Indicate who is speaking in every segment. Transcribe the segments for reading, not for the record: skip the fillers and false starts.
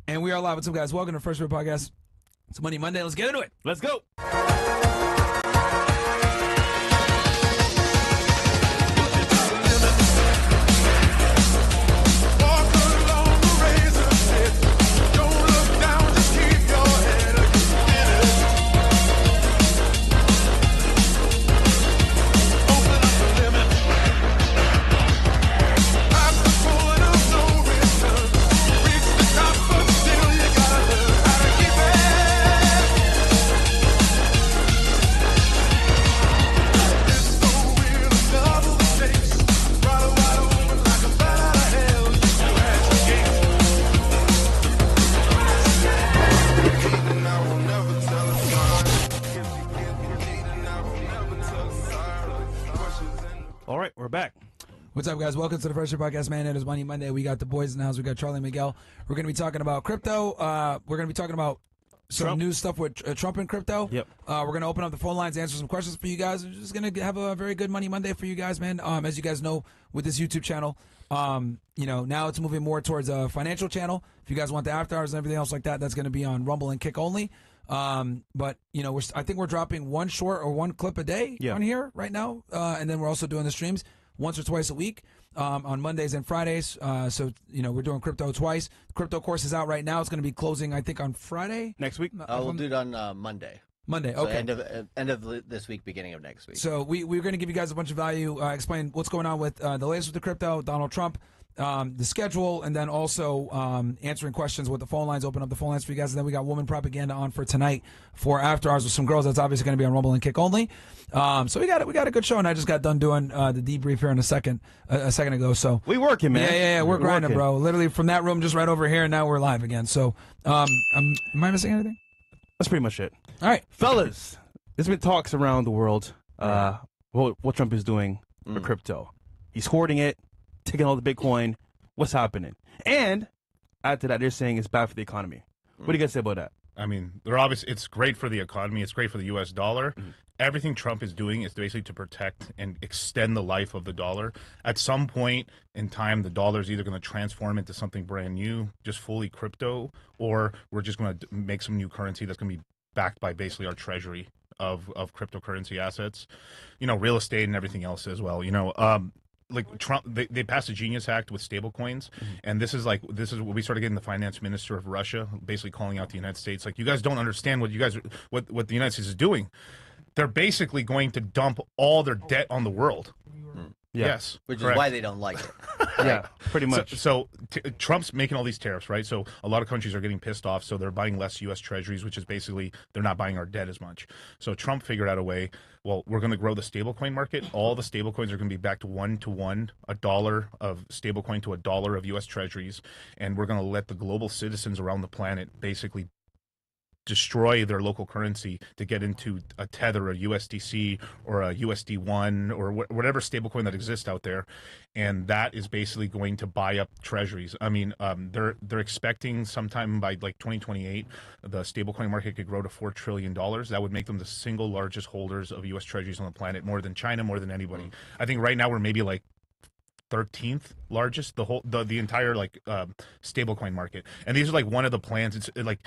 Speaker 1: And we are live. What's up, guys? Welcome to First Rip Podcast. It's Money Monday. Let's get into it.
Speaker 2: Let's go. All right, we're back.
Speaker 1: What's up, guys? Welcome to the First Rip Podcast, man. It is Money Monday. We got the boys in the house. We got Charlie and Miguel. We're going to be talking about crypto. We're going to be talking about some new stuff with Trump and crypto.
Speaker 2: Yep.
Speaker 1: We're going to open up the phone lines, answer some questions for you guys. We're just going to have a very good Money Monday for you guys, man. As you guys know, with this YouTube channel, you know, now it's moving more towards a financial channel. If you guys want the after hours and everything else like that, that's going to be on Rumble and Kick only. But you know, I think we're dropping one short or one clip a day on here right now, and then we're also doing the streams once or twice a week on Mondays and Fridays. So you know, we're doing crypto twice. The crypto course is out right now. It's going to be closing, I think, on Friday
Speaker 2: Next week.
Speaker 3: We'll do it on Monday.
Speaker 1: Monday.
Speaker 3: So
Speaker 1: Okay.
Speaker 3: end of this week, beginning of next week.
Speaker 1: So we're going to give you guys a bunch of value, explain what's going on with the latest with the crypto, Donald Trump, the schedule, and then also answering questions with the phone lines. Open up the phone lines for you guys, and then we got woman propaganda on for tonight for After Hours with some girls. That's obviously going to be on Rumble and Kick only. So we got a good show, and I just got done doing the debrief here in a second ago. So
Speaker 2: We working, man.
Speaker 1: yeah, we're grinding, bro. Literally from that room just right over here, and now we're live again. So am I missing anything?
Speaker 2: That's pretty much it.
Speaker 1: All right,
Speaker 2: Fellas, there's been talks around the world what Trump is doing for crypto. He's hoarding it, taking all the Bitcoin. What's happening? And add to that, they're saying it's bad for the economy. What do you guys say about that?
Speaker 4: I mean, it's great for the economy. It's great for the U.S. dollar. Everything Trump is doing is basically to protect and extend the life of the dollar. At some point in time, the dollar is either going to transform into something brand new, just fully crypto, or we're just going to make some new currency that's going to be backed by basically our treasury of cryptocurrency assets, you know, real estate and everything else as well. You know, like Trump, they passed a Genius Act with stable coins, and this is what we started getting the finance minister of Russia basically calling out the United States, like, you guys don't understand what the United States is doing. They're basically going to dump all their debt on the world. Yes,
Speaker 3: Which
Speaker 4: correct.
Speaker 3: is why they don't like it.
Speaker 2: Yeah, pretty much.
Speaker 4: So Trump's making all these tariffs, right? So a lot of countries are getting pissed off, so they're buying less U.S. treasuries, which is basically they're not buying our debt as much. So Trump figured out a way. Well, we're going to grow the stablecoin market. All the stablecoins are going to be backed 1-to-1, $1 of stablecoin to $1 of U.S. treasuries, and we're going to let the global citizens around the planet basically destroy their local currency to get into a Tether, a USDC, or a USD1, or whatever stablecoin that exists out there, and that is basically going to buy up treasuries. I mean, they're expecting sometime by like 2028, the stablecoin market could grow to $4 trillion. That would make them the single largest holders of U.S. treasuries on the planet, more than China, more than anybody. I think right now we're maybe like 13th largest, the entire like stablecoin market, and these are like one of the plans. It's like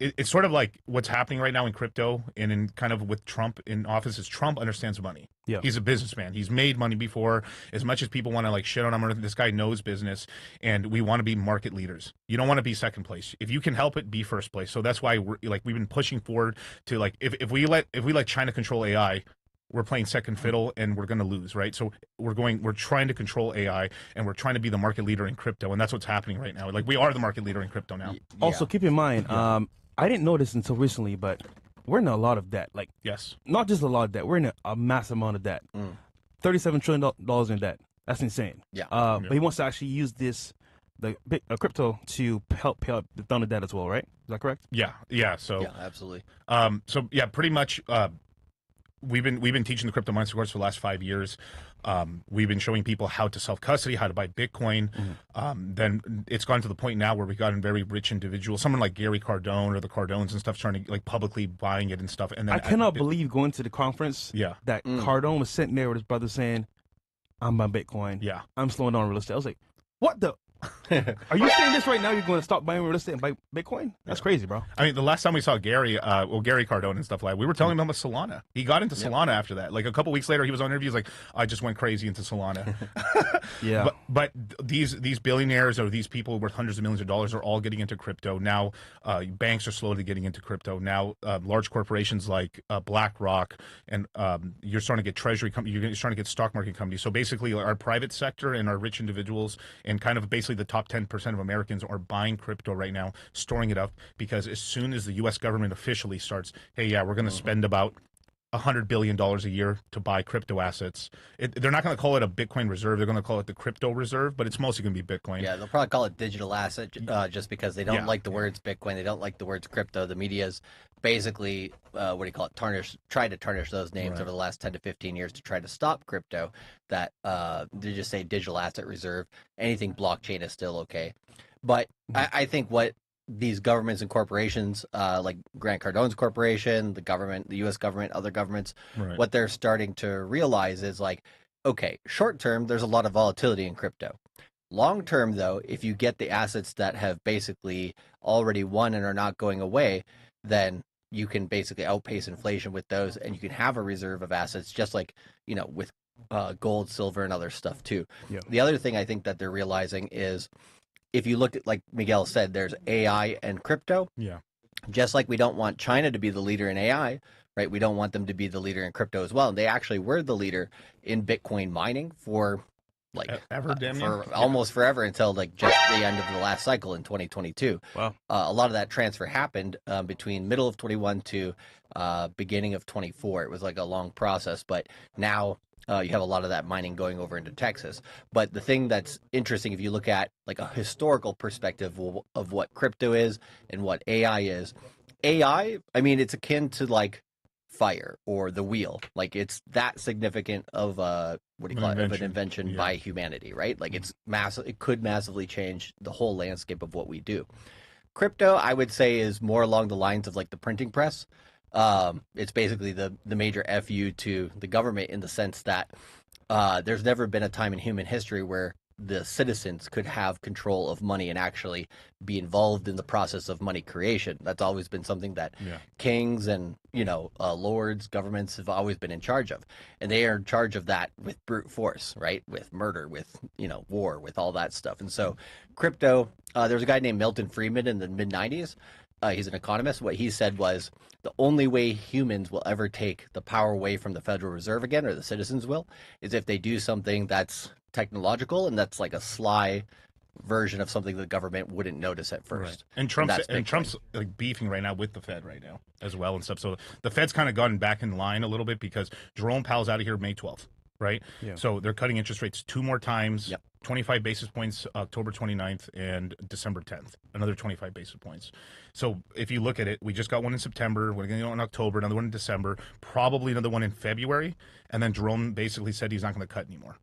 Speaker 4: it's sort of like what's happening right now in crypto and in kind of with Trump in office is Trump understands money.
Speaker 2: Yeah,
Speaker 4: he's a businessman. He's made money before. As much as people want to like shit on him, this guy knows business, and we want to be market leaders. You don't want to be second place. If you can help it, be first place. So that's why we've been pushing forward to like if we let China control AI, we're playing second fiddle and we're going to lose, right? So we're trying to control AI and we're trying to be the market leader in crypto, and that's what's happening right now. Like, we are the market leader in crypto now.
Speaker 2: Also, keep in mind, I didn't know this until recently, but we're in a lot of debt. Like,
Speaker 4: yes,
Speaker 2: not just a lot of debt, we're in a massive amount of debt. $37 trillion in debt. That's insane.
Speaker 3: Yeah.
Speaker 2: But he wants to actually use the crypto to help pay up the debt as well, right? Is that correct?
Speaker 4: Yeah. So
Speaker 3: Yeah, absolutely.
Speaker 4: So yeah, pretty much. We've been teaching the crypto mindset course for the last 5 years. We've been showing people how to self-custody, how to buy Bitcoin. Then it's gone to the point now where we've gotten very rich individuals, someone like Gary Cardone or the Cardones and stuff, trying to like publicly buying it and stuff. And then
Speaker 2: I cannot believe going to the conference that Cardone was sitting there with his brother saying, I'm buying Bitcoin.
Speaker 4: Yeah.
Speaker 2: I'm slowing down real estate. I was like, what the? Are you saying this right now? You're going to stop buying real estate and buy Bitcoin? That's crazy, bro.
Speaker 4: I mean, the last time we saw Gary, Gary Cardone and stuff like that, we were telling him about Solana. He got into Solana after that. Like a couple weeks later, he was on interviews like, I just went crazy into Solana.
Speaker 2: Yeah.
Speaker 4: But these billionaires or these people worth hundreds of millions of dollars are all getting into crypto. Now, banks are slowly getting into crypto. Now, large corporations like BlackRock and you're starting to get treasury companies, you're starting to get stock market companies. So basically, our private sector and our rich individuals and kind of basically the top 10% of Americans are buying crypto right now, storing it up, because as soon as the U.S. government officially starts, hey, yeah, we're going to spend about $100 billion a year to buy crypto assets. They're not going to call it a Bitcoin reserve. They're going to call it the crypto reserve, but it's mostly going to be Bitcoin.
Speaker 3: Yeah, they'll probably call it digital asset just because they don't like the words Bitcoin. They don't like the words crypto. The media's basically, try to tarnish those names over the last 10 to 15 years to try to stop crypto. That they just say digital asset reserve. Anything blockchain is still okay. But I think what these governments and corporations, like Grant Cardone's corporation, the government, the U.S. government, other governments, what they're starting to realize is like, okay, short term, there's a lot of volatility in crypto. Long term, though, if you get the assets that have basically already won and are not going away, then you can basically outpace inflation with those, and you can have a reserve of assets, just like, you know, with gold, silver, and other stuff too.
Speaker 2: Yeah.
Speaker 3: The other thing I think that they're realizing is, if you look at, like Miguel said, there's AI and crypto.
Speaker 4: Yeah.
Speaker 3: Just like we don't want China to be the leader in AI, right? We don't want them to be the leader in crypto as well. And they actually were the leader in Bitcoin mining for like almost forever, until like just the end of the last cycle in 2022.
Speaker 2: Wow.
Speaker 3: A lot of that transfer happened between middle of 21 to beginning of 24. It was like a long process, but now you have a lot of that mining going over into Texas. But the thing that's interesting, if you look at like a historical perspective of what crypto is and what AI is, AI, I mean, it's akin to like fire or the wheel. Like it's that significant of a, of an invention by humanity, right? Like it's massive. It could massively change the whole landscape of what we do. Crypto, I would say, is more along the lines of like the printing press. It's basically the major FU to the government, in the sense that there's never been a time in human history where the citizens could have control of money and actually be involved in the process of money creation. That's always been something that kings and, lords, governments have always been in charge of. And they are in charge of that with brute force, right? With murder, with, war, with all that stuff. And so crypto, there's a guy named Milton Friedman in the mid-90s. He's an economist. What he said was, the only way humans will ever take the power away from the Federal Reserve again, or the citizens will, is if they do something that's technological and that's like a sly version of something the government wouldn't notice at first.
Speaker 4: And Trump's like beefing right now with the Fed right now as well and stuff. So the Fed's kind of gotten back in line a little bit, because Jerome Powell's out of here May 12th, right? Yeah. So they're cutting interest rates 2 more times. Yep. 25 basis points October 29th and December 10th, another 25 basis points. So if you look at it, we just got one in September, we're going to go in October, another one in December, probably another one in February, and then Jerome basically said he's not going to cut anymore.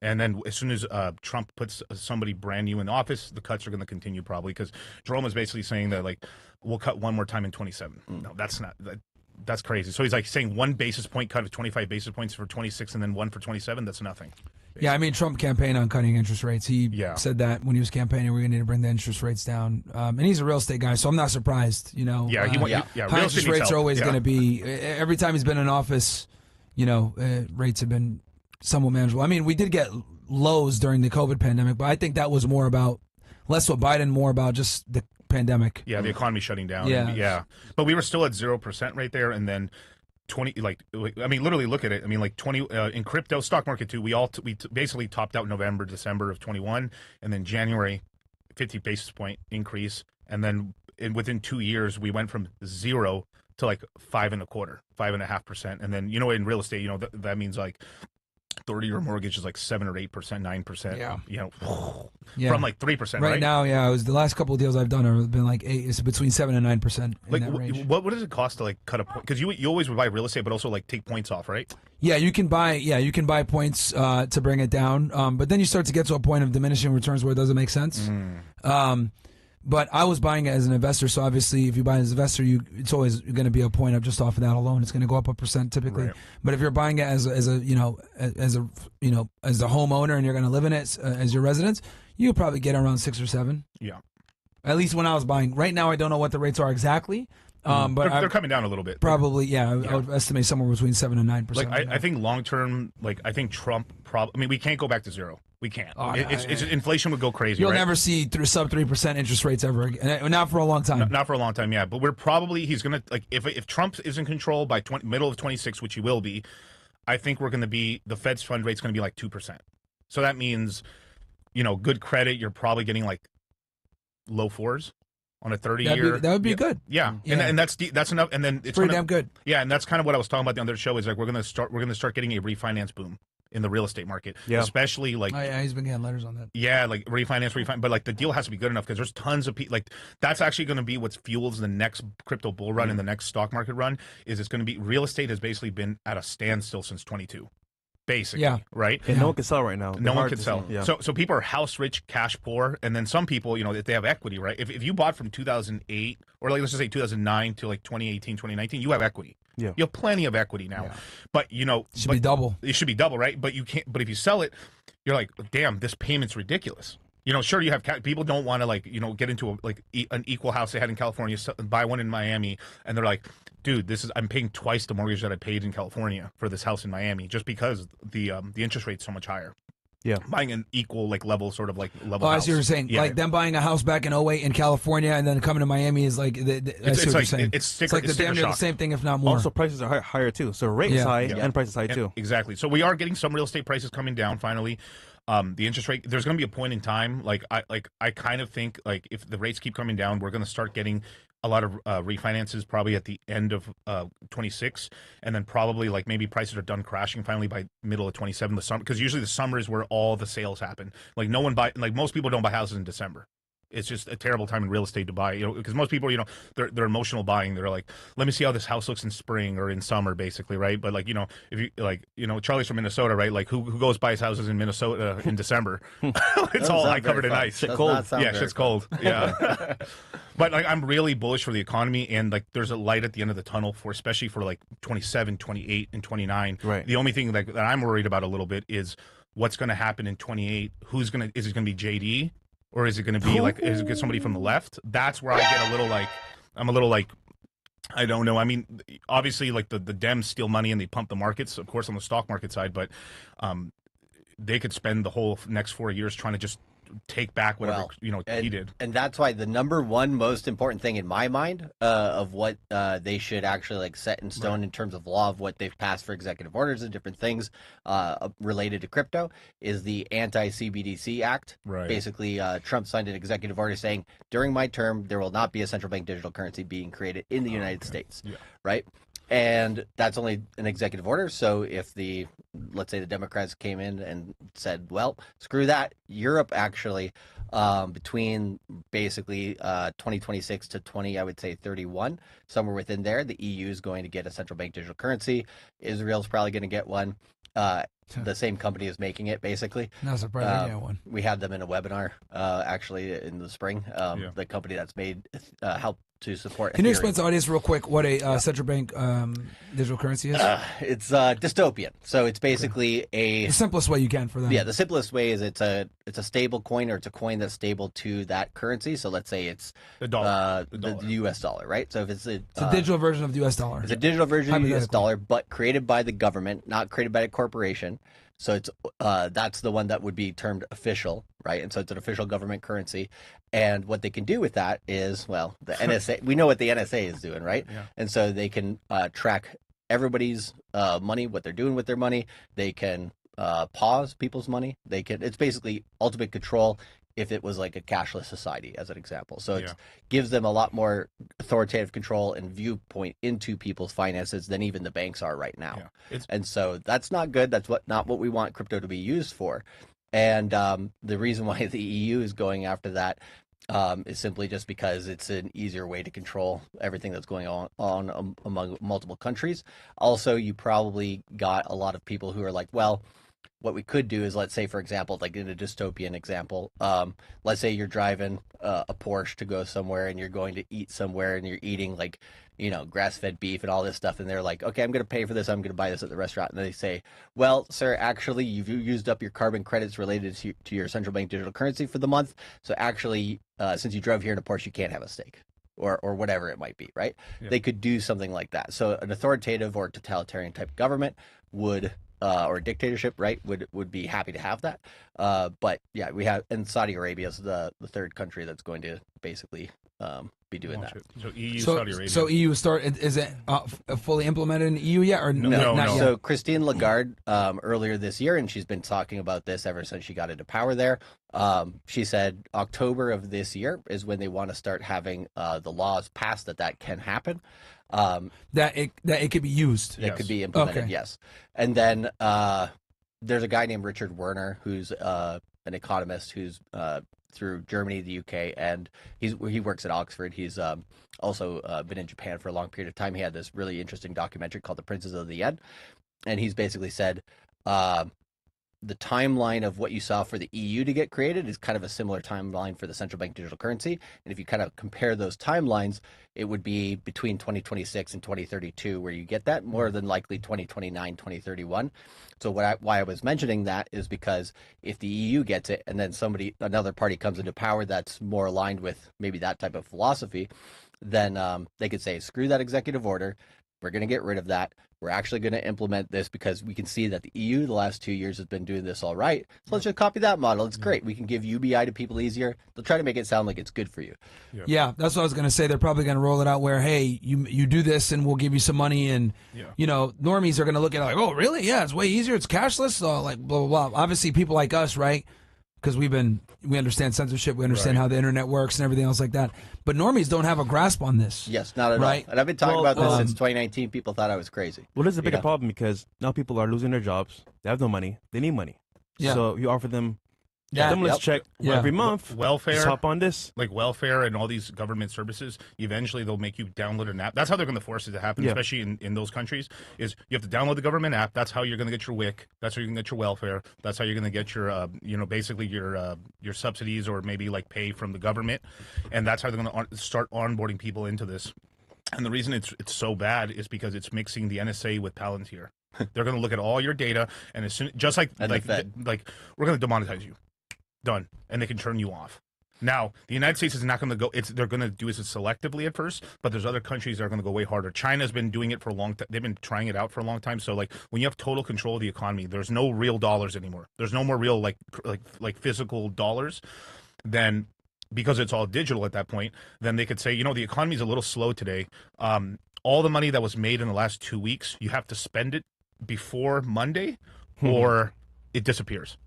Speaker 4: And then as soon as Trump puts somebody brand new in office, the cuts are going to continue probably, because Jerome is basically saying that, like, we'll cut one more time in 27. No, that's not... That's crazy. So he's like saying 1 basis point cut of 25 basis points for 26 and then 1 for 27. That's nothing. Basically.
Speaker 1: Yeah, I mean, Trump campaigned on cutting interest rates. He said that when he was campaigning, we're going to need to bring the interest rates down. And he's a real estate guy, so I'm not surprised.
Speaker 4: High
Speaker 1: interest rates are always going to be, every time he's been in office, rates have been somewhat manageable. I mean, we did get lows during the COVID pandemic, but I think that was less what Biden, more about just the pandemic.
Speaker 4: Yeah, the economy shutting down. Yeah. But we were still at 0% right there, and then 20, literally look at it. 20 in crypto, stock market too. We basically topped out November, December of 21, and then January, 50 basis point increase, and then within 2 years we went from 0 to like 5.25%, and then in real estate, that means like 30-year mortgage is like 7 or 8%, 9%. From like 3%. Right
Speaker 1: now, it was the last couple of deals I've done have been like 8. It's between 7 and 9%.
Speaker 4: Like,
Speaker 1: that range.
Speaker 4: what does it cost to like cut a point? Because you always would buy real estate, but also like take points off, right?
Speaker 1: Yeah, you can buy points to bring it down, but then you start to get to a point of diminishing returns where it doesn't make sense. But I was buying it as an investor, so obviously, if you buy it as an investor, it's always going to be a point of just off of that alone. It's going to go up 1% typically. Right. But if you're buying it as a homeowner and you're going to live in it as your residence, you could probably get around 6 or 7.
Speaker 4: Yeah.
Speaker 1: At least when I was buying. Right now, I don't know what the rates are exactly. But
Speaker 4: They're coming down a little bit.
Speaker 1: Probably, yeah. I would estimate somewhere between 7 and 9%.
Speaker 4: Like I think long term, like I think Trump I mean, we can't go back to zero. We can't. Inflation would go crazy.
Speaker 1: You'll
Speaker 4: right?
Speaker 1: never see sub 3% interest rates ever again. Not for a long time.
Speaker 4: Not for a long time, yeah. But he's gonna like if Trump is in control by middle of 26, which he will be, I think the Fed's fund rate's gonna be like 2%. So that means, good credit, you're probably getting like low 4s. On a 30-year,
Speaker 1: that would be good.
Speaker 4: Yeah. And that's enough. And then it's
Speaker 1: pretty damn good.
Speaker 4: Yeah, and that's kind of what I was talking about the other show. Is like we're gonna start getting a refinance boom in the real estate market, especially like.
Speaker 1: He's been getting letters on that.
Speaker 4: Yeah, like refinance, but like the deal has to be good enough because there's tons of people. Like that's actually going to be what fuels the next crypto bull run and the next stock market run. Is it's going to be real estate has basically been at a standstill since 22. Basically, right?
Speaker 2: And no one can sell right now.
Speaker 4: No one can sell. Yeah. So people are house rich, cash poor, and then some people, if they have equity, right? If you bought from 2008 or like let's just say 2009 to like 2018, 2019, you have equity.
Speaker 2: Yeah.
Speaker 4: You have plenty of equity now. Yeah. But
Speaker 1: it should be double.
Speaker 4: It should be double, right? But you can't. But if you sell it, you're like, damn, this payment's ridiculous. Sure, you have people don't want to get into an equal house they had in California, buy one in Miami, and they're like, dude, I'm paying twice the mortgage that I paid in California for this house in Miami just because the interest rate's so much higher.
Speaker 2: Yeah,
Speaker 4: buying an equal level
Speaker 1: Oh,
Speaker 4: house.
Speaker 1: I see what you're saying.
Speaker 4: Yeah.
Speaker 1: Like them buying a house back in 08 in California and then coming to Miami is like
Speaker 4: it's
Speaker 1: like the damn near the same thing, if not more.
Speaker 2: Also, prices are higher too. So rate is high and price is high too.
Speaker 4: Exactly. So we are getting some real estate prices coming down finally. The interest rate, there's going to be a point in time, I kind of think if the rates keep coming down, we're going to start getting a lot of refinances probably at the end of 26, and then probably maybe prices are done crashing finally by middle of 27, the summer, because usually the summer is where all the sales happen. Most people don't buy houses in December. It's just a terrible time in real estate to buy, because most people, they're emotional buying. They're like, let me see how this house looks in spring or in summer, basically, right? But if you Charlie's from Minnesota, right? Like who goes buys houses in Minnesota in December? It's all covered in ice.
Speaker 3: Shit's cold.
Speaker 4: Yeah, shit's cold. Yeah. But I'm really bullish for the economy, and there's a light at the end of the tunnel especially for 27, 28, and 29.
Speaker 2: Right.
Speaker 4: The only thing that I'm worried about a little bit is what's going to happen in 28. Is it going to be JD? Or is it going to be is it somebody from the left? That's where I get I'm a little I don't know. I mean, obviously, the Dems steal money and they pump the markets, of course, on the stock market side, but they could spend the whole next 4 years trying to just take back whatever he did.
Speaker 3: And that's why the number one most important thing in my mind of what they should actually set in stone in terms of law of what they've passed for executive orders and different things related to crypto is the anti-CBDC Act.
Speaker 4: Right.
Speaker 3: Basically, Trump signed an executive order saying during my term there will not be a central bank digital currency being created in the United States. Yeah. Right. And that's only an executive order. So if let's say the Democrats came in and said, well, screw that, Europe actually, between basically 2026 to I would say 31, somewhere within there, the EU is going to get a central bank digital currency. Israel's probably going to get one. The same company is making it, basically.
Speaker 1: Not surprised they get one.
Speaker 3: We had them in a webinar actually in the spring. The company that's made help to support.
Speaker 1: Can
Speaker 3: Ethereum.
Speaker 1: you explain to the audience real quick what a central bank digital currency is?
Speaker 3: It's dystopian. So it's basically
Speaker 1: the simplest way you can for them.
Speaker 3: Yeah, the simplest way is it's a stable coin, or it's a coin that's stable to that currency. So let's say it's
Speaker 4: the dollar,
Speaker 3: the US dollar, right? So if it's
Speaker 1: a digital version of the US dollar.
Speaker 3: It's a digital version of the US dollar, but created by the government, not created by a corporation. So it's that's the one that would be termed official, right? And so it's an official government currency. And what they can do with that is, well, the NSA, we know what the NSA is doing, right?
Speaker 4: Yeah.
Speaker 3: And so they can track everybody's money, what they're doing with their money. They can pause people's money. It's basically ultimate control if it was like a cashless society, as an example. So it gives them a lot more authoritative control and viewpoint into people's finances than even the banks are right now.
Speaker 4: Yeah.
Speaker 3: And so that's not good. That's not what we want crypto to be used for. And the reason why the EU is going after that is simply just because it's an easier way to control everything that's going on among multiple countries. Also, you probably got a lot of people who are like, well, what we could do is, let's say, for example, like in a dystopian example, let's say you're driving a Porsche to go somewhere and you're going to eat somewhere and you're eating like, grass-fed beef and all this stuff. And they're like, okay, I'm going to pay for this. I'm going to buy this at the restaurant. And they say, well, sir, actually, you've used up your carbon credits related to your central bank digital currency for the month. So actually, since you drove here in a Porsche, you can't have a steak. Or whatever it might be, right? Yeah. They could do something like that. So an authoritative or totalitarian type of government would, or dictatorship, right, would be happy to have that. But yeah, we have, and Saudi Arabia is the third country that's going to basically be doing that.
Speaker 4: So EU, Saudi Arabia.
Speaker 1: So EU is it fully implemented in EU yet, or
Speaker 3: no?
Speaker 1: Not yet?
Speaker 3: So Christine Lagarde earlier this year, and she's been talking about this ever since she got into power there. She said October of this year is when they want to start having the laws passed that can happen.
Speaker 1: That it could be used.
Speaker 3: It could be implemented. Okay. Yes, and then there's a guy named Richard Werner who's an economist who's through Germany, the UK, and he works at Oxford. He's also been in Japan for a long period of time. He had this really interesting documentary called The Princes of the Yen, and he's basically said the timeline of what you saw for the EU to get created is kind of a similar timeline for the central bank digital currency. And if you kind of compare those timelines, it would be between 2026 and 2032 where you get that, more than likely 2029, 2031. So why I was mentioning that is because if the EU gets it and then another party comes into power that's more aligned with maybe that type of philosophy, then they could say, screw that executive order. We're going to get rid of that. We're actually going to implement this because we can see that the EU the last 2 years has been doing this all right. So let's just copy that model. It's great. We can give UBI to people easier. They'll try to make it sound like it's good for you.
Speaker 1: Yeah, that's what I was going to say. They're probably going to roll it out where, hey, you do this and we'll give you some money. And, normies are going to look at it like, oh, really? Yeah, it's way easier. It's cashless. So like, blah, blah, blah. Obviously, people like us, right? Because we understand censorship, we understand how the internet works and everything else like that. But normies don't have a grasp on this.
Speaker 3: Yes, not at all. And I've been talking about this since 2019. People thought I was crazy.
Speaker 2: Well, this is a bigger problem because now people are losing their jobs. They have no money. They need money. Yeah. So you offer them stimulus check every month.
Speaker 4: Welfare.
Speaker 2: Just hop on this.
Speaker 4: Like welfare and all these government services, eventually they'll make you download an app. That's how they're going to force it to happen, especially in those countries, is you have to download the government app. That's how you're going to get your WIC. That's how you're going to get your welfare. That's how you're going to get your, basically your subsidies or maybe like pay from the government. And that's how they're going to start onboarding people into this. And the reason it's so bad is because it's mixing the NSA with Palantir. They're going to look at all your data, and as soon, just like we're going to demonetize you. Done, and they can turn you off. Now, the United States is not going to go. They're going to do it selectively at first, but there's other countries that are going to go way harder. China's been doing it for a long time. They've been trying it out for a long time. So, like, when you have total control of the economy, there's no real dollars anymore. There's no more real like physical dollars. Then, because it's all digital at that point, then they could say, the economy's a little slow today. All the money that was made in the last 2 weeks, you have to spend it before Monday, or it disappears.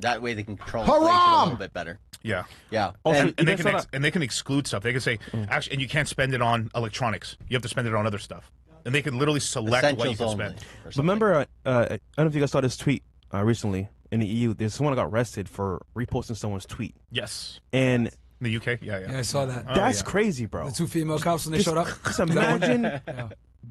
Speaker 3: That way they can control inflation a little bit better.
Speaker 4: Yeah.
Speaker 3: Yeah.
Speaker 4: Also, and they can exclude stuff. They can say, actually, and you can't spend it on electronics. You have to spend it on other stuff. And they can literally select what you can spend.
Speaker 2: Remember, I don't know if you guys saw this tweet recently in the EU. There's someone that got arrested for reposting someone's tweet.
Speaker 4: Yes.
Speaker 2: And
Speaker 4: in the UK? Yeah,
Speaker 1: I saw that.
Speaker 2: That's crazy, bro.
Speaker 1: The two female cops when they showed up.
Speaker 2: Just imagine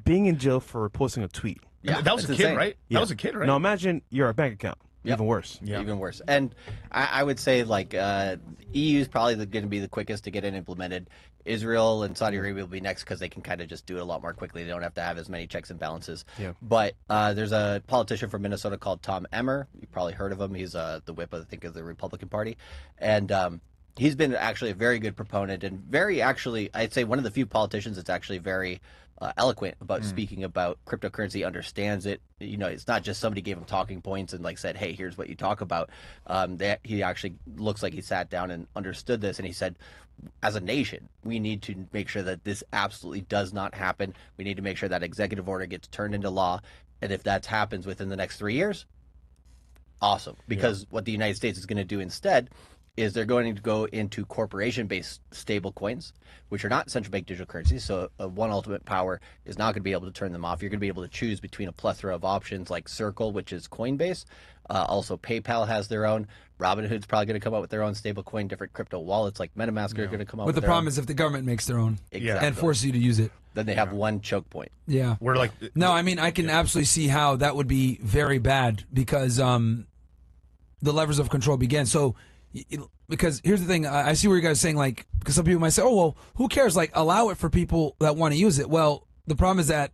Speaker 2: being in jail for posting a tweet.
Speaker 4: Yeah, that was a kid, right? That was a kid, right?
Speaker 2: Now imagine you're a bank account. Yep. Even worse.
Speaker 3: Yeah. Even worse. And I would say, like, EU is probably going to be the quickest to get it implemented. Israel and Saudi Arabia will be next because they can kind of just do it a lot more quickly. They don't have to have as many checks and balances.
Speaker 2: Yeah.
Speaker 3: But there's a politician from Minnesota called Tom Emmer. You've probably heard of him. He's the whip, I think, of the Republican Party. And he's been actually a very good proponent and I'd say one of the few politicians that's actually very eloquent about speaking about cryptocurrency, understands it. It's not just somebody gave him talking points and said, hey, here's what you talk about. He actually looks like he sat down and understood this, and he said, as a nation, we need to make sure that this absolutely does not happen. We need to make sure that executive order gets turned into law, and if that happens within the next 3 years, awesome. Because what the United States is going to do instead is they're going to go into corporation-based stable coins, which are not central bank digital currencies. So one ultimate power is not going to be able to turn them off. You're going to be able to choose between a plethora of options like Circle, which is Coinbase. Also, PayPal has their own. Robinhood's probably going to come up with their own stable coin. Different crypto wallets like MetaMask are going to come up with
Speaker 1: their own. But the problem is if the government makes their own and forces you to use it.
Speaker 3: Then they have one choke point.
Speaker 1: Yeah.
Speaker 4: We're like...
Speaker 1: No, I mean, I can absolutely see how that would be very bad because... the levers of control begin. So, because here's the thing, I see where you guys are saying, like, because some people might say, oh, well, who cares? Like, allow it for people that want to use it. Well, the problem is that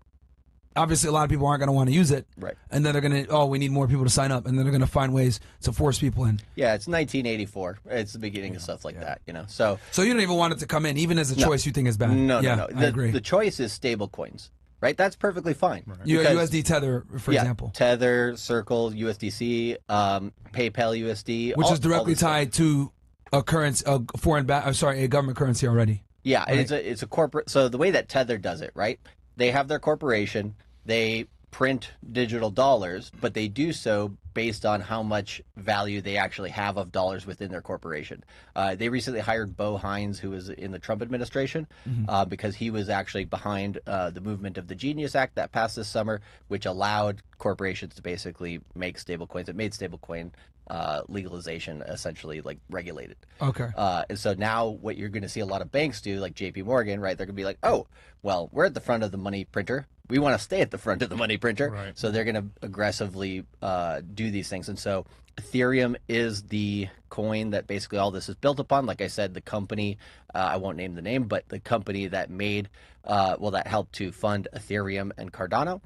Speaker 1: obviously a lot of people aren't going to want to use it.
Speaker 3: Right.
Speaker 1: And then they're going to, oh, we need more people to sign up. And then they're going to find ways to force people in.
Speaker 3: Yeah, it's 1984. It's the beginning of stuff like that, you know. So
Speaker 1: you don't even want it to come in, even as a choice you think is bad.
Speaker 3: No,
Speaker 1: no. I agree.
Speaker 3: The choice is stable coins, right? That's perfectly fine. Right.
Speaker 1: USD Tether, for example.
Speaker 3: Tether, Circle, USDC, PayPal USD.
Speaker 1: Which is directly tied to a currency, a government currency already.
Speaker 3: Yeah,
Speaker 1: right?
Speaker 3: it's a corporate. So the way that Tether does it, right? They have their corporation. They print digital dollars, but they do so based on how much value they actually have of dollars within their corporation. They recently hired Bo Hines, who was in the Trump administration, because he was actually behind the movement of the Genius Act that passed this summer, which allowed corporations to basically make stablecoins. It made stablecoin legalization essentially like regulated.
Speaker 1: Okay.
Speaker 3: And so now what you're going to see a lot of banks do, like JP Morgan, right? They're going to be like, oh, well, we're at the front of the money printer. We want to stay at the front of the money printer.
Speaker 4: Right.
Speaker 3: So they're going to aggressively do these things. And so Ethereum is the coin that basically all this is built upon. Like I said, the company, I won't name the name, but the company that made, that helped to fund Ethereum and Cardano,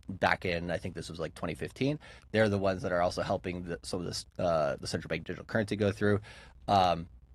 Speaker 3: back in, I think this was like 2015. They're the ones that are also helping some of this, the central bank digital currency go through.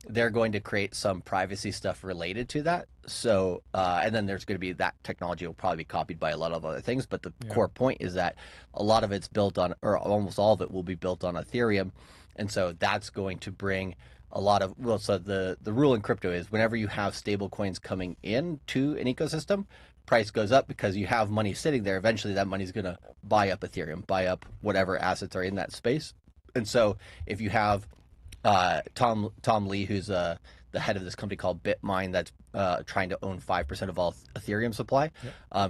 Speaker 3: They're going to create some privacy stuff related to that. So, and then there's going to be that technology will probably be copied by a lot of other things. But the core point is that a lot of it's built on, or almost all of it will be built on Ethereum. And so that's going to bring a lot of, well, so the rule in crypto is whenever you have stable coins coming into an ecosystem, price goes up because you have money sitting there. Eventually that money is going to buy up Ethereum, buy up whatever assets are in that space. And so if you have Tom Lee, who's the head of this company called BitMine that's trying to own 5% of all Ethereum supply,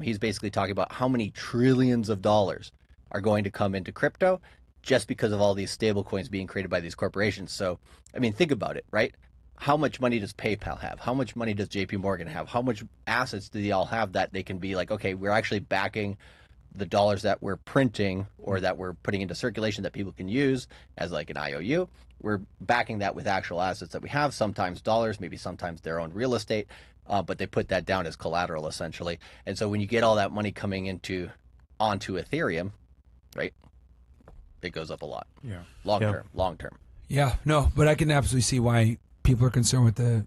Speaker 3: he's basically talking about how many trillions of dollars are going to come into crypto just because of all these stable coins being created by these corporations. So, I mean, think about it, right? How much money does PayPal have? How much money does JP Morgan have? How much assets do they all have that they can be like, okay, we're actually backing the dollars that we're printing or that we're putting into circulation that people can use as like an IOU. We're backing that with actual assets that we have, sometimes dollars, maybe sometimes their own real estate, but they put that down as collateral essentially. And so when you get all that money coming onto Ethereum, right, it goes up a lot.
Speaker 4: Yeah.
Speaker 3: Long term.
Speaker 1: Yeah, no, but I can absolutely see why people are concerned with the,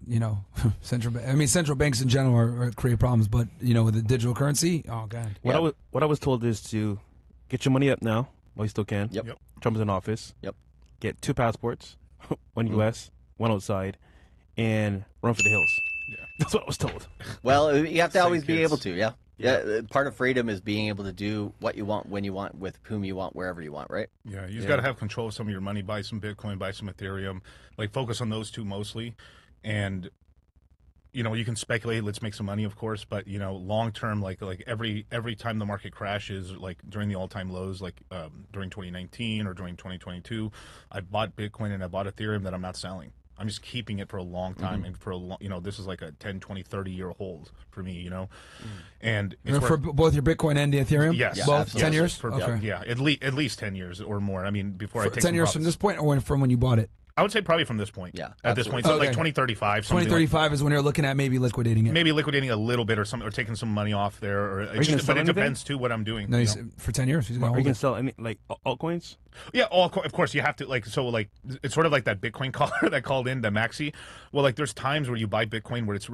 Speaker 1: central bank. I mean, central banks in general are create problems, but with the digital currency, oh god.
Speaker 2: What I was told is to get your money up now while you still can.
Speaker 3: Yep.
Speaker 2: Trump's in office.
Speaker 3: Yep.
Speaker 2: Get 2 passports, one U.S., one outside, and run for the hills.
Speaker 4: Yeah.
Speaker 2: That's what I was told.
Speaker 3: Well, you have to always be
Speaker 4: kids.
Speaker 3: able to, yeah. Part of freedom is being able to do what you want, when you want, with whom you want, wherever you want, right?
Speaker 4: Yeah, you just got to have control of some of your money. Buy some Bitcoin, buy some Ethereum. Like focus on those two mostly, and you can speculate. Let's make some money, of course, but long term, like every time the market crashes, like during the all time lows, like during 2019 or during 2022, I bought Bitcoin and I bought Ethereum that I'm not selling. I'm just keeping it for a long time, and for a long, this is like a 10, 20, 30-year hold for me, And it's
Speaker 1: for both your Bitcoin and the Ethereum?
Speaker 4: Yes.
Speaker 1: Both?
Speaker 3: Absolutely.
Speaker 1: 10 years?
Speaker 4: Okay.
Speaker 1: Okay.
Speaker 4: Yeah, at least 10 years or more. I mean, before I take
Speaker 1: 10 years
Speaker 4: some
Speaker 1: from this point or from when you bought it?
Speaker 4: I would say probably from this point.
Speaker 3: Yeah,
Speaker 4: At this
Speaker 3: absolutely.
Speaker 4: point. So
Speaker 1: Okay.
Speaker 4: like 2035.
Speaker 1: 2035 is when you're looking at maybe liquidating it.
Speaker 4: Maybe liquidating a little bit or taking some money off there. Or
Speaker 2: you gonna
Speaker 4: but
Speaker 2: sell
Speaker 4: it
Speaker 2: anything?
Speaker 4: depends, too, what I'm doing.
Speaker 1: No,
Speaker 4: you
Speaker 1: he's,
Speaker 4: know?
Speaker 1: for 10 years. He's going
Speaker 2: Are
Speaker 1: to
Speaker 2: you
Speaker 1: hold
Speaker 2: can
Speaker 1: it.
Speaker 2: sell any altcoins?
Speaker 4: Yeah, of course, you have to, it's sort of like that Bitcoin caller that called in, the Maxi. Well, there's times where you buy Bitcoin where it's,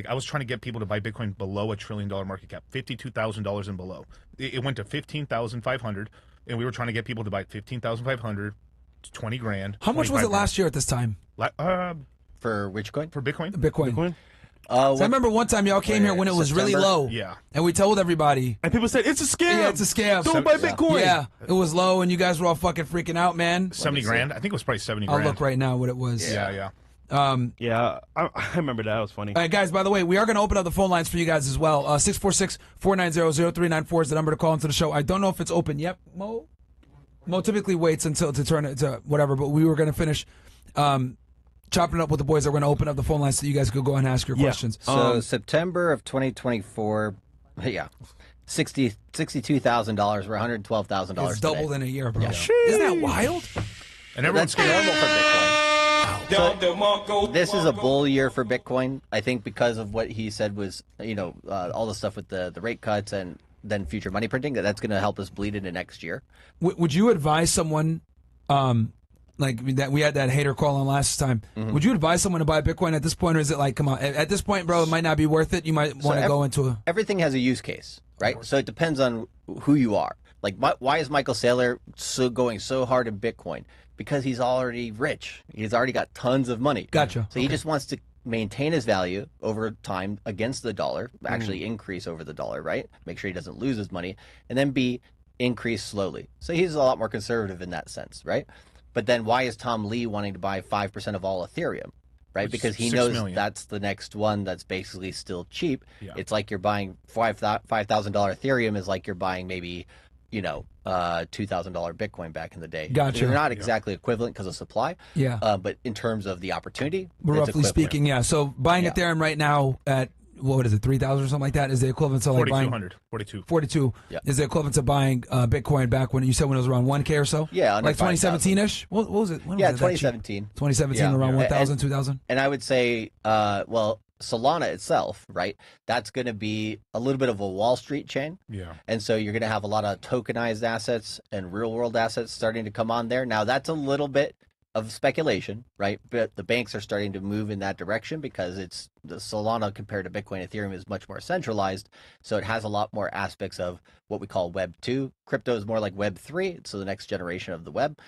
Speaker 4: I was trying to get people to buy Bitcoin below $1 trillion market cap, $52,000 and below. It went to 15,500, and we were trying to get people to buy 15,500, 20 grand.
Speaker 1: How much was it last year at this time?
Speaker 3: For which coin?
Speaker 4: For Bitcoin?
Speaker 1: Bitcoin? So
Speaker 3: What-
Speaker 1: I remember one time y'all came here when it was really
Speaker 3: September?
Speaker 1: low.
Speaker 4: Yeah.
Speaker 1: And we told everybody,
Speaker 2: And people said, it's a scam.
Speaker 1: yeah, it's a scam.
Speaker 2: Don't buy Bitcoin.
Speaker 1: Yeah, it was low and you guys were all fucking freaking out, man.
Speaker 4: 70 grand? I think it was probably 70
Speaker 1: I'll
Speaker 4: grand.
Speaker 1: look right now what it was.
Speaker 4: Yeah.
Speaker 2: Yeah, I remember that. It was funny.
Speaker 1: All right, guys, by the way, we are going to open up the phone lines for you guys as well. 646-490-0394 is the number to call into the show. I don't know if it's open yet, Mo. Mo typically waits until to turn it to whatever, but we were going to finish chopping it up with the boys. We're going to open up the phone lines so you guys could go and ask your questions.
Speaker 3: So September of 2024, $62,000. We're $112,000.
Speaker 1: It's doubled in a year, bro.
Speaker 3: Yeah.
Speaker 1: Isn't that wild?
Speaker 4: And everyone's
Speaker 3: That's normal for Bitcoin. So this is a bull year for Bitcoin. I think because of what he said was, all the stuff with the rate cuts and then future money printing, that's going to help us bleed into next year.
Speaker 1: Would you advise someone, like that we had that hater call on last time? Would you advise someone to buy Bitcoin at this point, or is it like, come on, at this point, bro, it might not be worth it? You might want to go into a...
Speaker 3: Everything has a use case, right? So it depends on who you are. Like, why is Michael Saylor going so hard in Bitcoin? Because he's already rich. He's already got tons of money.
Speaker 1: Gotcha.
Speaker 3: So he just wants to maintain his value over time against the dollar, actually increase over the dollar, right? Make sure he doesn't lose his money, and then increase slowly. So he's a lot more conservative in that sense, right? But then why is Tom Lee wanting to buy 5% of all Ethereum, right?
Speaker 4: Which
Speaker 3: because he
Speaker 4: 6
Speaker 3: knows
Speaker 4: million.
Speaker 3: that's the next one that's basically still cheap.
Speaker 4: Yeah.
Speaker 3: It's like you're buying $5,000 Ethereum is like you're buying maybe, $2,000 Bitcoin back in the day.
Speaker 1: Gotcha.
Speaker 3: They're not exactly equivalent because of supply.
Speaker 1: Yeah.
Speaker 3: But in terms of the opportunity,
Speaker 1: But
Speaker 3: it's
Speaker 1: roughly
Speaker 3: equivalent.
Speaker 1: speaking, yeah. So buying
Speaker 3: Yeah.
Speaker 1: Ethereum right now at, what is it, 3,000 or something like that, is the equivalent to like buying
Speaker 4: 4,200,
Speaker 1: 42
Speaker 3: Yeah.
Speaker 1: is the equivalent to buying Bitcoin back when you said when it was around 1K or so?
Speaker 3: Yeah, under
Speaker 1: like 2017-ish? What was it? When
Speaker 3: Yeah,
Speaker 1: was it that cheap?
Speaker 3: 2017.
Speaker 1: 2017,
Speaker 3: Yeah.
Speaker 1: around
Speaker 3: Yeah.
Speaker 1: 1,000, 2,000?
Speaker 3: And I would say, Solana itself, right? That's going to be a little bit of a Wall Street chain.
Speaker 4: Yeah.
Speaker 3: And so you're going to have a lot of tokenized assets and real world assets starting to come on there. Now, that's a little bit of speculation, right? But the banks are starting to move in that direction because the Solana compared to Bitcoin, Ethereum is much more centralized. So it has a lot more aspects of what we call Web 2. Crypto is more like Web 3. So the next generation of the web.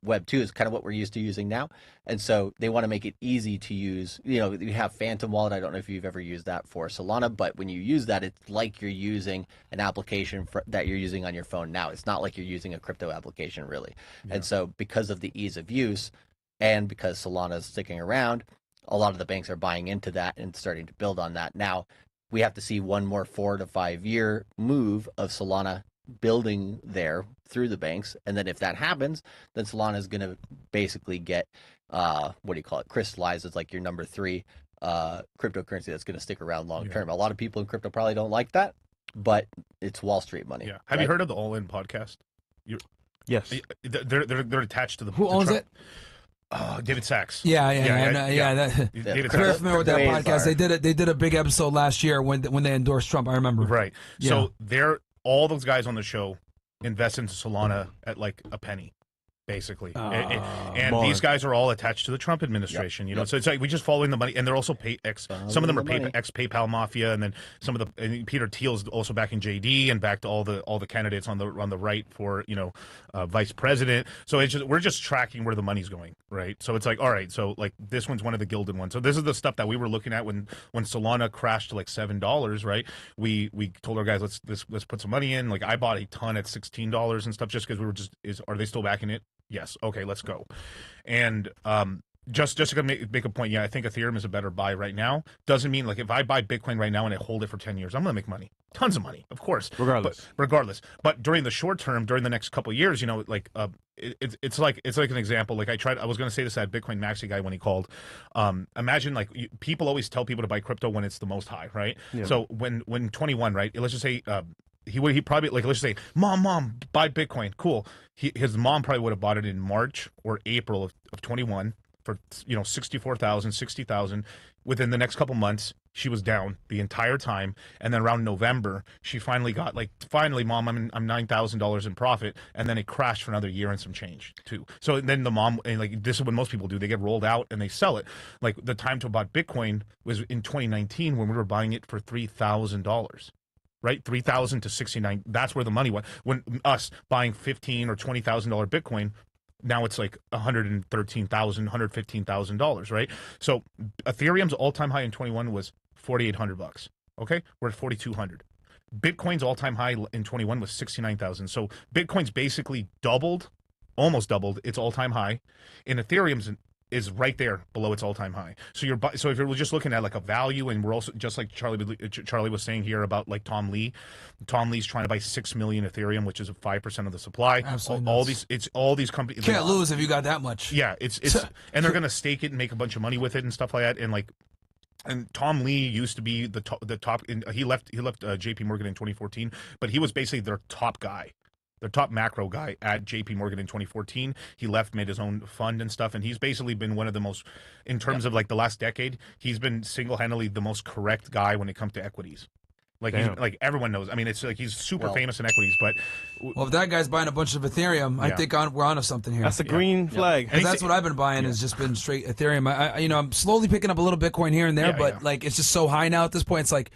Speaker 3: Web 2 is kind of what we're used to using now. And so they want to make it easy to use. You have Phantom Wallet. I don't know if you've ever used that for Solana, but when you use that, it's like you're using an application that you're using on your phone now. It's not like you're using a crypto application, really. Yeah. And so because of the ease of use and because Solana is sticking around, a lot of the banks are buying into that and starting to build on that. Now, we have to see one more 4 to 5 year move of Solana building there through the banks, and then if that happens, then Solana is going to basically get crystallized as like your number 3 cryptocurrency that's going to stick around long term. A lot of people in crypto probably don't like that, but it's Wall Street money.
Speaker 4: Yeah. Have you heard of the All In podcast?
Speaker 2: Yes.
Speaker 4: They're attached to the.
Speaker 1: Who owns it?
Speaker 4: David Sachs.
Speaker 1: Yeah.
Speaker 4: David
Speaker 1: Very
Speaker 4: Sachs.
Speaker 1: familiar with that podcast. They did a big episode last year when they endorsed Trump. I remember.
Speaker 4: Right.
Speaker 1: Yeah.
Speaker 4: So all those guys on the show invest into Solana at like a penny, basically. And these guys are all attached to the Trump administration, So it's like we just following the money, and they're also some of them are ex-PayPal mafia, and then some of and Peter Thiel's also backing JD and backed all the candidates on the right for vice president. So we're just tracking where the money's going, right? So it's like, all right, so like this one's one of the gilded ones. So this is the stuff that we were looking at when Solana crashed to like $7, right? We told our guys let's put some money in. Like I bought a ton at $16 and stuff just because we were are they still backing it? Yes. Okay, let's go. And just to make a point, yeah, I think Ethereum is a better buy right now. Doesn't mean like if I buy Bitcoin right now and I hold it for 10 years, I'm going to make money. Tons of money, of course. Regardless. But during the short term, during the next couple of years, it's like an example. Like I was going to say this at Bitcoin Maxi guy when he called. Imagine like people always tell people to buy crypto when it's the most high, right? Yeah. So when 21, right? Let's just say he probably like, let's just say, mom, buy Bitcoin. Cool. His mom probably would have bought it in March or April of 21 for 64,000, 60,000. Within the next couple months, she was down the entire time, and then around November, she finally got mom, I'm $9,000 in profit, and then it crashed for another year and some change too. So then the mom, and like this is what most people do, they get rolled out and they sell it. Like the time to buy Bitcoin was in 2019 when we were buying it for $3,000. Right, 3,000 to 69. That's where the money went. When us buying $15,000 or $20,000 Bitcoin, now it's like $113,000, $115,000, right? So Ethereum's all-time high in 21 was $4,800. Okay, we're at 4,200. Bitcoin's all-time high in 21 was 69,000. So Bitcoin's basically almost doubled its all-time high, and Ethereum's is right there below its all-time high. So if you're just looking at like a value, and we're also just like Charlie was saying here about like Tom Lee's trying to buy 6 million Ethereum, which is 5% of the supply.
Speaker 1: Absolutely
Speaker 3: all
Speaker 1: nuts.
Speaker 3: these companies
Speaker 1: can't lose if you got that much.
Speaker 3: Yeah,
Speaker 4: and they're gonna stake it and make a bunch of money with it and stuff like that. And like And Tom Lee used to be the top. He left J.P. Morgan in 2014, but he was basically their top guy, their top macro guy at J.P. Morgan in 2014. He left, made his own fund and stuff, and he's basically been one of the most, in terms of like the last decade, he's been single-handedly the most correct guy when it comes to equities. Like, like everyone knows. I mean, it's like he's super famous in equities, but
Speaker 1: well, if that guy's buying a bunch of Ethereum, I think we're onto something here.
Speaker 2: That's a green flag.
Speaker 1: Because that's what I've been buying has just been straight Ethereum. I'm slowly picking up a little Bitcoin here and there, but like it's just so high now at this point. It's like,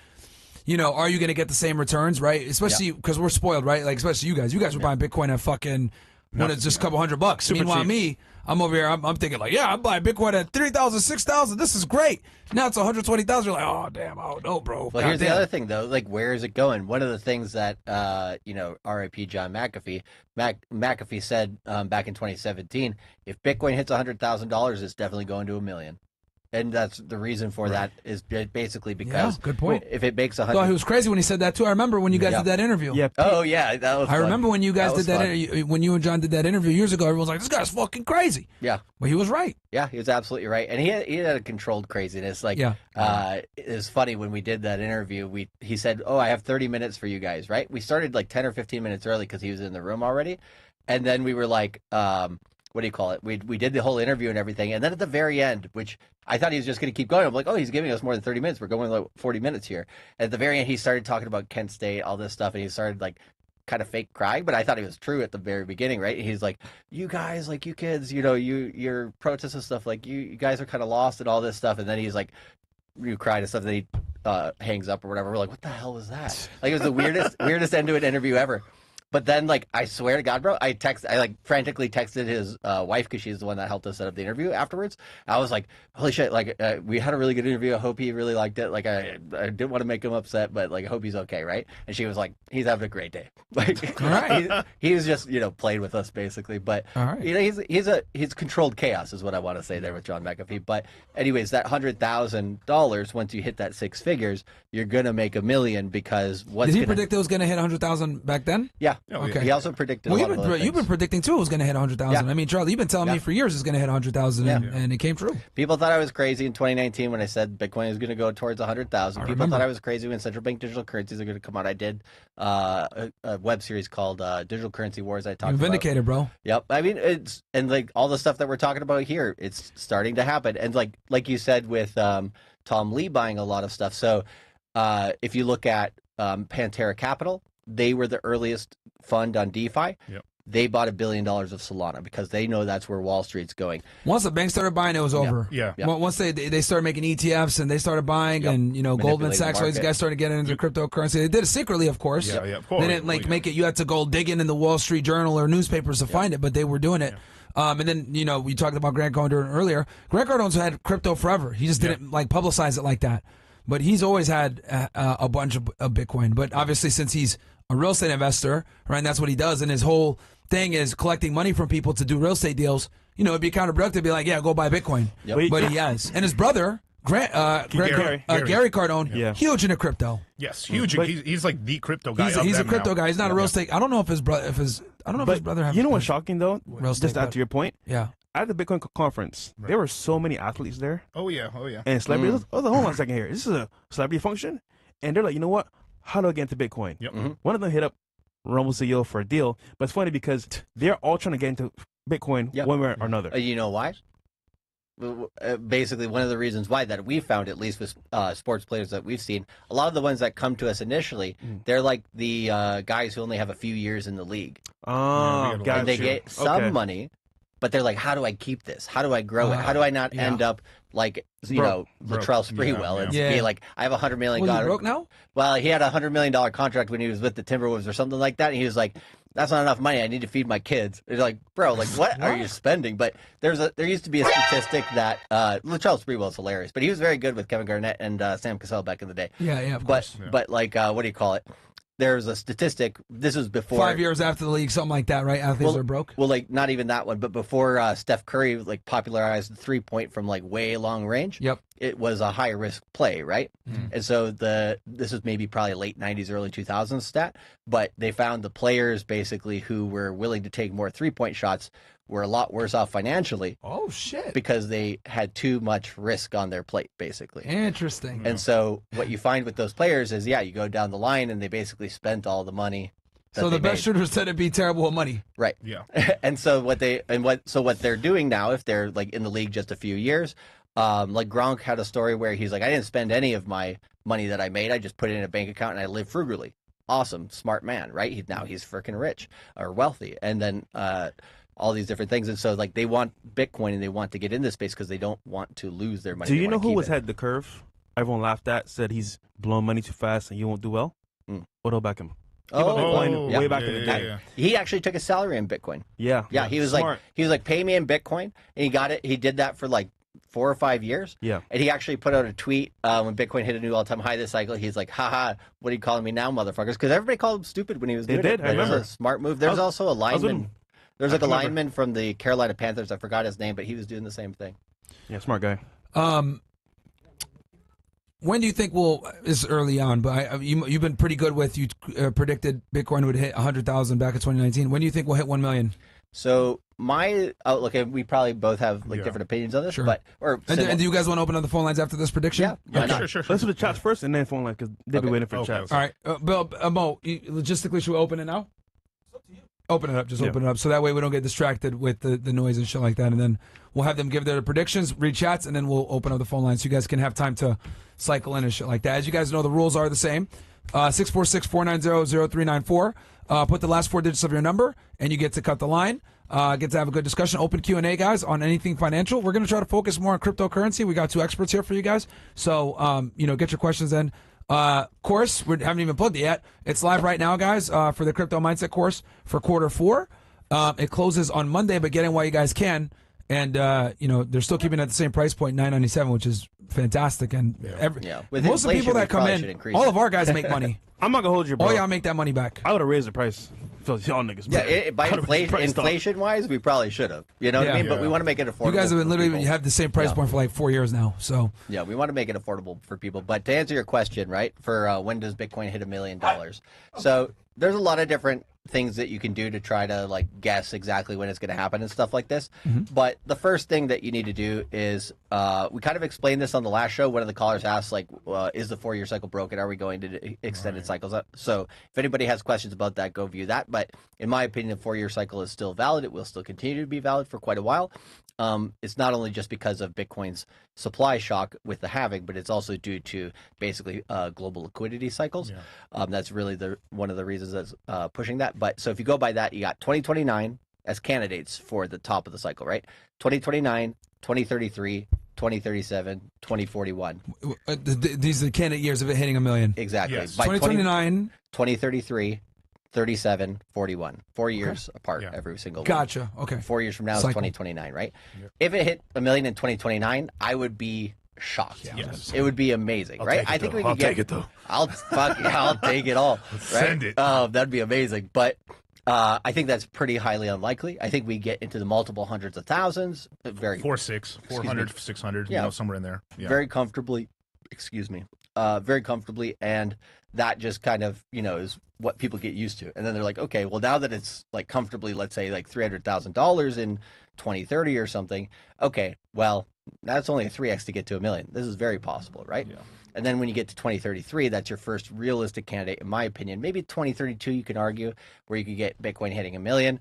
Speaker 1: are you going to get the same returns, right? Especially because we're spoiled, right? Like especially you guys. You guys were buying Bitcoin at fucking when it's just a couple $100. Meanwhile, me, I'm over here. I'm thinking like, I'm buying Bitcoin at 3,000, 6,000. This is great. Now it's 120,000. You're like, oh damn, I don't know, bro.
Speaker 3: Well, here's the other thing though. Like, where is it going? One of the things that R.I.P. John McAfee, McAfee said back in 2017, if Bitcoin hits $100,000, it's definitely going to $1 million. And that's the reason for that is basically because
Speaker 1: good point.
Speaker 3: If it makes 100,
Speaker 1: well, he was crazy when he said that too. I remember when you guys did that interview.
Speaker 2: Yeah.
Speaker 3: Oh yeah, that was.
Speaker 1: I remember when you guys did that.
Speaker 3: fun.
Speaker 1: When you and John did that interview years ago, everyone was like, "This guy's fucking crazy."
Speaker 3: Yeah,
Speaker 1: but he was right.
Speaker 3: Yeah, he was absolutely right, and he had a controlled craziness. Like, it was funny when we did that interview. He said, "Oh, I have 30 minutes for you guys." Right? We started like 10 or 15 minutes early because he was in the room already, and then we were like. What do you call it? We did the whole interview and everything, and then at the very end, which I thought he was just going to keep going. I'm like, oh, he's giving us more than 30 minutes. We're going like 40 minutes here. At the very end, he started talking about Kent State, all this stuff, and he started like kind of fake crying, but I thought it was true at the very beginning, right? He's like, you guys, like you kids, your protests and stuff, like you guys are kind of lost and all this stuff, and then he's like, you cried and stuff, and then he hangs up or whatever. We're like, what the hell was that? Like, it was the weirdest end to an interview ever. But then, like, I swear to God, bro, I like frantically texted his wife because she's the one that helped us set up the interview afterwards. I was like, holy shit, like, we had a really good interview. I hope he really liked it. Like, I didn't want to make him upset, but, like, I hope he's okay, right? And she was like, he's having a great day. Like,
Speaker 1: all right.
Speaker 3: he was just, playing with us, basically. But,
Speaker 1: all right.
Speaker 3: He's controlled chaos is what I want to say there with John McAfee. But anyways, that $100,000, once you hit that six figures, you're going to make $1 million because
Speaker 1: did he predict it was going to hit 100,000 back then?
Speaker 3: Yeah.
Speaker 1: Okay.
Speaker 3: He also predicted.
Speaker 1: Well, you've been predicting too it was going to hit 100,000.
Speaker 3: Yeah.
Speaker 1: I mean, Charlie, you've been telling me for years it's going to hit 100,000, and it came true.
Speaker 3: People thought I was crazy in 2019 when I said Bitcoin is going to go towards 100,000. People thought I was crazy when central bank digital currencies are going to come out. I did a web series called Digital Currency Wars. I talked
Speaker 1: You're vindicated, bro.
Speaker 3: Yep. I mean, it's and like all the stuff that we're talking about here, it's starting to happen. And like you said with Tom Lee buying a lot of stuff. So if you look at Pantera Capital, they were the earliest fund on DeFi.
Speaker 4: Yep.
Speaker 3: They bought $1 billion of Solana because they know that's where Wall Street's going.
Speaker 1: Once the bank started buying, it was over.
Speaker 4: Yeah.
Speaker 1: Once they started making ETFs and they started buying, and Goldman Sachs, all these guys started getting into cryptocurrency. They did it secretly, of course.
Speaker 4: Yeah, of course.
Speaker 1: They didn't make it. You had to go digging in the Wall Street Journal or newspapers to find it, but they were doing it. And then we talked about Grant Cardone earlier. Grant Cardone's had crypto forever. He just didn't publicize it like that. But he's always had a bunch of Bitcoin. But obviously, since he's a real estate investor, right, and that's what he does, and his whole thing is collecting money from people to do real estate deals, it'd be counterproductive to be like, go buy Bitcoin.
Speaker 3: Yep.
Speaker 1: But he has. And his brother, Gary Cardone, huge into crypto.
Speaker 4: Yes, huge. He's like the crypto guy.
Speaker 1: He's a crypto guy. He's not a real estate. I don't know if his brother, I don't know if his brother has.
Speaker 2: You know what's shocking though?
Speaker 1: Real estate,
Speaker 2: just to add to your point.
Speaker 1: Yeah.
Speaker 2: At the Bitcoin conference, there were so many athletes there.
Speaker 4: Oh yeah.
Speaker 2: And celebrities. Hold on a second here. This is a celebrity function, and they're like, you know what? How do I get into Bitcoin?
Speaker 4: Yep.
Speaker 2: One of them hit up Rumble CEO for a deal, but it's funny because they're all trying to get into Bitcoin one way or another.
Speaker 3: You know why? Basically, one of the reasons why that we found, at least with sports players that we've seen, a lot of the ones that come to us initially, they're like the guys who only have a few years in the league.
Speaker 2: Oh,
Speaker 3: and they get some money, but they're like, how do I keep this? How do I grow it? How do I not end up like Latrell Sprewell and be like, I have $100 million.
Speaker 1: Was he broke now?
Speaker 3: Well, he had a $100 million contract when he was with the Timberwolves or something like that, and he was like, that's not enough money. I need to feed my kids. It's like, bro, like what are you spending? But there used to be a statistic that Latrell Sprewell is hilarious, but he was very good with Kevin Garnett and Sam Cassell back in the day.
Speaker 1: Yeah, of course.
Speaker 3: But like, what do you call it? There's a statistic. This was before
Speaker 1: 5 years after the league, something like that, right? Athletes are broke.
Speaker 3: Well, like not even that one, but before Steph Curry like popularized the 3-point from like way long range.
Speaker 1: Yep.
Speaker 3: It was a high risk play, right? And so this was maybe probably late 90s, early 2000s stat, but they found the players basically who were willing to take more 3-point shots were a lot worse off financially
Speaker 1: Oh shit.
Speaker 3: because they had too much risk on their plate, basically.
Speaker 1: Interesting.
Speaker 3: And so what you find with those players is, yeah, you go down the line and they basically spent all the money.
Speaker 1: So the best shooters tend to be terrible with money.
Speaker 3: Right.
Speaker 4: Yeah.
Speaker 3: And so what they're doing now, if they're like in the league just a few years, like Gronk had a story where he's like, I didn't spend any of my money that I made. I just put it in a bank account and I live frugally. Awesome, smart man, right? Now he's freaking rich or wealthy. And then all these different things. And so like they want Bitcoin and they want to get in this space because they don't want to lose their money.
Speaker 2: Do
Speaker 3: They
Speaker 2: you know
Speaker 3: wanna
Speaker 2: who
Speaker 3: keep
Speaker 2: was
Speaker 3: it.
Speaker 2: had the curve? Everyone laughed at, said he's blowing money too fast and you won't do well. Odell Beckham.
Speaker 3: Oh,
Speaker 2: Bitcoin
Speaker 3: yeah.
Speaker 2: way back in the day.
Speaker 4: Yeah.
Speaker 3: He actually took a salary in Bitcoin.
Speaker 2: Yeah.
Speaker 3: Yeah, he was
Speaker 2: Smart.
Speaker 3: like, pay me in Bitcoin, and he got it. He did that for like 4 or 5 years.
Speaker 2: Yeah.
Speaker 3: And he actually put out a tweet when Bitcoin hit a new all-time high this cycle. He's like, haha, what are you calling me now, motherfuckers? Because everybody called him stupid when he was doing
Speaker 2: did,
Speaker 3: it.
Speaker 2: I
Speaker 3: It was
Speaker 2: remember.
Speaker 3: a smart move. There's also a
Speaker 2: was with
Speaker 3: lineman.
Speaker 2: him.
Speaker 3: There's like a
Speaker 2: remember.
Speaker 3: lineman from the Carolina Panthers. I forgot his name, but he was doing the same thing.
Speaker 2: Yeah, smart guy.
Speaker 1: When do you think is early on, but you've been pretty good with, you predicted Bitcoin would hit 100,000 back in 2019. When do you think we'll hit 1 million?
Speaker 3: So my outlook, and we probably both have like different opinions on this,
Speaker 1: Sure.
Speaker 3: but
Speaker 1: And do you guys want to open up the phone lines after this prediction?
Speaker 3: Yeah. Why
Speaker 1: Okay.
Speaker 3: not?
Speaker 4: Sure.
Speaker 2: Let's do the chats first and then phone line because they've been waiting for
Speaker 4: Okay.
Speaker 2: chats.
Speaker 1: All right. Bill, Mo, logistically, should we open it now? Open it up. Just open it up. So that way we don't get distracted with the noise and shit like that. And then we'll have them give their predictions, read chats, and then we'll open up the phone lines so you guys can have time to cycle in and shit like that. As you guys know, the rules are the same. 646-490-0394. Put the last 4 digits of your number, and you get to cut the line. Get to have a good discussion. Open Q&A, guys, on anything financial. We're going to try to focus more on cryptocurrency. We got 2 experts here for you guys. So, get your questions in. Course, we haven't even plugged it yet. It's live right now, guys, for the Crypto Mindset course for quarter 4. It closes on Monday, but get in while you guys can. And, they're still keeping it at the same price point, $9.97, which is fantastic. And
Speaker 3: With
Speaker 1: most of the
Speaker 3: inflation,
Speaker 1: people
Speaker 3: we
Speaker 1: that come
Speaker 3: probably should
Speaker 1: in,
Speaker 3: increase
Speaker 1: all
Speaker 3: it.
Speaker 1: of our guys make money.
Speaker 2: I'm not going to hold you, bro.
Speaker 1: All y'all make that money back.
Speaker 2: I would have raised the price. So y'all niggas.
Speaker 3: Yeah, by
Speaker 2: I would've raised the price, dog.
Speaker 3: inflation-wise, we probably should have. You know what I mean? But we want to make it affordable.
Speaker 1: You guys have been
Speaker 3: for
Speaker 1: literally
Speaker 3: people.
Speaker 1: you have the same price point for like 4 years now. So
Speaker 3: Yeah, we want to make it affordable for people. But to answer your question, right, for when does Bitcoin hit $1 million? So there's a lot of different things that you can do to try to like guess exactly when it's going to happen and stuff like this. But the first thing that you need to do is we kind of explained this on the last show. One of the callers asked, like, is the 4-year cycle broken? Are we going to extended cycles? So if anybody has questions about that, go view that. But in my opinion, the 4-year cycle is still valid. It will still continue to be valid for quite a while. It's not only just because of Bitcoin's supply shock with the halving, but it's also due to basically global liquidity cycles. That's really one of the reasons that's pushing that. But so if you go by that, you got 2029 as candidates for the top of the cycle, right? 2029, 2033, 2037, 2041.
Speaker 1: These are the candidate years of it hitting $1 million.
Speaker 3: Exactly.
Speaker 4: Yes.
Speaker 3: By
Speaker 1: 2029.
Speaker 3: 2033, 37, 41. 4 years apart every single one.
Speaker 1: Gotcha. Okay.
Speaker 3: 4 years from now is
Speaker 1: Cycle.
Speaker 3: 2029, right? If it hit $1 million in 2029, I would be shocked.
Speaker 4: Yes.
Speaker 3: It would be amazing, right?
Speaker 4: take it,
Speaker 3: I think
Speaker 4: though.
Speaker 3: we could
Speaker 4: I'll
Speaker 3: get.
Speaker 4: take it, though.
Speaker 3: I'll take it all. Right?
Speaker 4: Send it.
Speaker 3: That'd be amazing. But I think that's pretty highly unlikely. I think we get into the multiple hundreds of thousands. Very
Speaker 4: 400, 600,
Speaker 3: Yeah.
Speaker 4: somewhere in there. Yeah.
Speaker 3: very comfortably, very comfortably, and that just kind of is what people get used to, and then they're like, okay, well, now that it's like comfortably, let's say like $300,000 in 2030 or something, okay, well, that's only a 3x to get to $1 million. This is very possible, right? And then when you get to 2033, that's your first realistic candidate, in my opinion. Maybe 2032, you can argue, where you could get Bitcoin hitting $1 million.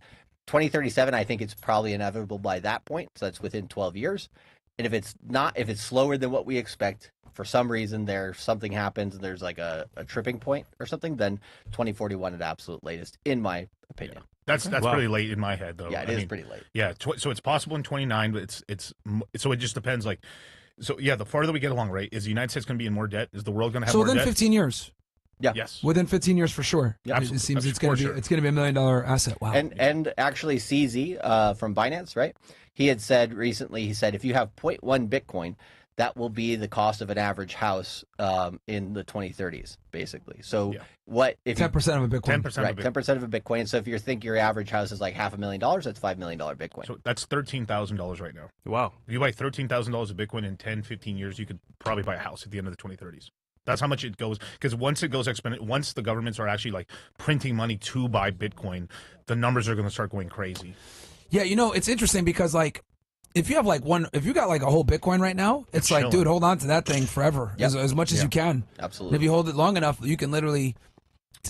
Speaker 3: 2037, I think it's probably inevitable by that point, so that's within 12 years. And if it's slower than what we expect, for some reason something happens and there's like a tripping point or something, then 2041 at absolute latest, in my opinion.
Speaker 4: That's
Speaker 2: Wow.
Speaker 4: pretty late in my head, though.
Speaker 3: Yeah, it is pretty late.
Speaker 4: Yeah, so it's possible in 29, but so it just depends. Like, so yeah, the farther we get along, right? Is the United States going to be in more debt? Is the world going to have
Speaker 1: So
Speaker 4: more
Speaker 1: within
Speaker 4: debt?
Speaker 1: 15 years.
Speaker 3: Yeah.
Speaker 4: Yes.
Speaker 1: Within 15 years for sure.
Speaker 3: Yeah.
Speaker 1: It seems it's
Speaker 4: For
Speaker 1: going to be
Speaker 4: sure.
Speaker 1: it's going to be $1 million asset. Wow.
Speaker 3: And actually, CZ from Binance, right? He had said recently. He said if you have 0.1 Bitcoin, that will be the cost of an average house in the 2030s, basically. So what if
Speaker 1: 10% of a Bitcoin.
Speaker 4: 10%
Speaker 3: right,
Speaker 4: of it.
Speaker 3: 10% of a Bitcoin. So if you think your average house is like $500,000, that's $5 million Bitcoin.
Speaker 4: So that's $13,000 right now.
Speaker 2: Wow.
Speaker 4: If you buy $13,000 of Bitcoin in 10, 15 years, you could probably buy a house at the end of the 2030s. That's how much it goes. Because once it goes exponential, once the governments are actually like printing money to buy Bitcoin, the numbers are going to start going crazy.
Speaker 1: Yeah, you know, it's interesting because like if you have like if you got like a whole Bitcoin right now, it's like,
Speaker 4: chilling.
Speaker 1: dude, hold on to that thing forever, as much as you can. And
Speaker 3: Absolutely.
Speaker 1: if you hold it long enough, you can literally,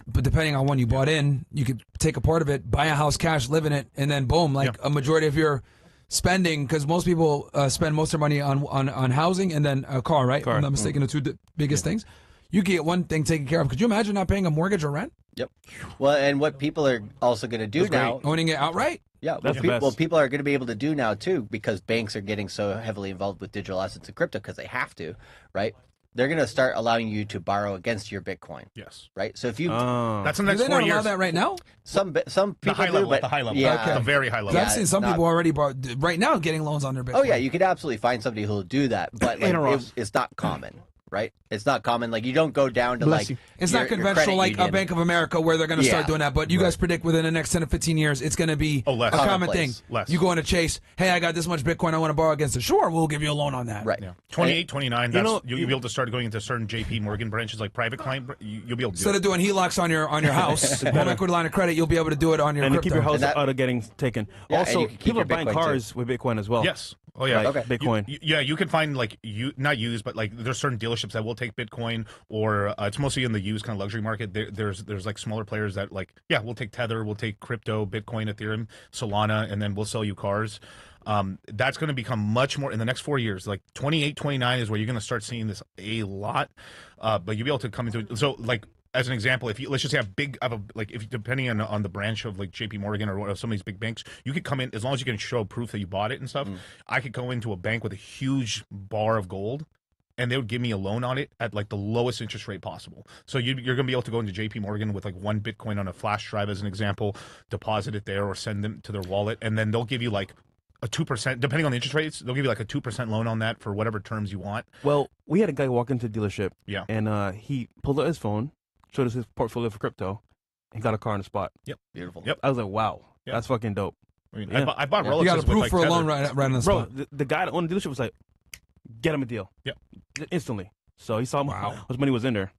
Speaker 1: but depending on when you bought in, you could take a part of it, buy a house cash, live in it, and then boom, like a majority of your spending, because most people spend most of their money on housing and then a car, right? If I'm not mistaken, the two biggest things. You get one thing taken care of. Could you imagine not paying a mortgage or rent?
Speaker 3: Yep. Well, and what people are also going to do now,
Speaker 1: Owning it outright?
Speaker 3: yeah,
Speaker 2: That's the best.
Speaker 3: what people are going to be able to do now too, because banks are getting so heavily involved with digital assets and crypto because they have to, right? They're going to start allowing you to borrow against your Bitcoin,
Speaker 4: Yes.
Speaker 3: right? So if you
Speaker 4: That's the
Speaker 1: Do
Speaker 4: next
Speaker 1: they
Speaker 4: 4
Speaker 1: not allow
Speaker 4: years.
Speaker 1: that right now?
Speaker 3: some
Speaker 4: The
Speaker 3: people
Speaker 4: high
Speaker 3: do,
Speaker 4: level,
Speaker 3: but
Speaker 4: at the high level,
Speaker 3: yeah,
Speaker 4: the very high level.
Speaker 1: 'Cause I've seen some
Speaker 3: not-
Speaker 1: people already right now getting loans on their Bitcoin.
Speaker 3: Oh yeah, you could absolutely find somebody who'll do that, but like,
Speaker 2: Ross.
Speaker 3: it's not common, right? It's not common. Like you don't go down to
Speaker 2: Bless
Speaker 3: like
Speaker 2: you.
Speaker 1: It's
Speaker 3: your-
Speaker 1: not
Speaker 3: your
Speaker 1: conventional
Speaker 3: credit
Speaker 1: like a
Speaker 3: union.
Speaker 1: Bank of America where they're going to start
Speaker 3: Yeah.
Speaker 1: doing that. But you guys predict within the next 10 to 15 years, it's going to be a
Speaker 4: less.
Speaker 1: common thing.
Speaker 3: Commonplace.
Speaker 4: Less.
Speaker 1: You go into Chase, hey, I got this much Bitcoin I want to borrow against it. Sure, we'll give you a loan on that.
Speaker 3: Right.
Speaker 4: Yeah. 28, 29, that's,
Speaker 2: know,
Speaker 4: you'll be able to start going into certain JP Morgan branches, like private client. You'll be able to do
Speaker 1: Instead
Speaker 4: it.
Speaker 1: of doing HELOCs on your house, home equity line of credit, you'll be able to do it on your
Speaker 2: And to
Speaker 1: crypto.
Speaker 2: keep your house
Speaker 3: And that-
Speaker 2: out of getting taken.
Speaker 3: Yeah, and
Speaker 2: Also,
Speaker 3: you can keep
Speaker 2: people
Speaker 3: your
Speaker 2: are buying
Speaker 3: Bitcoin,
Speaker 2: cars with Bitcoin as well.
Speaker 4: Yes. Oh yeah.
Speaker 2: Like
Speaker 3: Okay.
Speaker 2: Bitcoin.
Speaker 4: Yeah, you can find like not used, but like there's certain dealerships that will take Bitcoin, or it's mostly in the used kind of luxury market. There's like smaller players that like, yeah, we'll take Tether, we'll take crypto, Bitcoin, Ethereum, Solana, and then we'll sell you cars. That's going to become much more in the next 4 years. Like 28, 29 is where you're going to start seeing this a lot. But you'll be able to come into it. So like, as an example, if you let's just say if depending on the branch of like JP Morgan or some of these big banks, you could come in as long as you can show proof that you bought it and stuff. I could go into a bank with a huge bar of gold, and they would give me a loan on it at like the lowest interest rate possible. So you're going to be able to go into JP Morgan with like 1 Bitcoin on a flash drive as an example, deposit it there or send them to their wallet, and then they'll give you like a 2%, depending on the interest rates, they'll give you like a 2% loan on that for whatever terms you want.
Speaker 2: Well, we had a guy walk into the dealership.
Speaker 4: Yeah.
Speaker 2: And he pulled out his phone, showed us his portfolio for crypto, and got a car on the spot.
Speaker 3: Beautiful.
Speaker 4: Yep.
Speaker 2: I was like, wow,
Speaker 4: Yeah.
Speaker 2: that's fucking dope.
Speaker 4: I mean,
Speaker 2: Yeah.
Speaker 4: I bought
Speaker 3: Yeah.
Speaker 4: Rolexes
Speaker 1: You got a proof
Speaker 4: with, like,
Speaker 1: for a
Speaker 4: Tether.
Speaker 1: loan right on the
Speaker 2: Bro,
Speaker 1: spot.
Speaker 2: the guy that owned the dealership was like, get him a deal.
Speaker 4: Yep.
Speaker 2: Instantly. So he saw how much money was in there.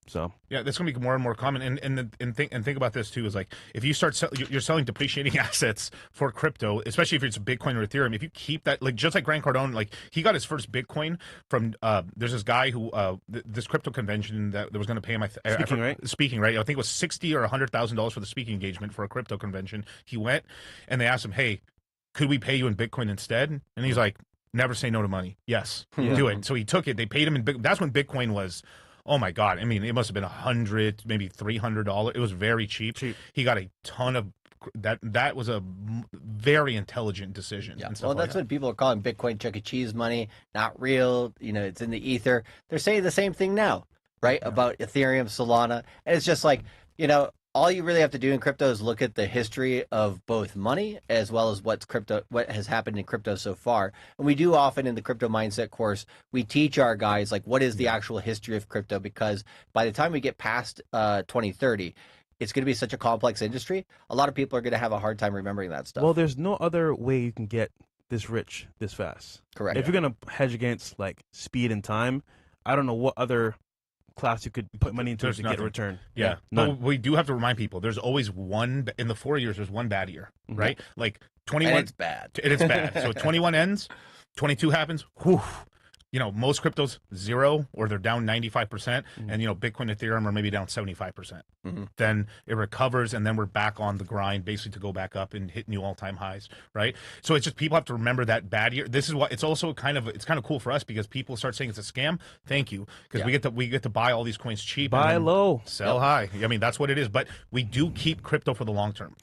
Speaker 2: So
Speaker 4: Yeah, that's going to be more and more common. And think about this too: is like if you start you're selling depreciating assets for crypto, especially if it's Bitcoin or Ethereum. If you keep that, like just like Grant Cardone, like he got his first Bitcoin from there's this guy who this crypto convention that was going to pay him speaking right. I think it was $60,000 or $100,000 for the speaking engagement for a crypto convention. He went and they asked him, hey, could we pay you in Bitcoin instead? And he's like, never say no to money. Yes, do it. So he took it. They paid him in Bitcoin. That's when Bitcoin was. Oh my God! I mean, it must have been $100, maybe $300. It was very cheap. He got a ton of that. That was a very intelligent decision.
Speaker 3: Yeah.
Speaker 4: and stuff
Speaker 3: Well,
Speaker 4: like
Speaker 3: that's
Speaker 4: that.
Speaker 3: what people are calling Bitcoin Chuck E. Cheese money, not real. You know, it's in the ether. They're saying the same thing now, right? About Ethereum, Solana. And it's just like, you know, all you really have to do in crypto is look at the history of both money as well as what has happened in crypto so far. And we do often in the crypto mindset course, we teach our guys like what is the actual history of crypto, because by the time we get past 2030, it's going to be such a complex industry. A lot of people are going to have a hard time remembering that stuff.
Speaker 2: well, there's no other way you can get this rich this fast.
Speaker 3: Correct.
Speaker 2: If you're gonna hedge against like speed and time, I don't know what other class you could put money into
Speaker 4: There's
Speaker 2: to get a
Speaker 4: nothing.
Speaker 2: return.
Speaker 4: Yeah,
Speaker 2: none.
Speaker 4: but we do have to remind people there's always one in the 4 years. There's one bad year, right? Like 21,
Speaker 3: and it's bad.
Speaker 4: and it's bad. So 21 ends, 22 happens. Whew. You know, most cryptos 0 or they're down 95%, and you know, Bitcoin, Ethereum are maybe down 75%. Then it recovers, and then we're back on the grind, basically to go back up and hit new all-time highs, right? So it's just people have to remember that bad year. This is what it's also kind of cool for us because people start saying it's a scam. Thank you, because we get to buy all these coins cheap,
Speaker 2: Buy
Speaker 4: and then
Speaker 2: low.
Speaker 4: sell high. I mean, that's what it is. But we do keep crypto for the long term.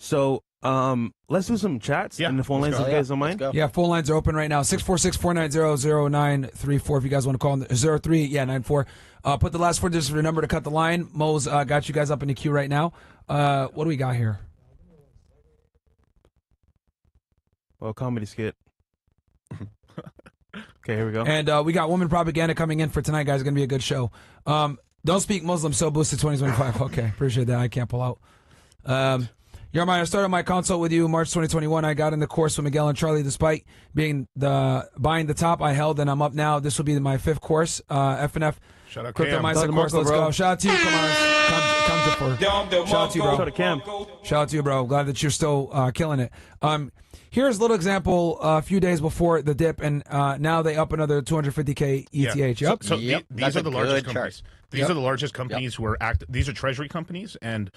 Speaker 2: So let's do some chats
Speaker 4: Yeah,
Speaker 2: in the phone
Speaker 4: let's
Speaker 2: lines.
Speaker 4: go.
Speaker 2: If you guys don't
Speaker 3: Let's
Speaker 2: mind.
Speaker 3: go.
Speaker 1: Yeah, phone lines are open right now. 646-490-0934 if you guys want to call in. 0394. Put the last 4 digits of your number to cut the line. Mo's got you guys up in the queue right now. What do we got here?
Speaker 2: Well, comedy skit. Okay, here we go.
Speaker 1: And we got woman propaganda coming in for tonight, guys. It's going to be a good show. Don't speak Muslim, so boosted 2025. Okay, appreciate that. I can't pull out. Yarmine, I started my consult with you March 2021. I got in the course with Miguel and Charlie. Despite being buying the top, I held, and I'm up now. This will be my 5th course. FNF.
Speaker 4: Shout out
Speaker 1: Crypto
Speaker 4: Cam.
Speaker 1: Mindset course. Let's go. Shout out to you. Come on. Come to for. Shout out to you, bro.
Speaker 2: Shout out to Cam.
Speaker 1: Shout out to you, bro. Glad that you're still killing it. Here's a little example. A few days before the dip, and now they up another 250K ETH. Yep.
Speaker 4: So
Speaker 3: Yep.
Speaker 4: these
Speaker 3: That's
Speaker 4: are
Speaker 3: a
Speaker 4: the largest
Speaker 3: good
Speaker 4: companies.
Speaker 3: chart.
Speaker 4: These are the largest companies who are These are treasury companies and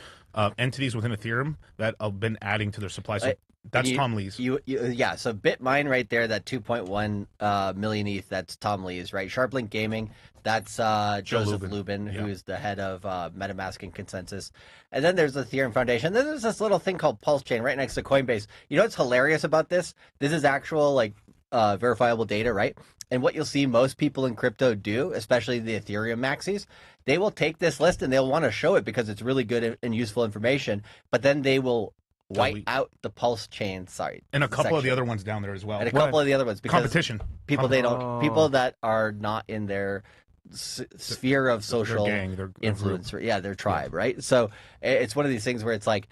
Speaker 4: entities within Ethereum that have been adding to their supply. So that's Tom Lee's.
Speaker 3: Yeah, so BitMine right there, that 2.1 million ETH, that's Tom Lee's, right? Sharplink Gaming, that's Joseph Lubin, who is the head of MetaMask and Consensus. And then there's the Ethereum Foundation. Then there's this little thing called Pulse Chain right next to Coinbase. You know what's hilarious about this? This is actual verifiable data, right? And what you'll see most people in crypto do, especially the Ethereum maxis, they will take this list and they'll want to show it because it's really good and useful information, but then they will white out the Pulse Chain,
Speaker 4: and a couple of the other ones down there as well.
Speaker 3: And a couple of the other ones because
Speaker 4: competition.
Speaker 3: People people that are not in their sphere of social influence, their tribe, right? So it's one of these things where it's like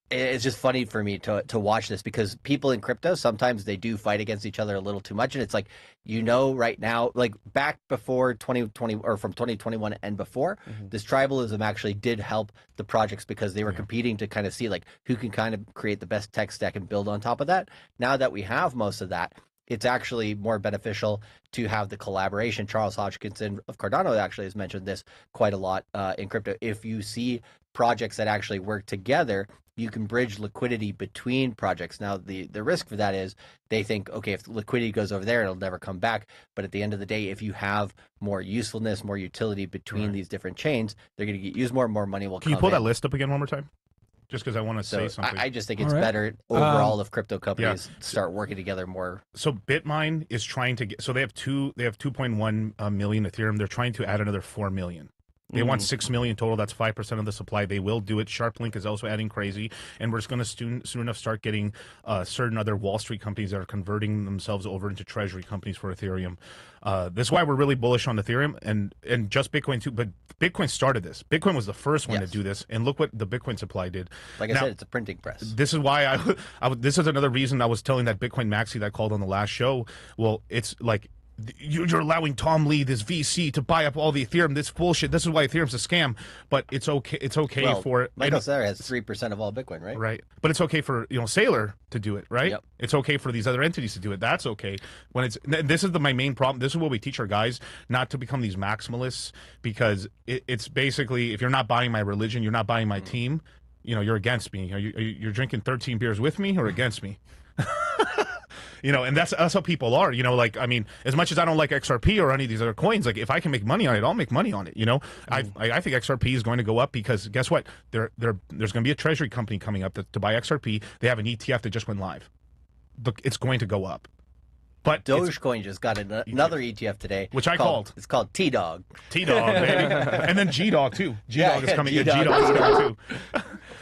Speaker 3: it's just funny for me to watch this because people in crypto, sometimes they do fight against each other a little too much. And it's like, right now, like back before 2020 or from 2021 and before, this tribalism actually did help the projects because they were competing to kind of see like who can kind of create the best tech stack and build on top of that. Now that we have most of that, it's actually more beneficial to have the collaboration. Charles Hodgkinson of Cardano actually has mentioned this quite a lot in crypto. If you see projects that actually work together, you can bridge liquidity between projects. Now, the risk for that is they think, okay, if liquidity goes over there, it'll never come back. But at the end of the day, if you have more usefulness, more utility between these different chains, they're going to use more and more money will come in.
Speaker 4: Can you pull that list up again one more time? Just because I want to say something.
Speaker 3: I just think it's better overall if crypto companies start working together more.
Speaker 4: So BitMine is trying to get. So they have 2.1 million Ethereum. They're trying to add another 4 million. They want 6 million total. That's 5% of the supply. They will do it. Sharplink is also adding crazy, and we're just going to soon enough start getting certain other Wall Street companies that are converting themselves over into treasury companies for Ethereum. This is why we're really bullish on Ethereum and just Bitcoin too. But Bitcoin started this. Bitcoin was the first one to do this, and look what the Bitcoin supply did.
Speaker 3: Like I said, it's a printing press.
Speaker 4: This is why this is another reason I was telling that Bitcoin maxi that called on the last show. Well, it's like, you're allowing Tom Lee, this VC, to buy up all the Ethereum. This bullshit. This is why Ethereum's a scam. But it's okay. It's okay for
Speaker 3: Michael Saylor has 3% of all Bitcoin, right?
Speaker 4: Right. But it's okay for Saylor to do it, right?
Speaker 3: Yep.
Speaker 4: It's okay for these other entities to do it. That's okay. When it's this is my main problem. This is what we teach our guys, not to become these maximalists, because it's basically, if you're not buying my religion, you're not buying my team. You're against me. You're drinking 13 beers with me or against me. And that's how people are, as much as I don't like XRP or any of these other coins, like if I can make money on it, I'll make money on it. I think XRP is going to go up because guess what? There's going to be a treasury company coming up to buy XRP. They have an ETF that just went live. Look, it's going to go up. But
Speaker 3: Dogecoin just got another ETF today,
Speaker 4: which I called.
Speaker 3: It's called T-Dog.
Speaker 4: T-Dog, baby. And then G-Dog too. G-Dog is coming.
Speaker 3: G-Dog.
Speaker 4: G-Dog is coming too.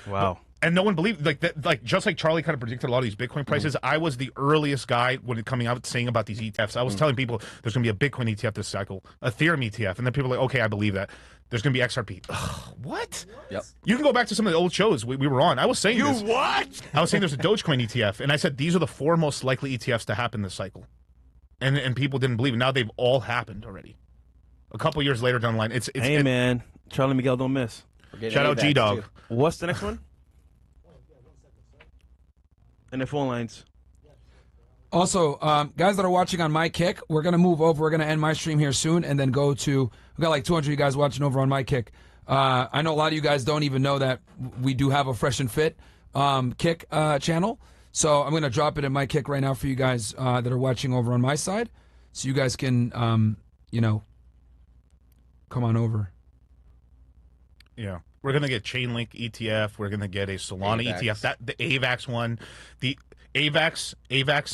Speaker 2: Wow.
Speaker 4: And no one believed, just like Charlie kind of predicted a lot of these Bitcoin prices. I was the earliest guy when it coming out saying about these ETFs. I was telling people there's going to be a Bitcoin ETF this cycle, a Ethereum ETF, and then people are like, okay, I believe that. There's going to be XRP. Ugh, what?
Speaker 3: Yep.
Speaker 4: You can go back to some of the old shows we were on. I was saying this.
Speaker 2: What?
Speaker 4: I was saying there's a Dogecoin ETF, and I said these are the 4 most likely ETFs to happen this cycle, and people didn't believe it. Now they've all happened already. A couple years later down the line,
Speaker 2: hey man, Charlie Miguel don't miss.
Speaker 4: Shout out G-Dog.
Speaker 2: What's the next one? And the phone lines.
Speaker 1: Also, guys that are watching on my kick, we're going to move over. We're going to end my stream here soon and then go to, we got like 200 of you guys watching over on my kick. I know a lot of you guys don't even know that we do have a Fresh and Fit kick channel. So I'm going to drop it in my kick right now for you guys that are watching over on my side. So you guys can, come on over.
Speaker 4: Yeah. We're going to get Chainlink ETF. We're going to get a Solana ETF. The AVAX one. The AVAX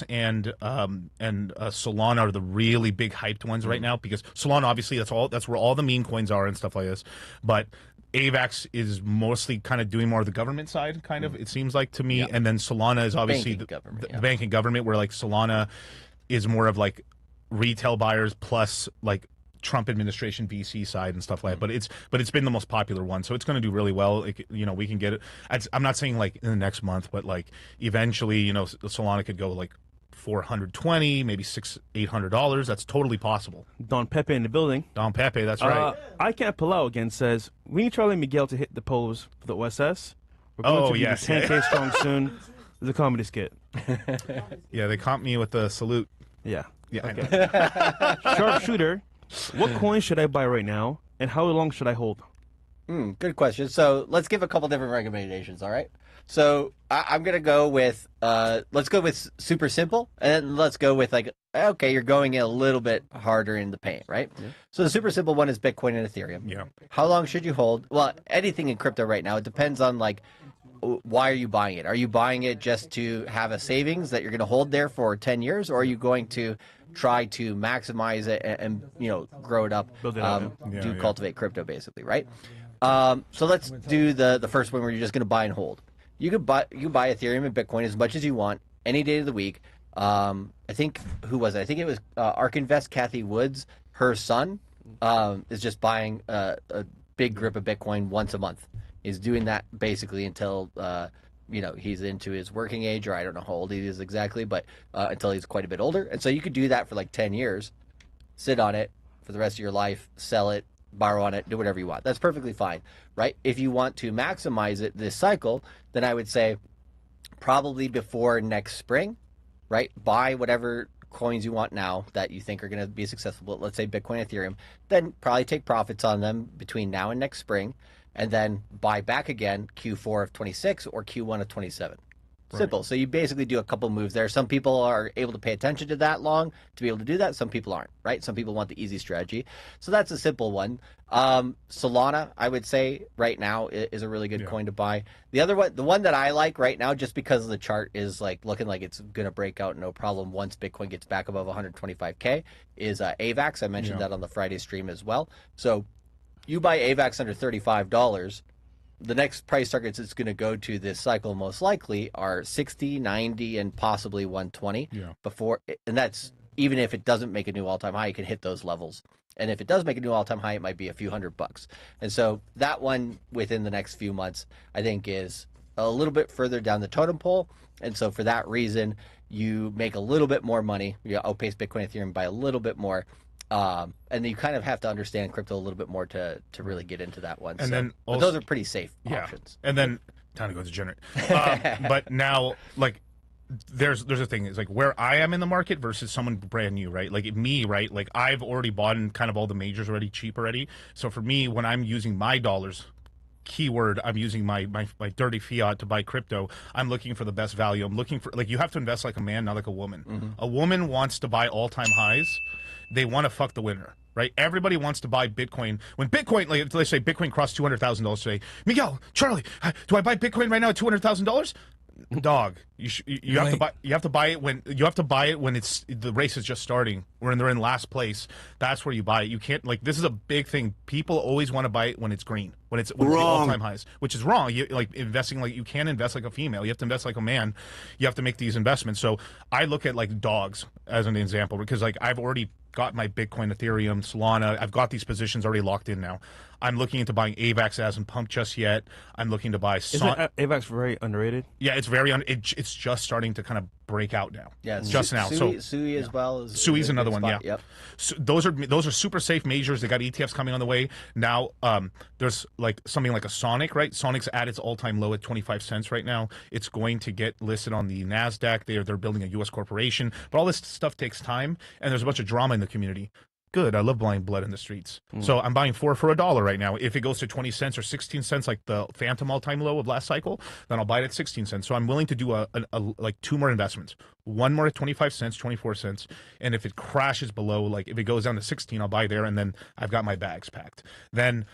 Speaker 4: and Solana are the really big hyped ones right now, because Solana, obviously, that's where all the meme coins are and stuff like this. But AVAX is mostly kind of doing more of the government side, kind of, it seems like to me. Yep. And then Solana is obviously the banking government, where like Solana is more of like retail buyers plus like Trump administration VC side and stuff like that. But it's been the most popular one, so it's going to do really well. We can get it. I'm not saying like in the next month, but like eventually, Solana could go like $420, maybe $800. That's totally possible.
Speaker 2: Don Pepe in the building.
Speaker 4: Don Pepe, that's right.
Speaker 2: I Can't Pull Out again says, we need Charlie Miguel to hit the pose for the OSS. We're going to be 10K strong soon. It's a comedy skit.
Speaker 4: Yeah, they comped me with the salute.
Speaker 2: Yeah.
Speaker 4: Yeah.
Speaker 2: Okay. Sharpshooter, what coin should I buy right now, and how long should I hold?
Speaker 3: Good question. So let's give a couple different recommendations, all right? So I'm going to go with, let's go with super simple, and then let's go with like, okay, you're going a little bit harder in the paint, right? Yeah. So the super simple one is Bitcoin and Ethereum.
Speaker 4: Yeah.
Speaker 3: How long should you hold? Well, anything in crypto right now, it depends on like, why are you buying it? Are you buying it just to have a savings that you're going to hold there for 10 years, or are you going to try to maximize it and grow it up,
Speaker 2: build it up,
Speaker 3: cultivate crypto basically, right? So let's do the first one where you're just going to buy and hold. You can buy Ethereum and Bitcoin as much as you want any day of the week. I think who was it? I think it was ARK Invest, Kathy Woods. Her son is just buying a big grip of Bitcoin once a month. He's doing that basically until he's into his working age, or I don't know how old he is exactly, but until he's quite a bit older. And so you could do that for like 10 years, sit on it for the rest of your life, sell it, borrow on it, do whatever you want. That's perfectly fine, right? If you want to maximize it this cycle, then I would say probably before next spring, right? Buy whatever coins you want now that you think are going to be successful. Let's say Bitcoin, Ethereum, then probably take profits on them between now and next spring, and then buy back again Q4 of 26 or Q1 of 27. Simple. Right. So you basically do a couple moves there. Some people are able to pay attention to that long to be able to do that. Some people aren't, right? Some people want the easy strategy. So that's a simple one. Solana, I would say right now is a really good coin to buy. The other one, the one that I like right now, just because the chart is like looking like it's going to break out no problem once Bitcoin gets back above 125K, is AVAX. I mentioned that on the Friday stream as well. So you buy AVAX under $35, the next price targets it's going to go to this cycle most likely are 60, 90, and possibly 120 before. And that's even if it doesn't make a new all-time high, you can hit those levels. And if it does make a new all-time high, it might be a few $100. And so that one within the next few months, I think is a little bit further down the totem pole. And so for that reason, you make a little bit more money. You outpace Bitcoin, Ethereum by a little bit more. And you kind of have to understand crypto a little bit more to really get into that one.
Speaker 4: And then also,
Speaker 3: but those are pretty safe options.
Speaker 4: And then time to go degenerate. But now, like, there's a thing. It's like where I am in the market versus someone brand new, right? Like me, right? Like I've already bought in kind of all the majors already, cheap already. So for me, when I'm using my dollars, keyword, I'm using my dirty fiat to buy crypto, I'm looking for the best value. I'm looking for, like, you have to invest like a man, not like a woman. A woman wants to buy all-time highs. They want to fuck the winner, right? Everybody wants to buy Bitcoin. When Bitcoin, like, let's say Bitcoin crossed $200,000 today, Miguel, Charlie, do I buy Bitcoin right now at $200,000? Dog, you have to buy it when it's the race is just starting, when they're in last place. That's where you buy it. You can't, like, this is a big thing. People always want to buy it when it's green, when it's the all-time highs, which is wrong. You like investing, like, you can't invest like a female. You have to invest like a man. You have to make these investments. So I look at like dogs as an example, because like I've already got my Bitcoin, Ethereum, Solana. I've got these positions already locked in now. I'm looking into buying AVAX. It hasn't pumped just yet. I'm looking to buy.
Speaker 2: Isn't AVAX very underrated?
Speaker 4: Yeah, it's very it's just starting to kind of break out now.
Speaker 3: Yeah,
Speaker 4: just now.
Speaker 3: Sui as well.
Speaker 4: Sui's another one.
Speaker 3: Spot.
Speaker 4: Yeah.
Speaker 3: Yep.
Speaker 4: So those are super safe majors. They got ETFs coming on the way now. There's like something like a Sonic, right? Sonic's at its all-time low at 25 cents right now. It's going to get listed on the Nasdaq. They're building a U.S. corporation, but all this stuff takes time, and there's a bunch of drama in the community. Good. I love buying blood in the streets. So I'm buying 4 for $1 right now. If it goes to 20 cents or 16 cents, like the Phantom all-time low of last cycle, then I'll buy it at 16 cents. So I'm willing to do like 2 more investments. One more at 25 cents, 24 cents. And if it crashes below, like if it goes down to 16, I'll buy there. And then I've got my bags packed. Then,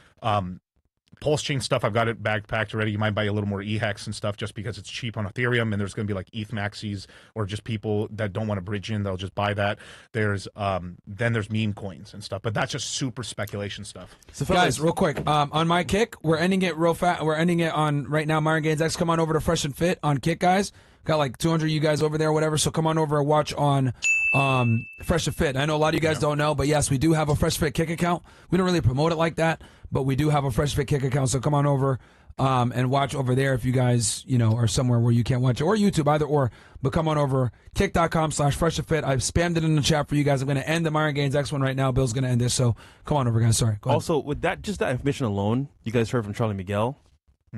Speaker 4: Pulse chain stuff, I've got it bag packed already. You might buy a little more EHEX and stuff just because it's cheap on Ethereum, and there's going to be like ETH maxis or just people that don't want to bridge in, they'll just buy that. There's then there's meme coins and stuff, but that's just super speculation stuff.
Speaker 1: So guys, real quick, on my Kick, we're ending it real fast. We're ending it on right now. Myron Gaines X, come on over to Fresh and Fit on Kick, guys. Got like 200 of you guys over there, whatever. So come on over and watch on Fresh to Fit. I know a lot of you guys don't know, but yes, we do have a Fresh Fit Kick account. We don't really promote it like that, but we do have a Fresh Fit Kick account. So come on over and watch over there if you guys, are somewhere where you can't watch it, or YouTube, either or. But come on over, kick.com/fresh to fit. I've spammed it in the chat for you guys. I'm going to end the Myron Gaines X one right now. Bill's going to end this. So come on over, guys. Sorry. Go ahead.
Speaker 2: Also, with that information alone, you guys heard from Charlie Miguel,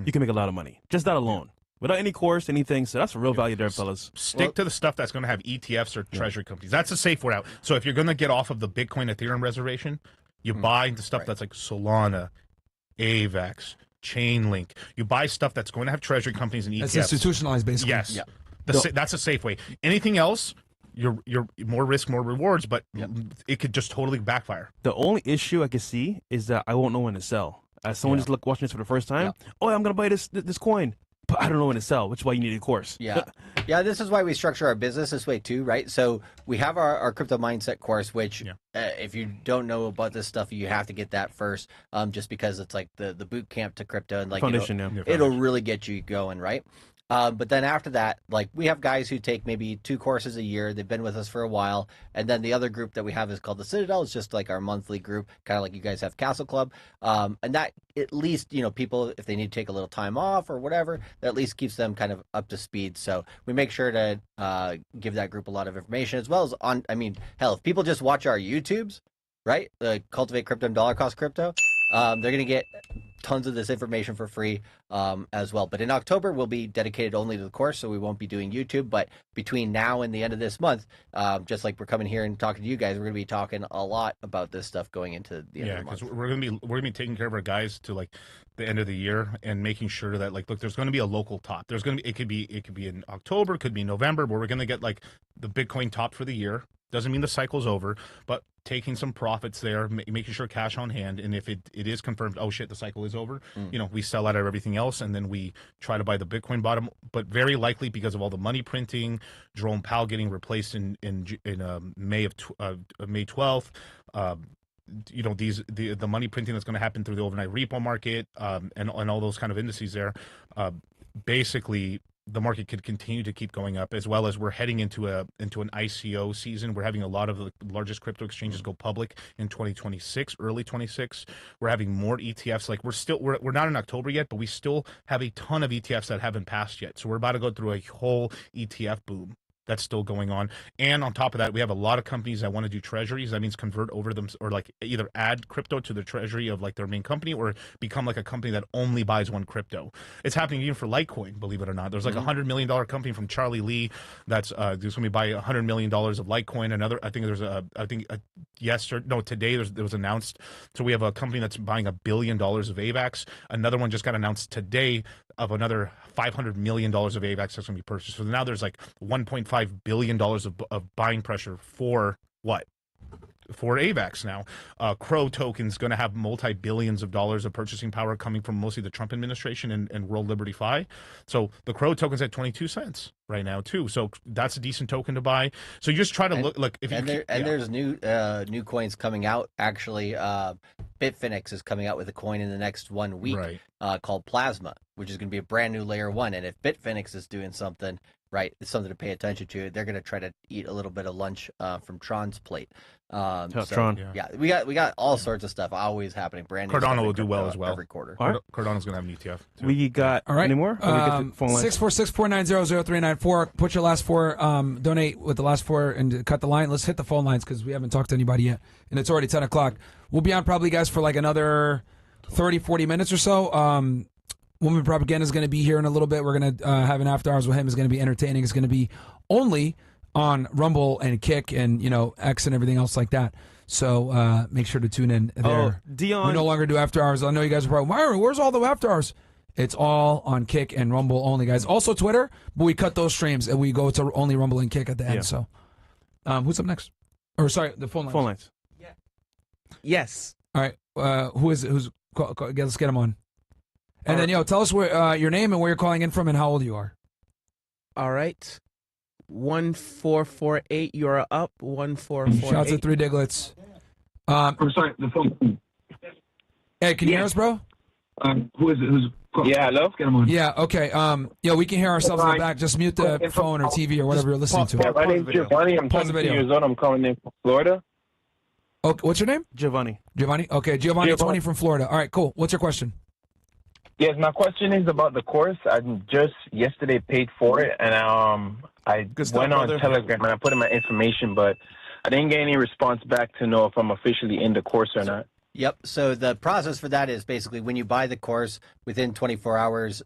Speaker 2: you can make a lot of money. Just that alone. Without any course, anything. So that's a real value there, fellas.
Speaker 4: Stick to the stuff that's going to have ETFs or treasury companies. That's a safe way out. So if you're going to get off of the Bitcoin Ethereum reservation, you buy the stuff that's like Solana, AVAX, Chainlink. You buy stuff that's going to have treasury companies and ETFs.
Speaker 1: That's institutionalized, basically.
Speaker 4: Yes.
Speaker 3: Yeah.
Speaker 4: That's a safe way. Anything else, you're more risk, more rewards, but it could just totally backfire.
Speaker 2: The only issue I can see is that I won't know when to sell. As someone just watching this for the first time, I'm going to buy this coin, but I don't know when to sell, which is why you need a course.
Speaker 3: Yeah. Yeah, this is why we structure our business this way too, right? So we have our crypto mindset course, which if you don't know about this stuff, you have to get that first, just because it's like the boot camp to crypto, and like
Speaker 2: Foundation,
Speaker 3: it'll really get you going, right? But then after that, like we have guys who take maybe 2 courses a year. They've been with us for a while. And then the other group that we have is called the Citadel. It's just like our monthly group, kind of like you guys have Castle Club. And that at least, people, if they need to take a little time off or whatever, that at least keeps them kind of up to speed. So we make sure to give that group a lot of information, as well as hell, if people just watch our YouTubes, right? Cultivate Crypto and Dollar Cost Crypto, they're going to get tons of this information for free as well. But in October, we'll be dedicated only to the course, so we won't be doing YouTube. But between now and the end of this month, just like we're coming here and talking to you guys, we're going to be talking a lot about this stuff going into the end of the month.
Speaker 4: Because we're going to be taking care of our guys to like the end of the year and making sure that look, there's going to be a local top. There's going to be it could be in October, could be November, where we're going to get like the Bitcoin top for the year. Doesn't mean the cycle's over, but taking some profits there, making sure cash on hand, and if it is confirmed, oh shit, the cycle is over, we sell out of everything else, and then we try to buy the Bitcoin bottom. But very likely, because of all the money printing, Jerome Powell getting replaced in May 12th, the money printing that's going to happen through the overnight repo market, and all those kind of indices there, basically the market could continue to keep going up, as well as we're heading into an ICO season. We're having a lot of the largest crypto exchanges go public in 2026, early 26. We're having more ETFs. Like we're not in October yet, but we still have a ton of ETFs that haven't passed yet. So we're about to go through a whole ETF boom that's still going on. And on top of that, we have a lot of companies that want to do treasuries. That means convert over them, or like either add crypto to the treasury of like their main company, or become like a company that only buys one crypto. It's happening even for Litecoin, believe it or not. There's like $100 million company from Charlie Lee that's going to be buying $100 million of Litecoin. Another, I think today there was announced. So we have a company that's buying $1 billion of AVAX. Another one just got announced today of another $500 million of AVAX that's going to be purchased. So now there's like $1.5 billion of buying pressure for what? For AVAX now. Crow token's going to have multi-billions of dollars of purchasing power coming from mostly the Trump administration and World Liberty Fi. So the Crow token's at 22 cents right now too. So that's a decent token to buy. So you just try to look if
Speaker 3: there's new coins coming out. Actually, Bitfinex is coming out with a coin in the next 1 week, called Plasma, which is going to be a brand new layer 1. And if Bitfinex is doing something, right, it's something to pay attention to. They're going to try to eat a little bit of lunch from Tron's plate.
Speaker 2: Tron.
Speaker 3: Yeah, we got all sorts of stuff always happening. Brand new
Speaker 4: Cardano will do well as well
Speaker 3: every quarter.
Speaker 4: Cardano's going to have an ETF too.
Speaker 2: We got any more?
Speaker 1: 646-490-0394. Put your last 4, donate with the last 4 and cut the line. Let's hit the phone lines because we haven't talked to anybody yet. And it's already 10 o'clock. We'll be on probably, guys, for like another 30, 40 minutes or so. Woman Propaganda is going to be here in a little bit. We're going to have an after hours with him. It's going to be entertaining. It's going to be only on Rumble and Kick and, X and everything else like that. So make sure to tune in there.
Speaker 2: Dion.
Speaker 1: We no longer do after hours. I know you guys are probably, Myron, where's all the after hours? It's all on Kick and Rumble only, guys. Also Twitter, but we cut those streams and we go to only Rumble and Kick at the end. So who's up next? Or sorry, the phone lines.
Speaker 2: Phone lines.
Speaker 5: Yeah. Yes.
Speaker 1: All right. Who is it? Let's get him on. And then, tell us where your name and where you're calling in from and how old you are.
Speaker 5: All right. 1448. You're up. 1448.
Speaker 1: Shout out to Three Diglets.
Speaker 6: I'm sorry, the phone.
Speaker 1: Hey, can you hear us, bro?
Speaker 6: Who is it? Yeah, hello?
Speaker 1: Get him on. Yeah, okay. Yo, we can hear ourselves in the back. Just mute the phone or TV or whatever you're listening to.
Speaker 6: Yeah, my name's Giovanni. I'm 22 years old. I'm calling in from Florida.
Speaker 1: Oh, what's your name?
Speaker 2: Giovanni.
Speaker 1: Giovanni? Okay, Giovanni 20 from Florida. All right, cool. What's your question?
Speaker 6: Yes, my question is about the course. I just yesterday paid for it, and I went on Telegram and I put in my information, but I didn't get any response back to know if I'm officially in the course or not.
Speaker 3: Yep. So the process for that is basically when you buy the course within 24 hours,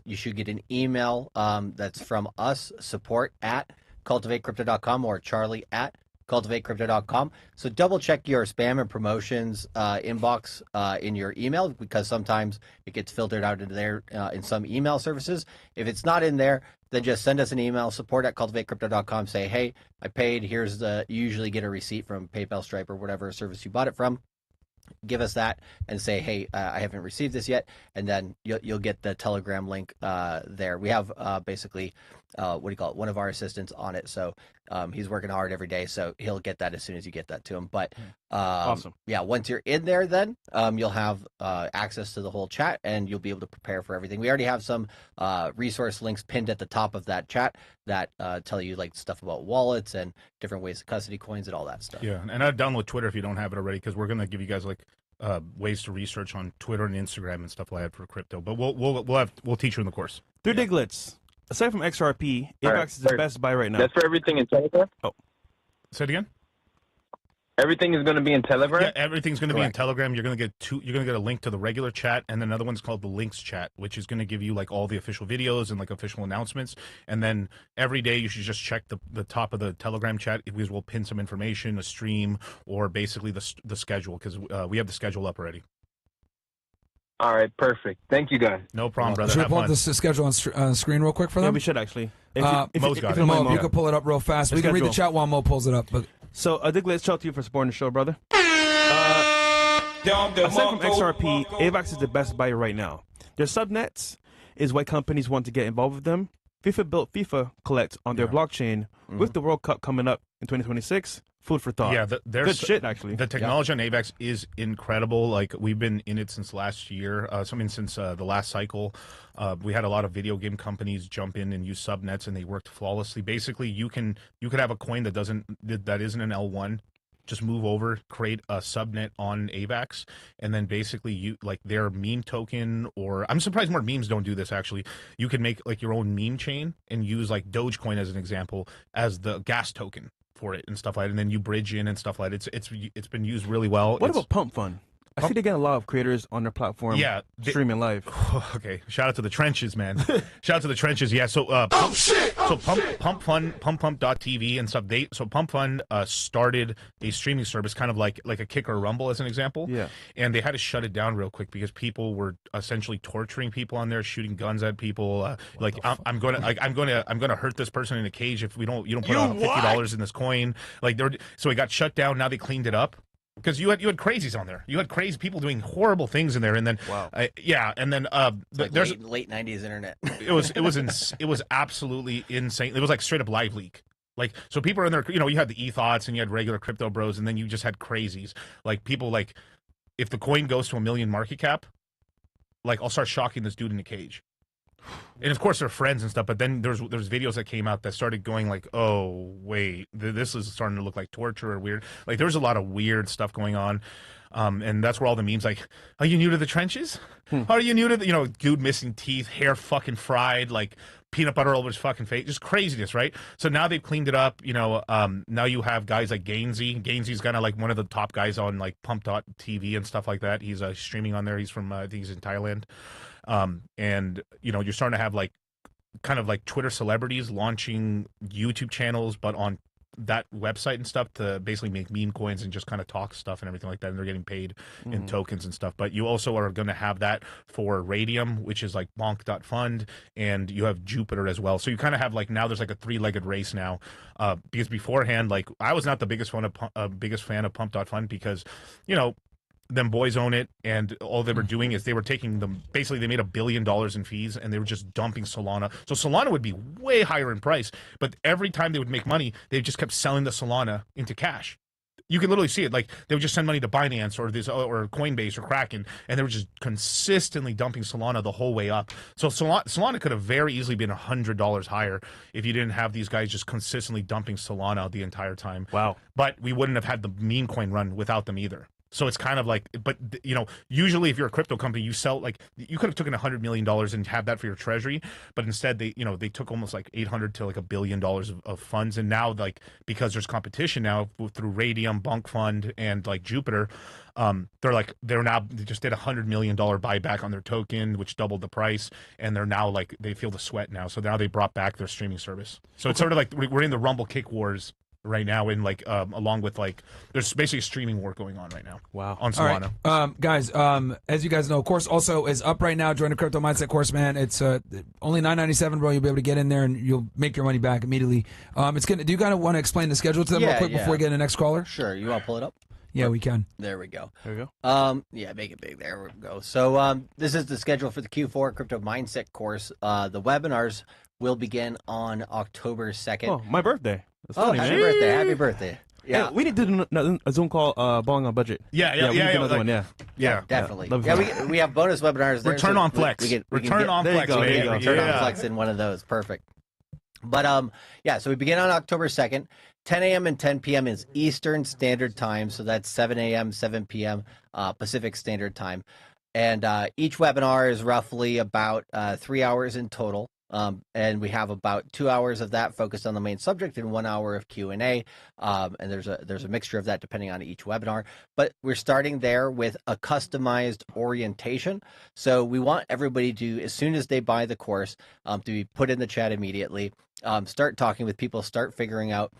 Speaker 3: you should get an email that's from us, support at cultivatecrypto.com or Charlie at cultivatecrypto.com. So double check your spam and promotions inbox in your email, because sometimes it gets filtered out into there in some email services. If it's not in there, then just send us an email, support at cultivatecrypto.com. Say, hey, I paid. Here's you usually get a receipt from PayPal, Stripe, or whatever service you bought it from. Give us that and say, hey, I haven't received this yet, and then you'll get the Telegram link there. We have basically what do you call it, one of our assistants on it, so he's working hard every day, so he'll get that as soon as you get that to him. But
Speaker 2: awesome.
Speaker 3: Yeah, once you're in there, then you'll have access to the whole chat, and you'll be able to prepare for everything. We already have some resource links pinned at the top of that chat that tell you like stuff about wallets and different ways to custody coins and all that stuff.
Speaker 4: Yeah, and I'd download Twitter if you don't have it already, because we're gonna give you guys like ways to research on Twitter and Instagram and stuff like that for crypto. But we'll teach you in the course.
Speaker 2: Threedigletts. Aside from XRP, AVAX is the best buy right now.
Speaker 6: That's for everything in Telegram?
Speaker 4: Oh. Say it again?
Speaker 6: Everything is going to be in Telegram?
Speaker 4: Yeah, everything's going to be in Telegram. You're going to get a link to the regular chat, and another one's called the links chat, which is going to give you like all the official videos and like official announcements. And then every day you should just check the top of the Telegram chat, because we'll pin some information, a stream, or basically the schedule, because we have the schedule up already.
Speaker 6: All right, perfect. Thank you, guys.
Speaker 4: No problem, brother.
Speaker 1: Should we pull up the schedule on screen real quick for them?
Speaker 2: Yeah, we should actually.
Speaker 1: Mo, you can pull it up real fast. We can read the chat while Mo pulls it up. But
Speaker 2: so, Diglett, shout out to you for supporting the show, brother. Aside from XRP, AVAX is the best buy right now. Their subnets is why companies want to get involved with them. FIFA built FIFA Collect on their blockchain with the World Cup coming up in 2026. Food for thought.
Speaker 4: Yeah,
Speaker 2: good shit, actually.
Speaker 4: The technology on AVAX is incredible. Like, we've been in it since last year. Since the last cycle. We had a lot of video game companies jump in and use subnets, and they worked flawlessly. Basically, you could have a coin that isn't an L1. Just move over, create a subnet on AVAX, and then basically you like their meme token, or I'm surprised more memes don't do this actually. You can make like your own meme chain and use like Dogecoin as an example as the gas token for it and stuff like that, and then you bridge in and stuff like that. It's been used really well.
Speaker 2: What about Pump Fund? I see they get a lot of creators on their platform streaming live.
Speaker 4: Okay, shout out to the trenches, man. Shout out to the trenches. Yeah, so Pump Fund, pump.tv and stuff. So Pump Fund started a streaming service, kind of like a Kick or Rumble as an example.
Speaker 2: Yeah.
Speaker 4: And they had to shut it down real quick because people were essentially torturing people on there, shooting guns at people. I'm gonna hurt this person in a cage if you don't put $50 in this coin. So it got shut down. Now they cleaned it up. Because you had crazies on there, you had crazy people doing horrible things in there, and then
Speaker 3: there's late '90s internet.
Speaker 4: it was absolutely insane. It was like straight up live leak. Like, so people are in there. You had the e-thoughts and you had regular crypto bros, and then you just had crazies. Like people like, if the coin goes to 1 million market cap, like I'll start shocking this dude in a cage. And of course they're friends and stuff, but then there's videos that came out that started going like, oh wait, this is starting to look like torture or weird. Like there's a lot of weird stuff going on, and that's where all the memes like, are you new to the trenches? Are you new to dude missing teeth, hair fucking fried, like peanut butter all over his fucking face, just craziness, right? So now they've cleaned it up. Now you have guys like Gainsey. Gainsey's kind of like one of the top guys on like Pump.tv and stuff like that. He's streaming on there. He's from I think he's in Thailand. And you're starting to have like kind of like Twitter celebrities launching YouTube channels, but on that website and stuff to basically make meme coins and just kind of talk stuff and everything like that. And they're getting paid in tokens and stuff. But you also are going to have that for Radium, which is like bonk.fund, and you have Jupiter as well. So you kind of have like, now there's like a three-legged race now. Because beforehand, like I was not the biggest fan of pump.fund because, them boys own it, and all they were doing is they were taking them, basically they made $1 billion in fees, and they were just dumping Solana. So Solana would be way higher in price, but every time they would make money, they just kept selling the Solana into cash. You can literally see it. Like they would just send money to Binance or Coinbase or Kraken, and they were just consistently dumping Solana the whole way up. So Solana could have very easily been $100 higher if you didn't have these guys just consistently dumping Solana the entire time.
Speaker 2: Wow.
Speaker 4: But we wouldn't have had the meme coin run without them either. So it's kind of like, but usually if you're a crypto company, you sell, like, you could have taken $100 million and have that for your treasury, but instead they took almost like 800 to like $1 billion of funds. And now, like, because there's competition now through Radium, Bunk Fund, and like Jupiter, they just did $100 million buyback on their token, which doubled the price. And they're now like, they feel the sweat now. So now they brought back their streaming service. So it's sort of like we're in the Rumble kick wars right now, in like along with like there's basically a streaming war going on right now.
Speaker 2: Wow.
Speaker 4: On Solana.
Speaker 1: All right. Guys, as you guys know, course also is up right now. Join the Crypto Mindset course, man. It's only $9.97, bro. You'll be able to get in there and you'll make your money back immediately. Do you kind of want to explain the schedule to them real quick before we get to the next caller?
Speaker 3: Sure. You want to pull it up?
Speaker 1: Yeah, we can.
Speaker 3: There we go.
Speaker 2: There we go.
Speaker 3: Yeah, make it big. There we go. So this is the schedule for the Q4 Crypto Mindset course. The webinars will begin on October 2nd.
Speaker 2: Oh, my birthday. That's
Speaker 3: Oh,
Speaker 2: funny,
Speaker 3: happy
Speaker 2: man.
Speaker 3: birthday. Happy birthday. Yeah.
Speaker 2: Hey, we need to do a Zoom call balling on budget.
Speaker 4: Yeah,
Speaker 2: we need to do another one,
Speaker 4: Yeah.
Speaker 3: Definitely.
Speaker 2: love
Speaker 3: Yeah, we have bonus webinars there.
Speaker 4: Return on Flex.
Speaker 3: We can
Speaker 4: Return on
Speaker 2: there you
Speaker 4: Flex.
Speaker 2: go,
Speaker 3: we
Speaker 2: there
Speaker 3: can
Speaker 2: you
Speaker 3: get
Speaker 2: go.
Speaker 3: Return on
Speaker 4: Yeah.
Speaker 3: Flex in one of those. Perfect. But yeah, so we begin on October 2nd. 10 a.m. and 10 p.m. is Eastern Standard Time. So that's 7 a.m., 7 p.m. Pacific Standard Time. And each webinar is roughly about 3 hours in total. And we have about 2 hours of that focused on the main subject and 1 hour of Q&A. And there's a mixture of that depending on each webinar. But we're starting there with a customized orientation. So we want everybody to, as soon as they buy the course, to be put in the chat immediately. Start talking with people, start figuring out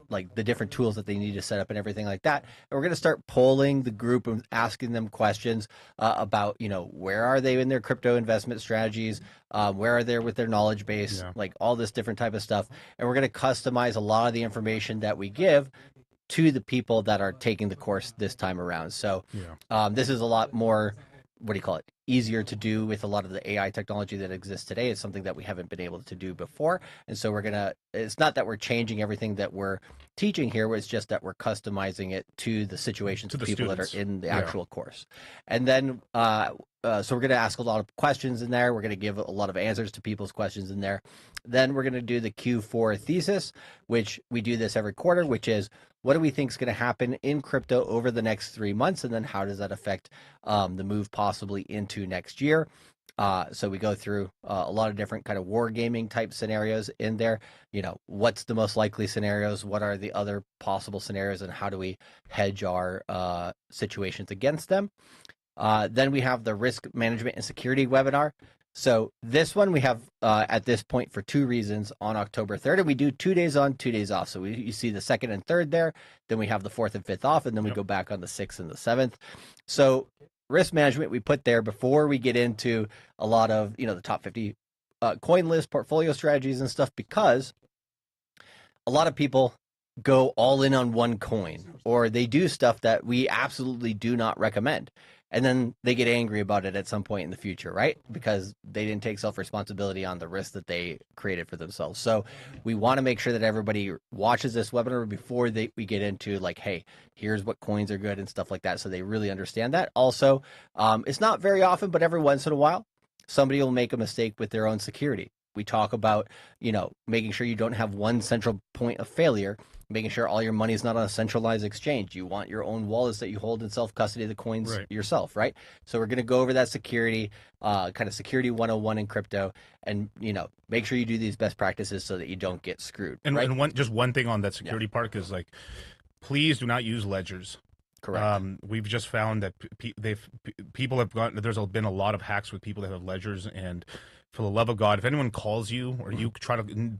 Speaker 3: like the different tools that they need to set up and everything like that. And we're going to start polling the group and asking them questions about, where are they in their crypto investment strategies? Where are they with their knowledge base? Like all this different type of stuff. And we're going to customize a lot of the information that we give to the people that are taking the course this time around. So this is a lot more, easier to do with a lot of the AI technology that exists today. It's something that we haven't been able to do before. And so it's not that we're changing everything that we're teaching here, it's just that we're customizing it to the situations of the people students that are in the actual course. And then, so we're going to ask a lot of questions in there. We're going to give a lot of answers to people's questions in there. Then we're going to do the Q4 thesis, which we do this every quarter, which is, what do we think is going to happen in crypto over the next 3 months? And then how does that affect the move possibly into next year? So we go through a lot of different kind of wargaming type scenarios in there. What's the most likely scenarios? What are the other possible scenarios? And how do we hedge our situations against them? Then we have the risk management and security webinar. So this one we have at this point for 2 reasons on October 3rd, and we do 2 days on, 2 days off. So you see the 2nd and 3rd there, then we have the 4th and 5th off, and then we go back on the 6th and the 7th. So risk management we put there before we get into a lot of, the top 50 coin list, portfolio strategies and stuff, because a lot of people go all in on one coin, or they do stuff that we absolutely do not recommend. And then they get angry about it at some point in the future, right? Because they didn't take self-responsibility on the risk that they created for themselves. So we want to make sure that everybody watches this webinar before we get into like, hey, here's what coins are good and stuff like that. So they really understand that. Also, it's not very often, but every once in a while, somebody will make a mistake with their own security. We talk about, making sure you don't have one central point of failure, making sure all your money is not on a centralized exchange. You want your own wallets that you hold in self-custody of the coins yourself, right? So we're going to go over that security, kind of security 101 in crypto, and, make sure you do these best practices so that you don't get screwed.
Speaker 4: And,
Speaker 3: right?
Speaker 4: and just one thing on that security part is like, please do not use ledgers.
Speaker 3: Correct.
Speaker 4: We've just found that people have gotten, there's been a lot of hacks with people that have ledgers, and for the love of God, if anyone calls you or you try to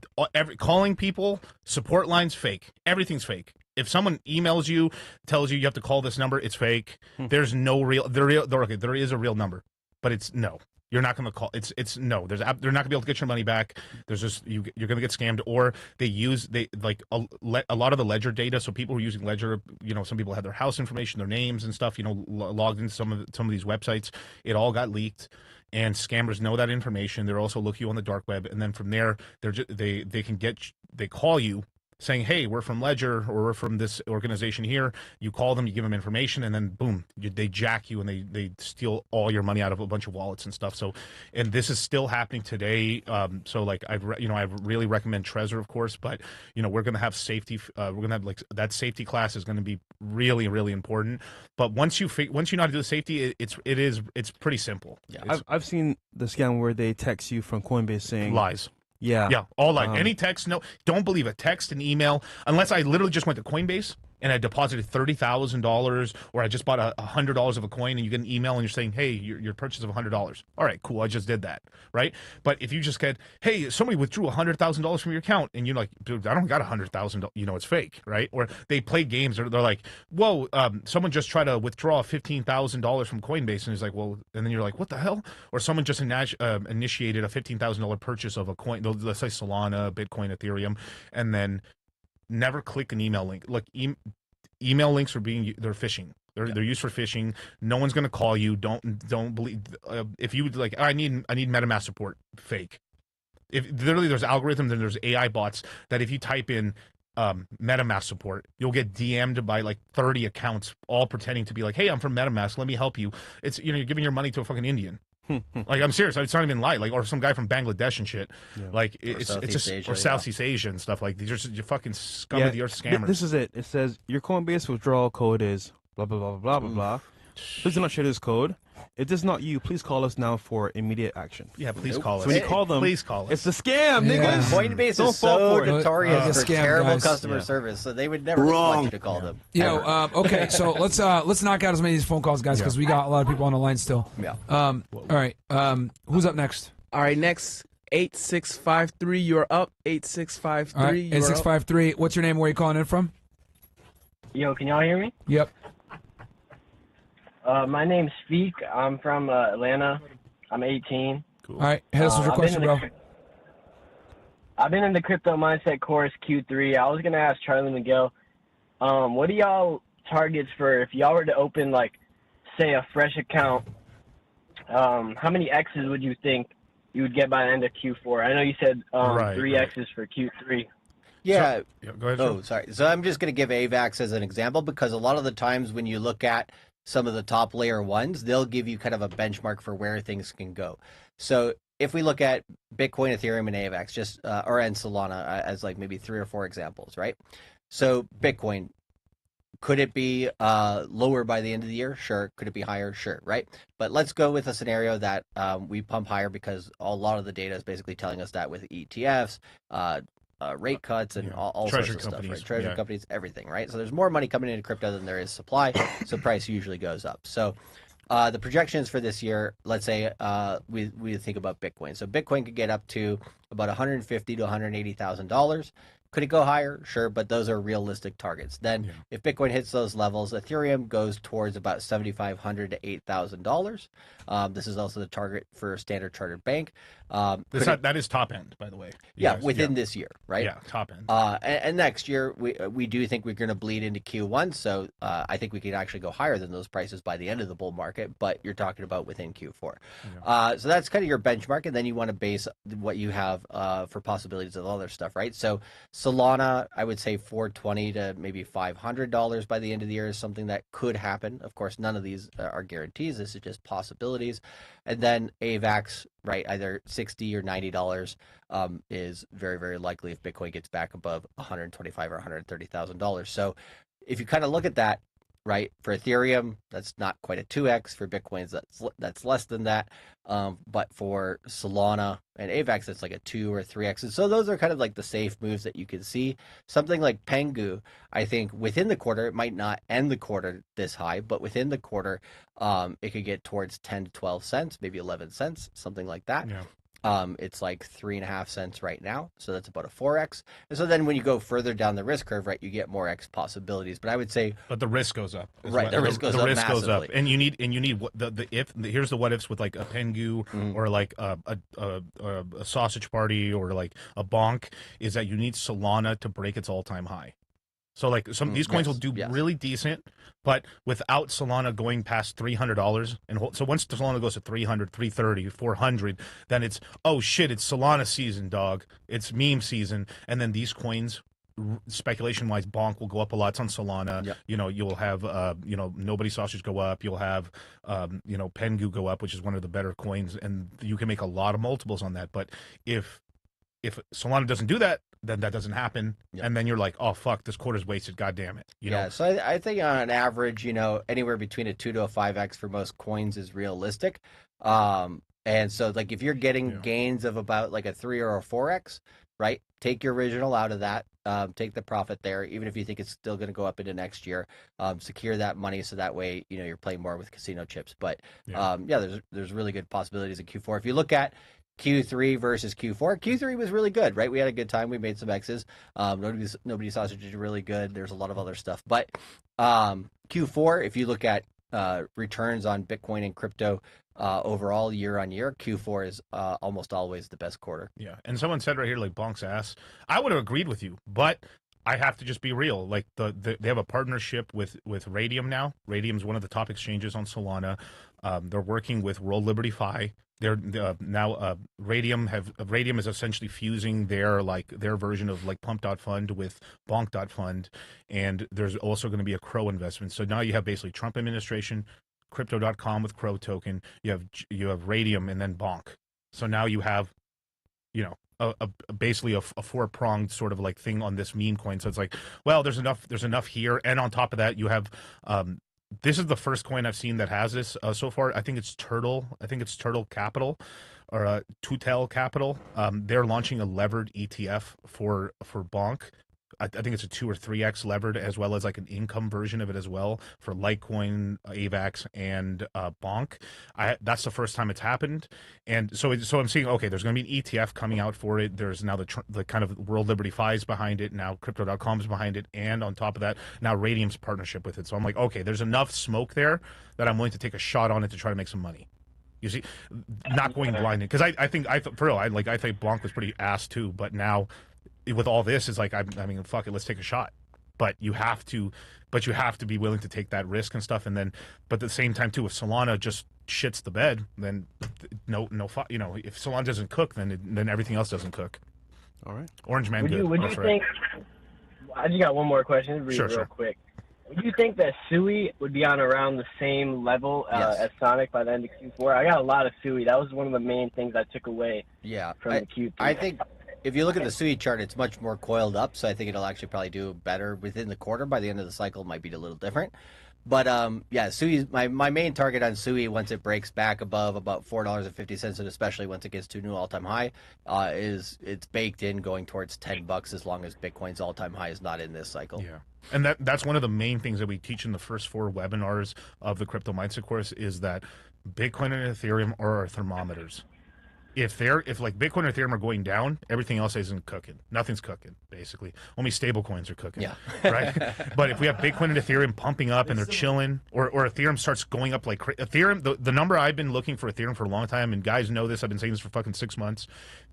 Speaker 4: calling people, support lines fake. Everything's fake. If someone emails you, tells you have to call this number, it's fake. There's no there is a real number, but it's no. You're not going to call. It's no. They're not going to be able to get your money back. There's just you're going to get scammed, or they like a lot of the ledger data. So people who are using ledger, some people have their house information, their names and stuff, logged into some of these websites. It all got leaked, and scammers know that information. They're also looking you on the dark web, and then from there, they call you saying, hey, we're from Ledger or we're from this organization here. You call them, you give them information, and then boom, they jack you and they steal all your money out of a bunch of wallets and stuff. So, and this is still happening today. So like I really recommend Trezor, of course, but we're gonna have safety. We're gonna have like that safety class is gonna be really, really important. But once you know how to do the safety, it's pretty simple.
Speaker 3: Yeah,
Speaker 2: I've seen the scam where they text you from Coinbase saying
Speaker 4: lies.
Speaker 2: Yeah.
Speaker 4: All lies. Any text, no, don't believe a text, an email, unless I literally just went to Coinbase and I deposited $30,000, or I just bought $100 of a coin, and you get an email and you're saying, hey, your purchase of $100. All right, cool, I just did that, right? But if you just get, hey, somebody withdrew $100,000 from your account, and you're like, dude, I don't got $100,000, it's fake, right? Or they play games, or they're like, whoa, someone just tried to withdraw $15,000 from Coinbase, and he's like, well, and then you're like, what the hell? Or someone just initiated a $15,000 purchase of a coin, let's say Solana, Bitcoin, Ethereum, and then never click an email link. Look, email links they're phishing. They're used for phishing. No one's gonna call you. Don't believe. If you like, I need MetaMask support. Fake. If literally there's algorithms and there's AI bots that if you type in MetaMask support, you'll get DM'd by like 30 accounts, all pretending to be like, hey, I'm from MetaMask. Let me help you. It's you're giving your money to a fucking Indian. Like, I'm serious. It's not even lie. Like, or some guy from Bangladesh and shit. Yeah. Like, it's just Asia, or Southeast Asia and stuff. Like, these are just you fucking scum of the earth scammers.
Speaker 2: This is it. It says your Coinbase withdrawal code is blah blah blah blah blah blah. Please do not share this code. It is not you. Please call us now for immediate action.
Speaker 4: Yeah, please call us.
Speaker 2: So when you call them,
Speaker 4: please call us.
Speaker 2: It's a scam, niggas.
Speaker 3: Coinbase is so notorious for terrible customer service, so they would never want you to call them.
Speaker 1: Okay, so let's knock out as many of these phone calls, guys, because we got a lot of people on the line still.
Speaker 3: Yeah.
Speaker 1: All right. Who's up next?
Speaker 5: All right, next 8653. You're up. 8653.
Speaker 1: All right, 8653. What's your name? Where are you calling in from?
Speaker 7: Yo, can y'all hear me?
Speaker 1: Yep.
Speaker 7: My name's Feek. I'm from Atlanta. I'm 18.
Speaker 1: Cool. All right, hit us with your question, bro.
Speaker 7: I've been in the crypto mindset course Q3. I was gonna ask Charlie Miguel, what are y'all targets for if y'all were to open, like, say, a fresh account? How many X's would you think you would get by the end of Q4? I know you said 3 X's for Q3.
Speaker 3: Yeah.
Speaker 4: Go ahead.
Speaker 3: Oh, sorry. So I'm just going to give AVAX as an example, because a lot of the times when you look at some of the top layer ones, they'll give you kind of a benchmark for where things can go. So if we look at Bitcoin, Ethereum, and AVAX, and Solana as like maybe 3 or 4 examples, right? So Bitcoin, could it be lower by the end of the year? Sure. Could it be higher? Sure. Right. But let's go with a scenario that we pump higher, because a lot of the data is basically telling us that with ETFs, rate cuts, and all sorts of stuff, right? Treasury companies, everything, right? So there's more money coming into crypto than there is supply, so price usually goes up. So the projections for this year, let's say we think about Bitcoin. So Bitcoin could get up to about $150,000 to $180,000. Could it go higher? Sure, but those are realistic targets. Then if Bitcoin hits those levels, Ethereum goes towards about $7,500 to $8,000. This is also the target for Standard Chartered Bank.
Speaker 4: That is top end, by the way.
Speaker 3: Within this year, right?
Speaker 4: Yeah, top end.
Speaker 3: And next year, we do think we're going to bleed into Q1, so I think we could actually go higher than those prices by the end of the bull market, but you're talking about within Q4. So that's kind of your benchmark, and then you want to base what you have for possibilities of other stuff, right? So Solana, I would say $420 to maybe $500 by the end of the year is something that could happen. Of course, none of these are guarantees. This is just possibilities. And then AVAX, right, either $60 or $90 is very, very likely if Bitcoin gets back above $125,000 or $130,000. So if you kind of look at that, right, for Ethereum, that's not quite a 2x. For Bitcoins, that's less than that. But for Solana and AVAX, it's like a 2 or 3x. And so those are kind of like the safe moves that you can see. Something like Pengu, I think within the quarter, it might not end the quarter this high, but within the quarter, it could get towards 10 to 12 cents, maybe 11 cents, something like that.
Speaker 4: Yeah.
Speaker 3: It's like 3.5 cents right now, so that's about a 4x. And so then when you go further down the risk curve, right, you get more X possibilities. But I would say,
Speaker 4: but the risk goes up,
Speaker 3: right? The risk goes up massively.
Speaker 4: And you need here's the what ifs with like a Pengu or like a sausage party or like a bonk, is that you need Solana to break its all-time high. So like these coins will do really decent, but without Solana going past $300, so once Solana goes to 300, 330, 400, then it's, oh shit, it's Solana season, dog. It's meme season, and then these coins speculation wise, Bonk will go up a lot. It's on Solana.
Speaker 3: Yep.
Speaker 4: You know, you'll have Nobody Sausage go up. You'll have Pengu go up, which is one of the better coins, and you can make a lot of multiples on that. But if Solana doesn't do that, then that doesn't happen, and then you're like, oh fuck, this quarter's wasted. God damn it. You know?
Speaker 3: So I think on average, anywhere between a 2 to a 5x for most coins is realistic. And so like if you're getting gains of about like a 3 or a 4x, right? Take your original out of that. Take the profit there, even if you think it's still going to go up into next year. Secure that money so that way you're playing more with casino chips. But there's really good possibilities in Q4. If you look at Q3 versus Q4, Q3 was really good, right? We had a good time. We made some X's. Nobody Sausage is really good. There's a lot of other stuff. But Q4, if you look at returns on Bitcoin and crypto overall year on year, Q4 is almost always the best quarter.
Speaker 4: Yeah, and someone said right here, like Bonk's ass. I would have agreed with you, but I have to just be real. Like they have a partnership with Radium now. Radium's one of the top exchanges on Solana. They're working with World Liberty Fi. They're now Radium is essentially fusing their version of like Pump.Fund with Bonk.Fund, and there's also going to be a Crow investment. So now you have basically Trump administration, Crypto.com with Crow token. You have Radium and then Bonk. So now you have, basically a four-pronged sort of like thing on this meme coin. So it's like, well, there's enough here, and on top of that, you have. This is the first coin I've seen that has this so far. I think it's Turtle. I think it's Turtle Capital or Tutel Capital. They're launching a levered ETF for Bonk. I think it's a 2 or 3x levered, as well as like an income version of it as well for Litecoin, AVAX, and Bonk. That's the first time it's happened, and so I'm seeing, okay, there's going to be an ETF coming out for it. There's now the kind of World Liberty Fi's behind it. Now Crypto.com's behind it, and on top of that, now Radium's partnership with it. So I'm like, okay, there's enough smoke there that I'm willing to take a shot on it to try to make some money. You see, not going blinded, because I think Bonk was pretty ass too, but now. With all this, is like, I mean, fuck it, let's take a shot. But you have to be willing to take that risk and stuff. And then, but at the same time too, if Solana just shits the bed, then if Solana doesn't cook, then everything else doesn't cook. All right, Orange Man.
Speaker 7: Would you think? I just got one more question. Real quick. Would you think that Sui would be on around the same level as Sonic by the end of Q4? I got a lot of Sui. That was one of the main things I took away. From the Q3.
Speaker 3: I think. If you look at the SUI chart, it's much more coiled up, so I think it'll actually probably do better within the quarter. By the end of the cycle, it might be a little different. But SUI, my main target on SUI, once it breaks back above about $4.50, and especially once it gets to a new all-time high, is it's baked in going towards $10 as long as Bitcoin's all-time high is not in this cycle.
Speaker 4: Yeah. And that's one of the main things that we teach in the first 4 webinars of the Crypto Mindset course, is that Bitcoin and Ethereum are our thermometers. If like Bitcoin and Ethereum are going down, everything else isn't cooking. Nothing's cooking, basically. Only stable coins are cooking.
Speaker 3: Yeah.
Speaker 4: Right? But if we have Bitcoin and Ethereum pumping up and they're chilling, or Ethereum starts going up like Ethereum, the number I've been looking for Ethereum for a long time, and guys know this, I've been saying this for fucking 6 months,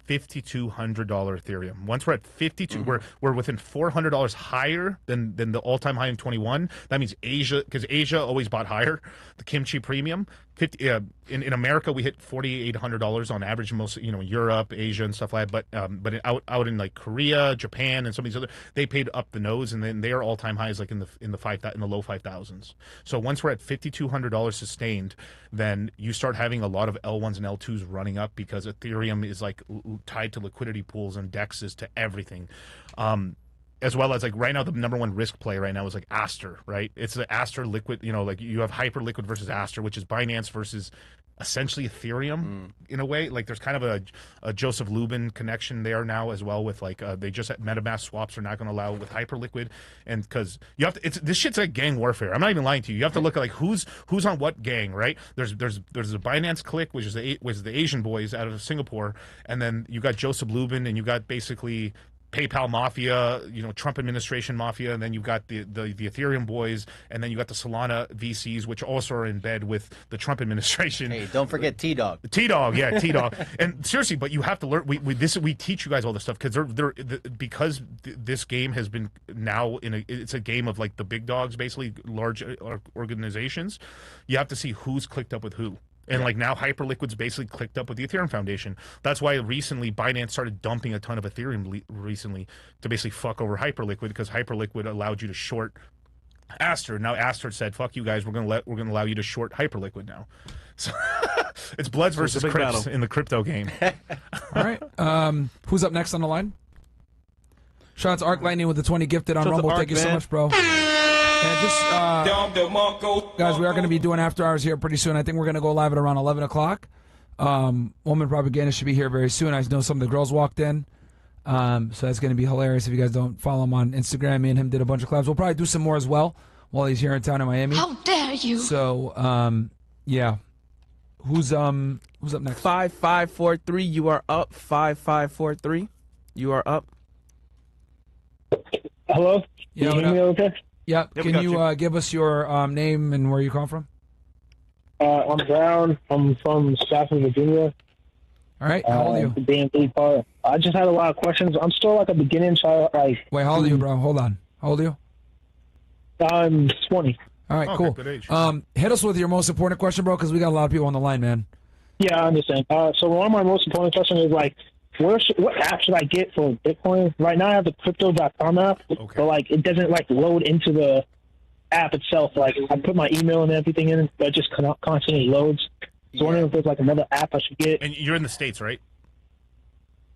Speaker 4: $5,200 Ethereum. Once we're at 52, we're within $400 higher than the all-time high in 21. That means Asia, because Asia always bought higher, the kimchi premium. In America, we hit $4,800 on average. Most, Europe, Asia, and stuff like that. But out in like Korea, Japan, and some of these other, they paid up the nose, and then their all-time highs like in the low 5,000s. So once we're at $5,200 sustained, then you start having a lot of L1s and L2s running up, because Ethereum is like tied to liquidity pools and dexes to everything. As well as like right now, the number one risk play right now is like Aster, right? It's the Aster liquid, like you have Hyperliquid versus Aster, which is Binance versus essentially Ethereum in a way. Like there's kind of a Joseph Lubin connection there now as well, with like they just had MetaMask swaps are not going to allow with Hyperliquid, and because you have to, this shit's like gang warfare. I'm not even lying to you. You have to look at like who's on what gang, right? There's a Binance clique, which is the Asian boys out of Singapore, and then you got Joseph Lubin, and you got basically PayPal mafia, Trump administration mafia, and then you've got the Ethereum boys, and then you got the Solana VCs, which also are in bed with the Trump administration.
Speaker 3: Hey, don't forget T-Dog.
Speaker 4: T-Dog, yeah, T-Dog. And seriously, but you have to learn. We teach you guys all this stuff, because this game has been now it's a game of like the big dogs, basically large organizations. You have to see who's clicked up with who. And like now Hyperliquid's basically clicked up with the Ethereum Foundation. That's why recently Binance started dumping a ton of Ethereum recently to basically fuck over Hyperliquid, because Hyperliquid allowed you to short Aster. Now Aster said, "Fuck you guys, we're gonna allow you to short Hyperliquid now." So it's Bloods versus Crips in the crypto game.
Speaker 1: All right. Who's up next on the line? Shots Arc Lightning with the 20 gifted on Rumble. Thank you so much, bro. And just guys, we are going to be doing after hours here pretty soon. I think we're going to go live at around 11 o'clock. Woman Propaganda should be here very soon. I know some of the girls walked in. So that's going to be hilarious. If you guys don't follow him on Instagram, me and him did a bunch of collabs. We'll probably do some more as well while he's here in town in Miami.
Speaker 8: How dare you?
Speaker 1: So, yeah. Who's up next?
Speaker 5: 5543. You are up. 5543. You are up.
Speaker 9: Hello?
Speaker 1: Yeah,
Speaker 9: Can you hear me okay?
Speaker 1: Yeah. Can you give us your name and where you come from?
Speaker 9: I'm Brown. I'm from Stafford, Virginia.
Speaker 1: All right. How old are you?
Speaker 9: The DMV part. I just had a lot of questions. I'm still like a beginning child. Like,
Speaker 1: wait, how old are you, bro? Hold on. How old are you?
Speaker 9: I'm 20.
Speaker 1: All right, cool.
Speaker 4: Good age.
Speaker 1: Hit us with your most important question, bro, because we got a lot of people on the line, man.
Speaker 9: Yeah, I understand. So one of my most important questions is like, what app should I get for Bitcoin? Right now I have the crypto.com app, but like it doesn't like load into the app itself. Like I put my email and everything in, but it just constantly loads. So wondering if there's like another app I should get.
Speaker 4: And you're in the States, right?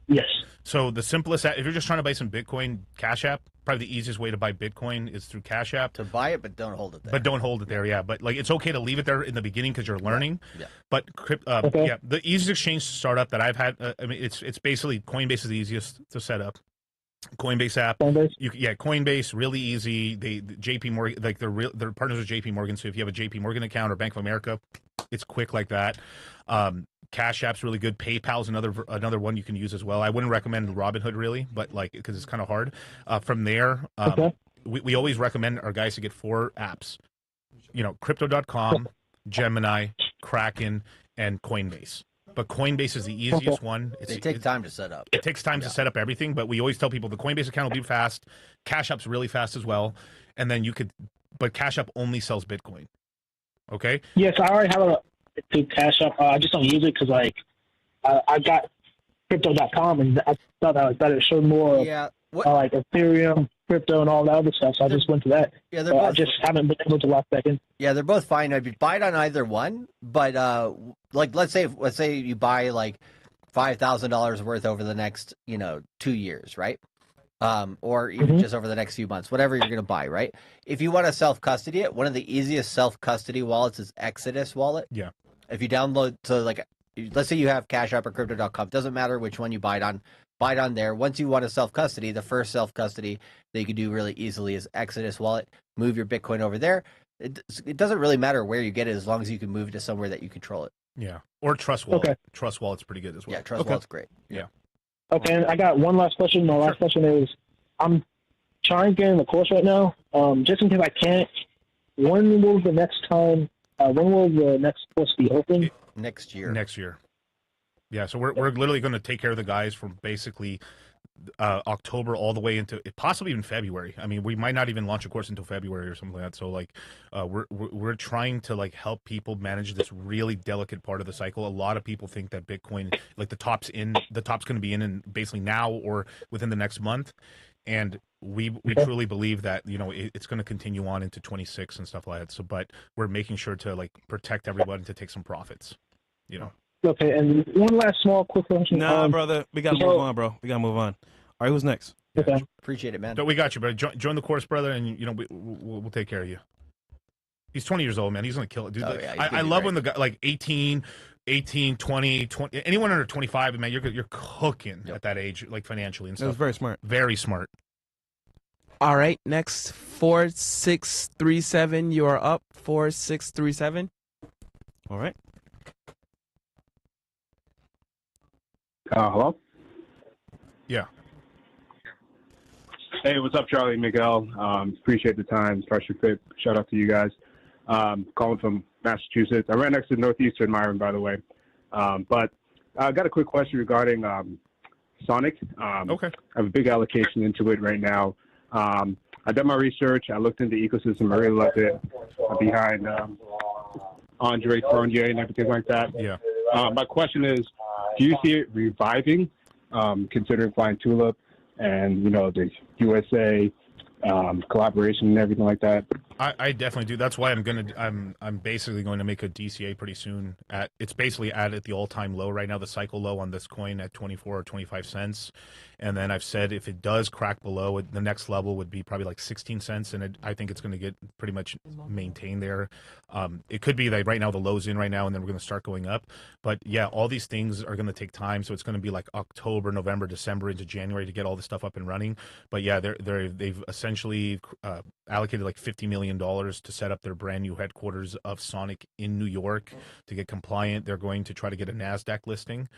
Speaker 9: Yes.
Speaker 4: So the simplest app, if you're just trying to buy some Bitcoin, Cash App, probably the easiest way to buy Bitcoin is through Cash App.
Speaker 3: To buy it, but don't hold it there.
Speaker 4: But don't hold it there, yeah. But like, it's okay to leave it there in the beginning because you're learning.
Speaker 3: Yeah.
Speaker 4: But yeah, the easiest exchange to start up that I've had, I mean, it's basically Coinbase is the easiest to set up. Coinbase app.
Speaker 9: Coinbase?
Speaker 4: Coinbase, really easy. The JP Morgan, like they're partners with JP Morgan. So if you have a JP Morgan account or Bank of America, it's quick like that. Cash App's really good. PayPal's another one you can use as well. I wouldn't recommend Robinhood really, but like because it's kind of hard. From there, we always recommend our guys to get 4 apps. You know, Crypto.com, Gemini, Kraken, and Coinbase. But Coinbase is the easiest one.
Speaker 3: They take time to set up.
Speaker 4: It takes time to set up everything, but we always tell people the Coinbase account will be fast. Cash App's really fast as well, and then but Cash App only sells Bitcoin. Okay.
Speaker 9: Yes, I already have to Cash App. I just don't use it because like I got crypto.com and I thought that was better. It showed more like Ethereum, crypto, and all that other stuff. So I just went to that.
Speaker 3: Yeah, they're both,
Speaker 9: I just haven't been able to lock back in.
Speaker 3: Yeah, they're both fine. I'd buy it on either one, but like let's say you buy like $5,000 worth over the next 2 years, right? Or even just over the next few months, whatever you're going to buy, right? If you want to self-custody it, one of the easiest self-custody wallets is Exodus Wallet.
Speaker 4: Yeah.
Speaker 3: If you download, so like, let's say you have Cash App or Crypto.com, doesn't matter which one you buy it on there. Once you want to self-custody, the first self-custody that you can do really easily is Exodus Wallet. Move your Bitcoin over there. It doesn't really matter where you get it as long as you can move it to somewhere that you control it.
Speaker 4: Yeah. Or Trust Wallet.
Speaker 9: Okay.
Speaker 4: Trust Wallet's pretty good as well.
Speaker 3: Yeah, Trust Wallet's great.
Speaker 4: Yeah.
Speaker 9: Okay, and I got one last question. My last question is, I'm trying to get in the course right now. Just in case I can't, when will the next course be open?
Speaker 3: Next year.
Speaker 4: Next year. Yeah, so we're literally going to take care of the guys from basically October all the way into possibly even February. I mean, we might not even launch a course until February or something like that. So like, we're trying to like help people manage this really delicate part of the cycle. A lot of people think that Bitcoin, like the top's going to be in basically now or within the next month. And we truly believe that, it's going to continue on into 26 and stuff like that. So, but we're making sure to like protect everyone and to take some profits,
Speaker 9: Okay, and one last small quick question.
Speaker 2: Nah, brother, we gotta move on, bro. We gotta move on. All right, who's next?
Speaker 9: Okay.
Speaker 3: Appreciate it, man.
Speaker 4: So we got you, brother. Join the course, brother, and we'll take care of you. He's 20 years old, man. He's gonna kill it, dude.
Speaker 3: Oh, yeah,
Speaker 4: I love when the guy like 18, 20, anyone under 25, man, you're cooking at that age, like financially and stuff.
Speaker 2: That was very smart.
Speaker 4: Very smart.
Speaker 5: All right, next 4637. You are up. 4637.
Speaker 2: All right.
Speaker 10: Hello?
Speaker 4: Yeah.
Speaker 10: Hey, what's up, Charlie and Miguel? Appreciate the time. Pressure Fit. Shout out to you guys. Calling from Massachusetts. I ran next to Northeastern Myron, by the way. But I got a quick question regarding Sonic.
Speaker 4: Okay.
Speaker 10: I have a big allocation into it right now. I did my research. I looked into the ecosystem. I really loved it. I'm behind Andre Fournier and everything like that.
Speaker 4: Yeah.
Speaker 10: My question is, do you see it reviving, considering Flying Tulip and, the USA collaboration and everything like that?
Speaker 4: I definitely do. That's why I'm basically going to make a DCA pretty soon. It's basically at the all-time low right now, the cycle low on this coin at 24 or 25 cents. And then I've said if it does crack below it, the next level would be probably like 16 cents, and I think it's going to get pretty much maintained there. It could be that right now the low's in right now, and then we're going to start going up. But yeah, all these things are going to take time, so it's going to be like October, November, December into January to get all this stuff up and running. But yeah, they've essentially allocated like $50 million to set up their brand new headquarters of Sonic in New York to get compliant. They're going to try to get a NASDAQ listing.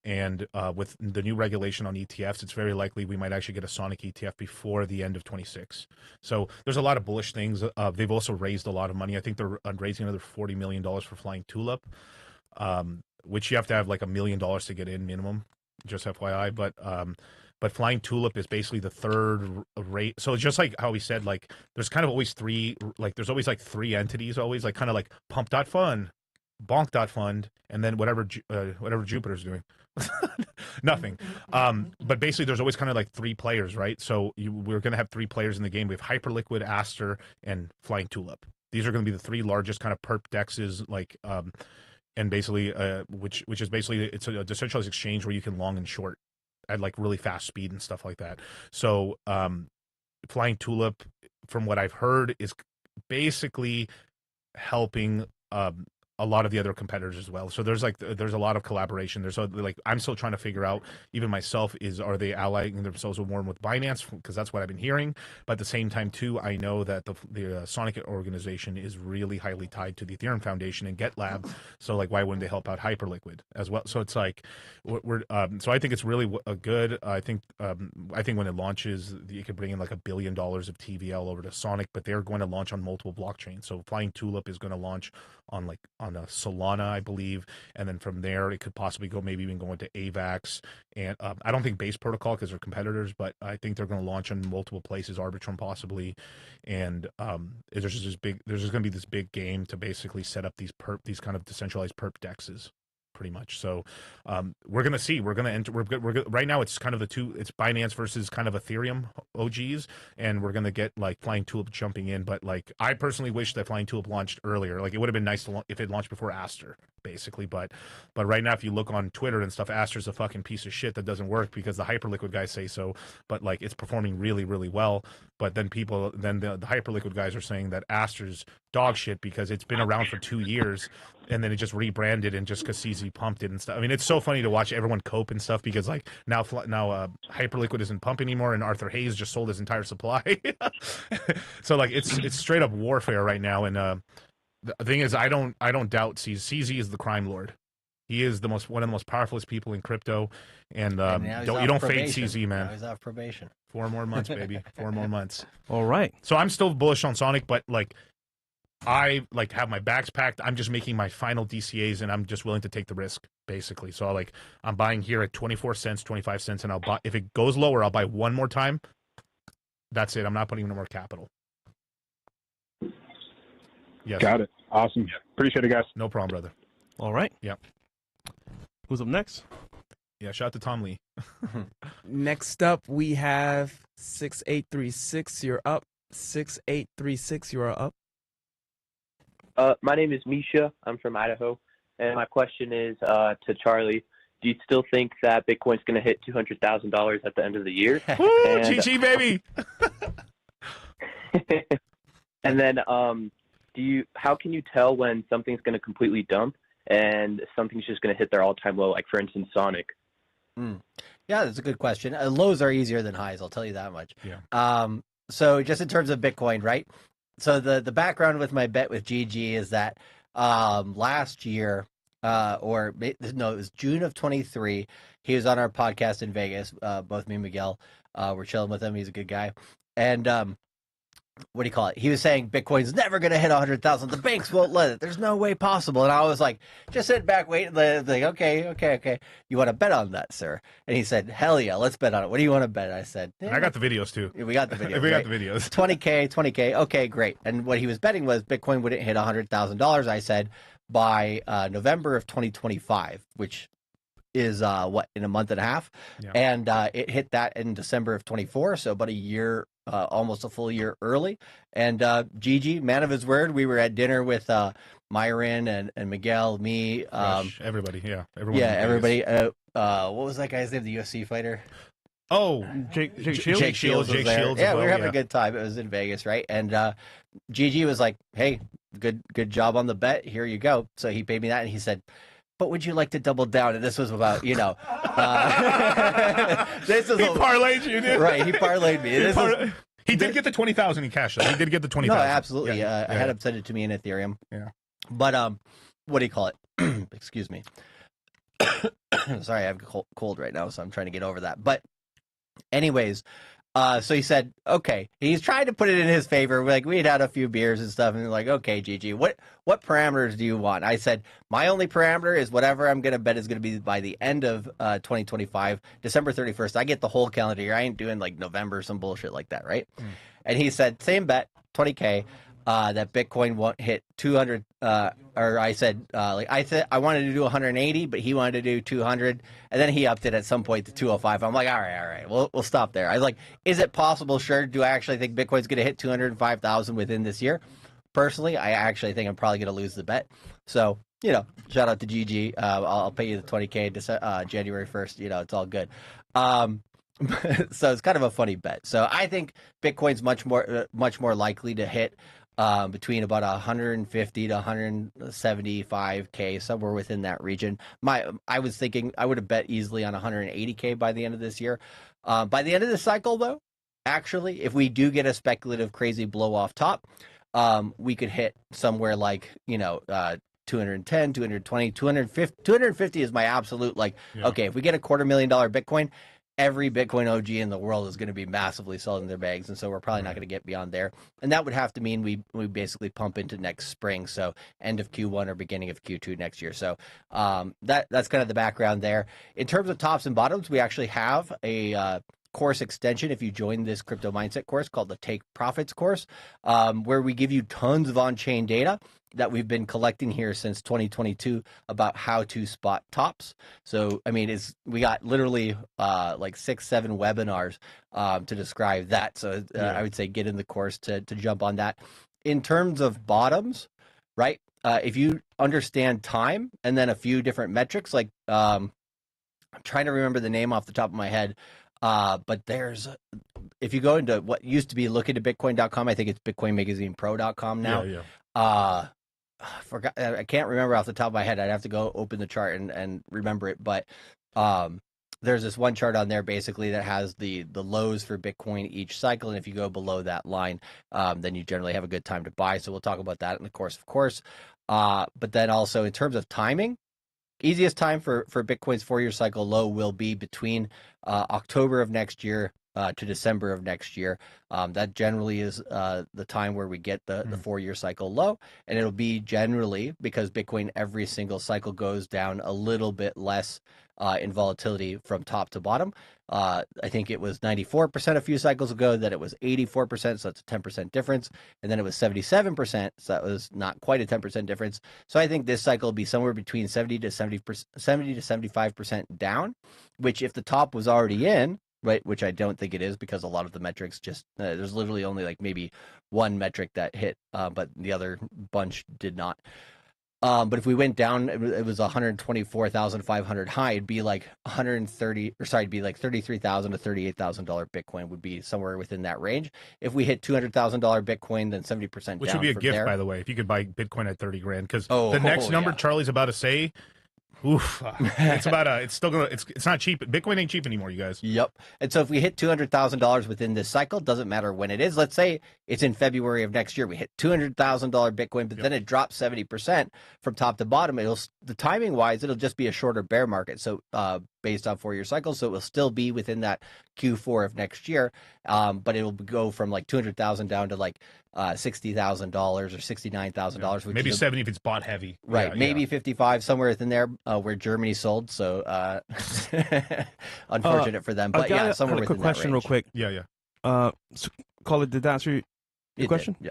Speaker 4: And with the new regulation on ETFs, it's very likely we might actually get a Sonic ETF before the end of 26. So there's a lot of bullish things. They've also raised a lot of money. I think they're raising another $40 million for Flying Tulip, which you have to have like $1 million to get in minimum, just FYI. But Flying Tulip is basically the third rate. So it's just like how we said, like there's kind of always three entities, always like kind of like Pump.Fund, Bonk.Fund, and then whatever Jupiter's doing. Nothing. But basically there's always kind of like three players, right? So we're going to have three players in the game. We have Hyperliquid, Aster, and Flying Tulip. These are going to be the three largest kind of perp dexes, like, and basically, which is basically, it's a decentralized exchange where you can long and short at like really fast speed and stuff like that. So Flying Tulip, from what I've heard, is basically helping a lot of the other competitors as well. So there's a lot of collaboration. I'm still trying to figure out, even myself, are they allying themselves more with Binance, because that's what I've been hearing. But at the same time too, I know that the Sonic organization is really highly tied to the Ethereum Foundation and GitLab. So like, why wouldn't they help out Hyperliquid as well? So it's like so I think it's really good. I think when it launches, you could bring in like $1 billion of TVL over to Sonic, but they're going to launch on multiple blockchains. So Flying Tulip is going to launch on Solana, I believe, and then from there it could possibly maybe even go into AVAX. And I don't think Base Protocol, because they're competitors, but I think they're going to launch on multiple places, Arbitrum possibly. And there's just going to be this big game to basically set up these kind of decentralized perp dexes, pretty much. So we're going to see. We're going to enter. Right now it's kind of it's Binance versus kind of Ethereum OGs, and we're going to get like Flying Tulip jumping in. But like, I personally wish that Flying Tulip launched earlier. Like, it would have been nice if it launched before Aster, basically. But right now, if you look on Twitter and stuff, Aster's a fucking piece of shit that doesn't work because the Hyperliquid guys say so. But like, it's performing really, really well. But then the Hyperliquid guys are saying that Aster's dog shit because it's been around for 2 years, and then it just rebranded and just because CZ pumped it and stuff. I mean, it's so funny to watch everyone cope and stuff because like now Hyperliquid isn't pumping anymore, and Arthur Hayes just sold his entire supply. So like, it's straight up warfare right now. And the thing is, I don't doubt CZ. CZ is the crime lord. He is one of the most powerful people in crypto, and you don't fade CZ, man.
Speaker 3: Now he's off probation.
Speaker 4: 4 more months, baby. 4 more months.
Speaker 2: All right.
Speaker 4: So I'm still bullish on Sonic, but like, I like have my bags packed. I'm just making my final DCAs, and I'm just willing to take the risk, basically. So like, I'm buying here at 24 cents, 25 cents, and I'll buy, if it goes lower, I'll buy one more time. That's it. I'm not putting no more capital. Yes.
Speaker 10: Got it. Awesome. Yeah. Appreciate it, guys.
Speaker 4: No problem, brother.
Speaker 2: All right.
Speaker 4: Yep.
Speaker 2: Who's up next?
Speaker 4: Yeah, shout out to Tom Lee.
Speaker 5: Next up, we have 6836. You're up. 6836. You are up.
Speaker 8: My name is Misha. I'm from Idaho. And my question is to Charlie. Do you still think that Bitcoin's going to hit $200,000 at the end of the year?
Speaker 4: Woo, GG, baby!
Speaker 8: And then how can you tell when something's going to completely dump and something's just going to hit their all-time low, like, for instance, Sonic?
Speaker 3: Yeah, that's a good question. Lows are easier than highs, I'll tell you that much.
Speaker 4: Yeah.
Speaker 3: So just in terms of Bitcoin, right? So the background with my bet with GG is that last year, it was June of 23, he was on our podcast in Vegas. Both me and Miguel were chilling with him. He's a good guy. And what do you call it? He was saying Bitcoin's never going to hit 100,000. The banks won't let it. There's no way possible. And I was like, just sit back, wait. Like, okay. You want to bet on that, sir? And he said, hell yeah, let's bet on it. What do you want to bet? I said,
Speaker 4: I got the videos too.
Speaker 3: We got the videos.
Speaker 4: We got the videos.
Speaker 3: 20K. Okay, great. And what he was betting was Bitcoin wouldn't hit $100,000. I said, by November of 2025, which is in a month and a half, and it hit that in December of 24, so about a year, almost a full year early. And Gigi, man of his word, we were at dinner with Myron and Miguel, me,
Speaker 4: everybody,
Speaker 3: everybody. What was that guy's name? The UFC fighter.
Speaker 4: Oh,
Speaker 3: Jake Shields was there. Yeah, we were having a good time. It was in Vegas, right? And Gigi was like, "Hey, good job on the bet. Here you go." So he paid me that, and he said, "But would you like to double down?" And this was about, this is
Speaker 4: he parlayed you, dude.
Speaker 3: Right? He parlayed me.
Speaker 4: He did get the 20,000 in cash. Though. He did get the 20,000.
Speaker 3: No, absolutely. I had him send it to me in Ethereum.
Speaker 4: Yeah.
Speaker 3: But what do you call it? Excuse me. Sorry, I have a cold right now, so I'm trying to get over that. But anyways, so he said, okay, he's trying to put it in his favor. We'd had a few beers and stuff, and like, okay, Gigi, what parameters do you want? I said, my only parameter is whatever I'm going to bet is going to be by the end of 2025, December 31st. I get the whole calendar year. I ain't doing like November, some bullshit like that, right? And he said, same bet, 20K. That Bitcoin won't hit 200, or I said, I wanted to do 180, but he wanted to do 200, and then he upped it at some point to 205. I'm like, all right, we'll stop there. I was like, is it possible? Sure. Do I actually think Bitcoin's going to hit 205,000 within this year? Personally, I actually think I'm probably going to lose the bet. So, shout out to GG. I'll pay you the 20K January 1st. It's all good. So it's kind of a funny bet. So I think Bitcoin's much more likely to hit between about 150 to 175K, somewhere within that region. I was thinking I would have bet easily on 180K by the end of this year. By the end of the cycle, though, actually, if we do get a speculative crazy blow off top, we could hit somewhere like 210, 220, 250 is my absolute okay, if we get $250,000 Bitcoin, every Bitcoin OG in the world is going to be massively selling their bags, and so we're probably not going to get beyond there. And that would have to mean we basically pump into next spring, so end of Q1 or beginning of Q2 next year. So that's kind of the background there. In terms of tops and bottoms, we actually have a course extension if you join this crypto mindset course called the Take Profits course, where we give you tons of on-chain data that we've been collecting here since 2022 about how to spot tops. So, I mean, we got literally like 6-7 webinars to describe that. So I would say get in the course to jump on that. In terms of bottoms, right? If you understand time and then a few different metrics, like I'm trying to remember the name off the top of my head, but if you go into what used to be lookintobitcoin.com, I think it's bitcoinmagazinepro.com now. I can't remember off the top of my head. I'd have to go open the chart and remember it. But there's this one chart on there basically that has the lows for Bitcoin each cycle. And if you go below that line, then you generally have a good time to buy. So we'll talk about that in the course, of course. But then also in terms of timing, easiest time for Bitcoin's 4-year cycle low will be between October of next year to December of next year. That generally is the time where we get the 4-year cycle low, and it'll be generally because Bitcoin every single cycle goes down a little bit less in volatility from top to bottom. I think it was 94% a few cycles ago, that it was 84%, so that's a 10% difference, and then it was 77%, so that was not quite a 10% difference. So I think this cycle will be somewhere between 70 to 75% down, which if the top was already in, right, which I don't think it is, because a lot of the metrics just there's literally only like maybe one metric that hit, but the other bunch did not. But if we went down, it was 124,500 high. It'd be like it'd be like $33,000 to $38,000 Bitcoin would be somewhere within that range. If we hit $200,000 Bitcoin, then 70% down.
Speaker 4: Which would be a gift, by the way, if you could buy Bitcoin at 30 grand, because the next number Charlie's about to say. Oof, it's not cheap. Bitcoin ain't cheap anymore, you guys.
Speaker 3: Yep. And so if we hit $200,000 within this cycle, doesn't matter when it is. Let's say it's in February of next year, we hit $200,000 Bitcoin, but then it drops 70% from top to bottom. The timing wise, it'll just be a shorter bear market. So based on 4-year cycles, so it will still be within that Q4 of next year, but it will go from like 200,000 down to like $60,000 or $69,000.
Speaker 4: Maybe 70 if it's bought heavy.
Speaker 3: Right, maybe 55 somewhere within there where Germany sold. So unfortunate for them, but somewhere within that range.
Speaker 2: Quick question, real quick.
Speaker 4: Yeah.
Speaker 2: So, call it. Did that answer your question?
Speaker 3: Yeah.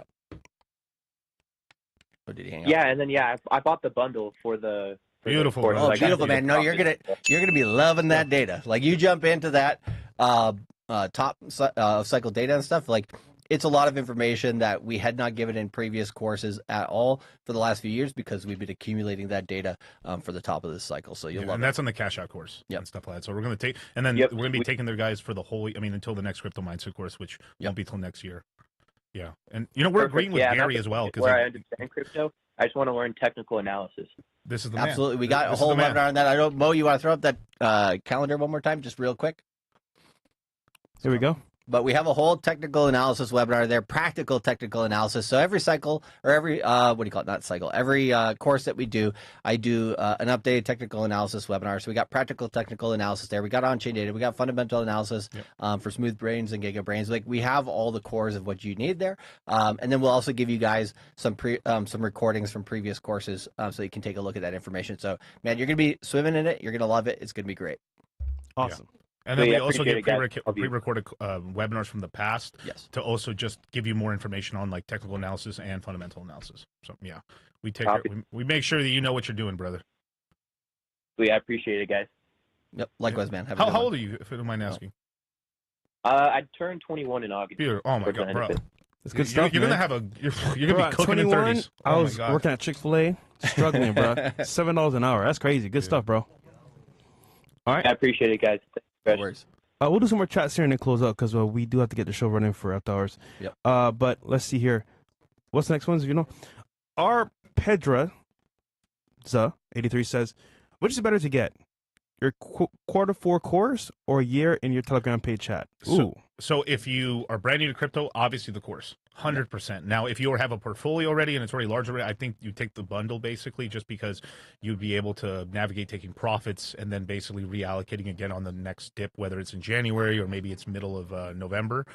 Speaker 3: Or did he hang up?
Speaker 8: Yeah, and then I bought the bundle for the
Speaker 4: Beautiful.
Speaker 8: course.
Speaker 3: Oh,
Speaker 8: Like,
Speaker 3: beautiful, man. No, you're gonna be loving that data. Like you jump into that top cycle data and stuff. Like it's a lot of information that we had not given in previous courses at all for the last few years because we've been accumulating that data for the top of this cycle. So you'll love
Speaker 4: and
Speaker 3: it.
Speaker 4: that's on the cash out course and stuff like that. So we're gonna take, and then
Speaker 8: Yep.
Speaker 4: we're gonna be taking their guys for the whole. I mean, until the next crypto mindset course, which won't be till next year. Yeah, and you know we're agreeing with Gary as well because
Speaker 8: I understand crypto. I just want to learn technical analysis.
Speaker 4: This is the
Speaker 3: Absolutely.
Speaker 4: man.
Speaker 3: We got a whole webinar on that. I don't, Mo, you want to throw up that calendar one more time, just real quick?
Speaker 2: Here we go.
Speaker 3: But we have a whole technical analysis webinar there, practical technical analysis. So every cycle or every, what do you call it? Not cycle. Every course that we do, I do an updated technical analysis webinar. So we got practical technical analysis there. We got on-chain data. We got fundamental analysis for smooth brains and giga brains. Like we have all the cores of what you need there. And then we'll also give you guys some recordings from previous courses so you can take a look at that information. So man, you're going to be swimming in it. You're going to love it. It's going to be great.
Speaker 2: Awesome.
Speaker 4: Yeah. And then we also get pre-recorded webinars from the past to also just give you more information on like technical analysis and fundamental analysis. So yeah, we take we make sure that you know what you're doing, brother.
Speaker 8: I appreciate it, guys.
Speaker 3: Yep, likewise, man.
Speaker 4: How old are you, if you don't mind asking?
Speaker 8: I turned 21 in August.
Speaker 4: Oh my god, bro!
Speaker 2: It's good stuff.
Speaker 4: You're
Speaker 2: man.
Speaker 4: gonna have you're gonna be cooking
Speaker 2: 21,
Speaker 4: in 30s.
Speaker 2: I was working at Chick-fil-A, struggling, bro. $7 an hour. That's crazy. Good stuff, bro. All right.
Speaker 8: I appreciate it, guys.
Speaker 3: No worries.
Speaker 2: We'll do some more chats here and then close up because we do have to get the show running for after hours.
Speaker 3: Yep.
Speaker 2: But let's see here. What's the next one? You know, our Pedra 83 says, which is better to get, your quarter 4 course or a year in your Telegram paid chat? Ooh.
Speaker 4: So if you are brand new to crypto, obviously the course, 100%. Now, if you have a portfolio already and it's already large already, I think you take the bundle basically just because you'd be able to navigate taking profits and then basically reallocating again on the next dip, whether it's in January or maybe it's middle of November.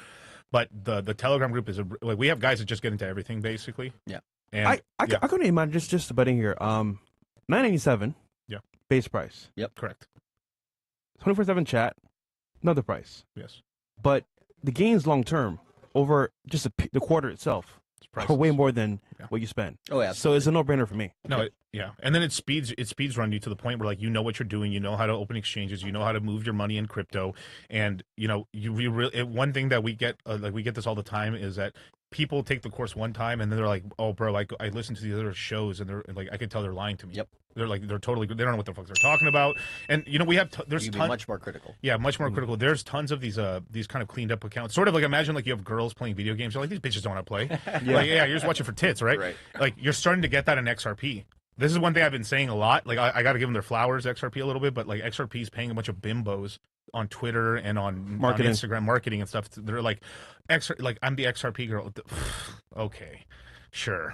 Speaker 4: But the Telegram group is like we have guys that just get into everything basically.
Speaker 3: Yeah.
Speaker 2: And I couldn't imagine just about in here. $9.97.
Speaker 4: Yeah.
Speaker 2: Base price.
Speaker 3: Yep.
Speaker 4: Correct.
Speaker 2: 24/7 chat. Another price.
Speaker 4: Yes.
Speaker 2: But the gains long term over just the quarter itself are way more than what you spend.
Speaker 3: Oh yeah.
Speaker 2: So it's a no-brainer for me.
Speaker 4: No, and then it speeds run you to the point where like you know what you're doing, you know how to open exchanges, you know how to move your money in crypto, and you know you really one thing that we get we get this all the time is that people take the course one time and then they're like, oh bro, I listen to the other shows and they're like I can tell they're lying to me.
Speaker 3: Yep.
Speaker 4: They're totally, they don't know what the fuck they're talking about. And you know we have there's
Speaker 3: much more critical.
Speaker 4: Yeah, much more critical. There's tons of these kind of cleaned up accounts. Sort of like imagine like you have girls playing video games. You're like these bitches don't want to play. You're just watching for tits, right?
Speaker 3: Right.
Speaker 4: Like you're starting to get that in XRP. This is one thing I've been saying a lot. Like I got to give them their flowers, XRP a little bit, but like XRP is paying a bunch of bimbos on Twitter and on Instagram marketing and stuff. They're like, I'm the XRP girl. Okay, sure.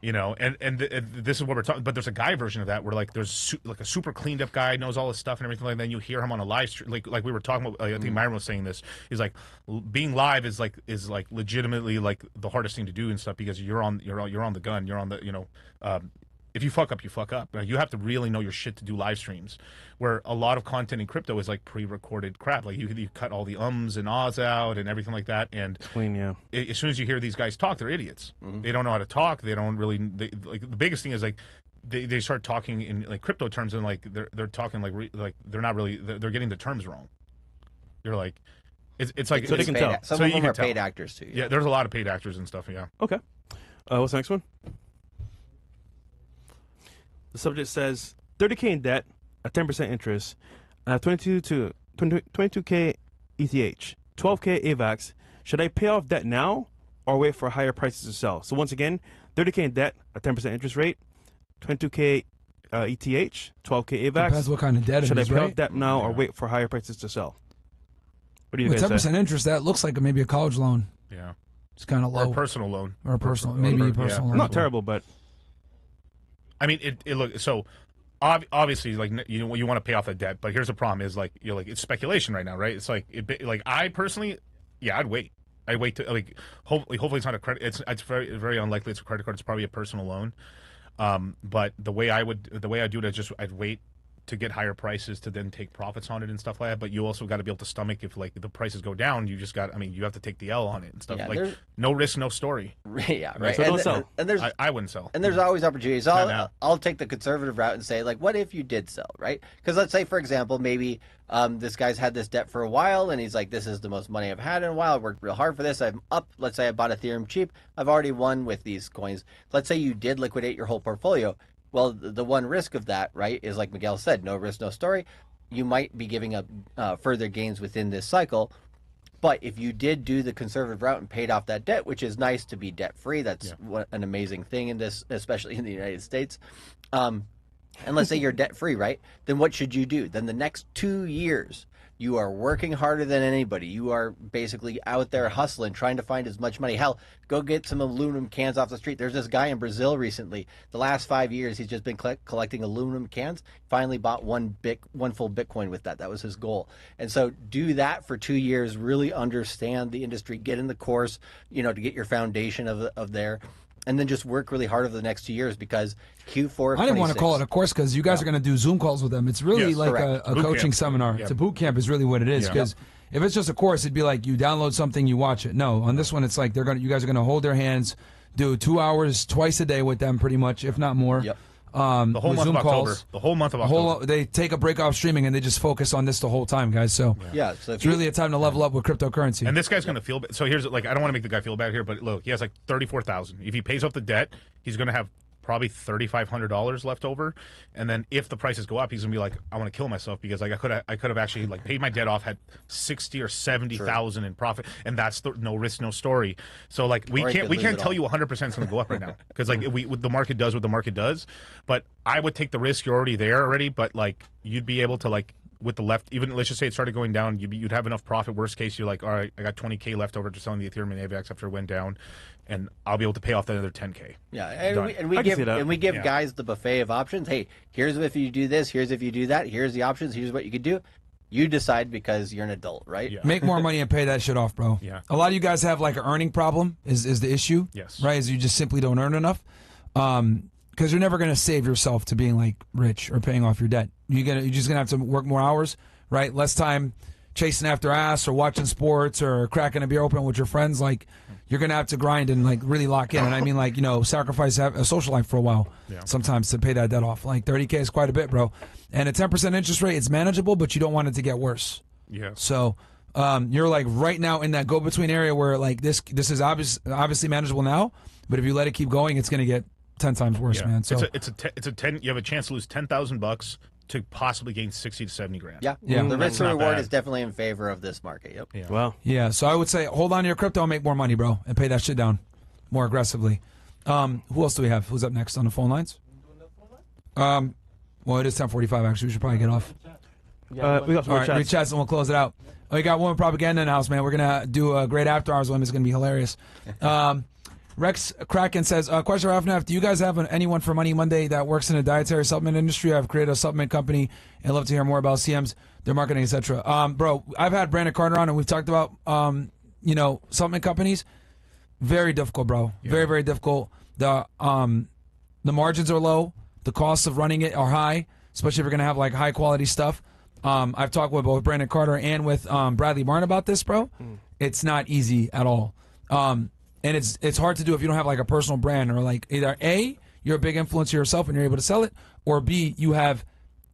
Speaker 4: You know, and this is what we're talking. But there's a guy version of that where like there's like a super cleaned up guy, knows all this stuff and everything like that. And you hear him on a live stream, like we were talking about. I think Myron was saying this. He's like, being live is like legitimately like the hardest thing to do and stuff because you're on the gun. You're on the if you fuck up, you fuck up. You have to really know your shit to do live streams. Where a lot of content in crypto is like pre-recorded crap. Like you cut all the ums and ahs out and everything like that. And
Speaker 2: clean, yeah.
Speaker 4: As soon as you hear these guys talk, they're idiots. Mm-hmm. They don't know how to talk. They don't really. Like the biggest thing is like they start talking in like crypto terms and like they're talking like they're not really they're getting the terms wrong. You're like. It's like
Speaker 2: so they can tell.
Speaker 3: Some of them are paid actors too.
Speaker 4: Yeah, there's a lot of paid actors and stuff. Yeah.
Speaker 2: Okay. What's the next one? The subject says 30K in debt at 10% interest. I have 22K ETH, 12K AVAX. Should I pay off debt now or wait for higher prices to sell? So once again, 30K in debt at 10% interest rate, 22K ETH, 12K AVAX.
Speaker 1: Depends what kind of debt it is,
Speaker 2: Should I pay
Speaker 1: right?
Speaker 2: off debt now or wait for higher prices to sell? What do you
Speaker 1: With
Speaker 2: guys say?
Speaker 1: 10% interest, that looks like maybe a college loan.
Speaker 4: Yeah.
Speaker 1: It's kind of low.
Speaker 4: Or a personal loan.
Speaker 1: Or a personal, maybe a personal loan.
Speaker 2: Not terrible, but.
Speaker 4: I mean, it look so. Obviously, like you want to pay off the debt, but here's the problem: is like it's speculation right now, right? It's like I personally, I'd wait. I'd wait to like hopefully it's not a credit. It's very very unlikely it's a credit card. It's probably a personal loan. But the way I do it is I'd wait to get higher prices to then take profits on it and stuff like that. But you also got to be able to stomach if like the prices go down. You just got, I mean, you have to take the L on it and stuff.
Speaker 3: Yeah,
Speaker 4: like no risk, no story.
Speaker 3: Yeah, right.
Speaker 2: So don't sell.
Speaker 3: And there's
Speaker 4: I wouldn't sell.
Speaker 3: And there's always opportunities. So
Speaker 4: Not
Speaker 3: I'll take the conservative route and say, like, what if you did sell, right? Because let's say, for example, maybe this guy's had this debt for a while, and he's like, this is the most money I've had in a while. I worked real hard for this. I'm up. Let's say I bought Ethereum cheap. I've already won with these coins. Let's say you did liquidate your whole portfolio. Well, the one risk of that, right, is like Miguel said, no risk, no story. You might be giving up further gains within this cycle. But if you did do the conservative route and paid off that debt, which is nice to be debt-free, that's an amazing thing in this, especially in the United States. And let's say you're debt-free, right? Then what should you do? Then the next 2 years, you are working harder than anybody. You are basically out there hustling, trying to find as much money. Hell, go get some aluminum cans off the street. There's this guy in Brazil recently. The last 5 years, he's just been collecting aluminum cans. Finally bought one full Bitcoin with that. That was his goal. And so do that for 2 years, really understand the industry, get in the course, you know, to get your foundation of there. And then just work really hard over the next 2 years, because Q4 of
Speaker 1: I didn't want to call it a course because you guys are going to do Zoom calls with them. It's really like a coaching seminar.
Speaker 4: Yeah.
Speaker 1: It's a boot camp is really what it is. Because if it's just a course, it'd be like you download something, you watch it. No, on this one, it's like you guys are going to hold their hands, do 2 hours twice a day with them, pretty much, if not more.
Speaker 3: Yep.
Speaker 4: The whole month
Speaker 1: Zoom
Speaker 4: of
Speaker 1: calls.
Speaker 4: October. The whole month of October.
Speaker 1: They take a break off streaming and they just focus on this the whole time, guys. So
Speaker 3: so
Speaker 1: it's really a time to level up with cryptocurrency.
Speaker 4: And this guy's going to feel bad. So here's, like, I don't want to make the guy feel bad here, but look, he has like $34,000. If he pays off the debt, he's going to have probably $3,500 left over. And then if the prices go up, he's going to be like, I want to kill myself because like I could have actually like paid my debt off, had 60 or 70,000 in profit, and that's no risk, no story. So like we can't tell you 100% it's going to go up right now because like the market does what the market does. But I would take the risk. You're already there already, but like you'd be able to like with the left, even let's just say it started going down, you'd have enough profit. Worst case, you're like, all right, I got 20K left over to selling the Ethereum and AVAX after it went down, and I'll be able to pay off that other 10K.
Speaker 3: Yeah, and we give guys the buffet of options. Hey, here's if you do this, here's if you do that, here's the options, here's what you could do. You decide because you're an adult, right?
Speaker 1: Yeah. Make more money and pay that shit off, bro.
Speaker 4: Yeah.
Speaker 1: A lot of you guys have like an earning problem is the issue.
Speaker 4: Yes.
Speaker 1: Right? Is you just simply don't earn enough. Because you're never going to save yourself to being like rich or paying off your debt. You're just going to have to work more hours, right? Less time chasing after ass or watching sports or cracking a beer open with your friends. Like you're going to have to grind and like really lock in. And I mean like, you know, sacrifice a social life for a while sometimes to pay that debt off. Like 30K is quite a bit, bro. And a 10% interest rate, it's manageable, but you don't want it to get worse.
Speaker 4: Yeah.
Speaker 1: So you're like right now in that go-between area where like this is obviously manageable now, but if you let it keep going, it's going to get 10 times worse, man. So
Speaker 4: it's a 10. You have a chance to lose $10,000 to possibly gain 60 to 70 grand.
Speaker 3: Yeah. The risk and reward is definitely in favor of this market. Yep.
Speaker 2: Yeah. Well.
Speaker 1: Yeah. So I would say hold on to your crypto and make more money, bro, and pay that shit down more aggressively. Who else do we have? Who's up next on the phone lines? Well, it is 10:45. Actually, we should probably get off.
Speaker 2: We got some
Speaker 1: All right, read chats and we'll close it out. Oh, you got one propaganda in the house, man. We're gonna do a great after hours with him. It's gonna be hilarious. Rex Kraken says, question for Afterhours. Do you guys have anyone for Money Monday that works in the dietary supplement industry? I've created a supplement company and I'd love to hear more about CMs, their marketing, etc. Bro, I've had Brandon Carter on and we've talked about, you know, supplement companies. Very difficult, bro. Yeah. Very, very difficult. The margins are low. The costs of running it are high, especially if you're going to have like high quality stuff. I've talked with both Brandon Carter and with Bradley Barn about this, bro. It's not easy at all. And it's hard to do if you don't have like a personal brand or like either A, you're a big influencer yourself and you're able to sell it, or B, you have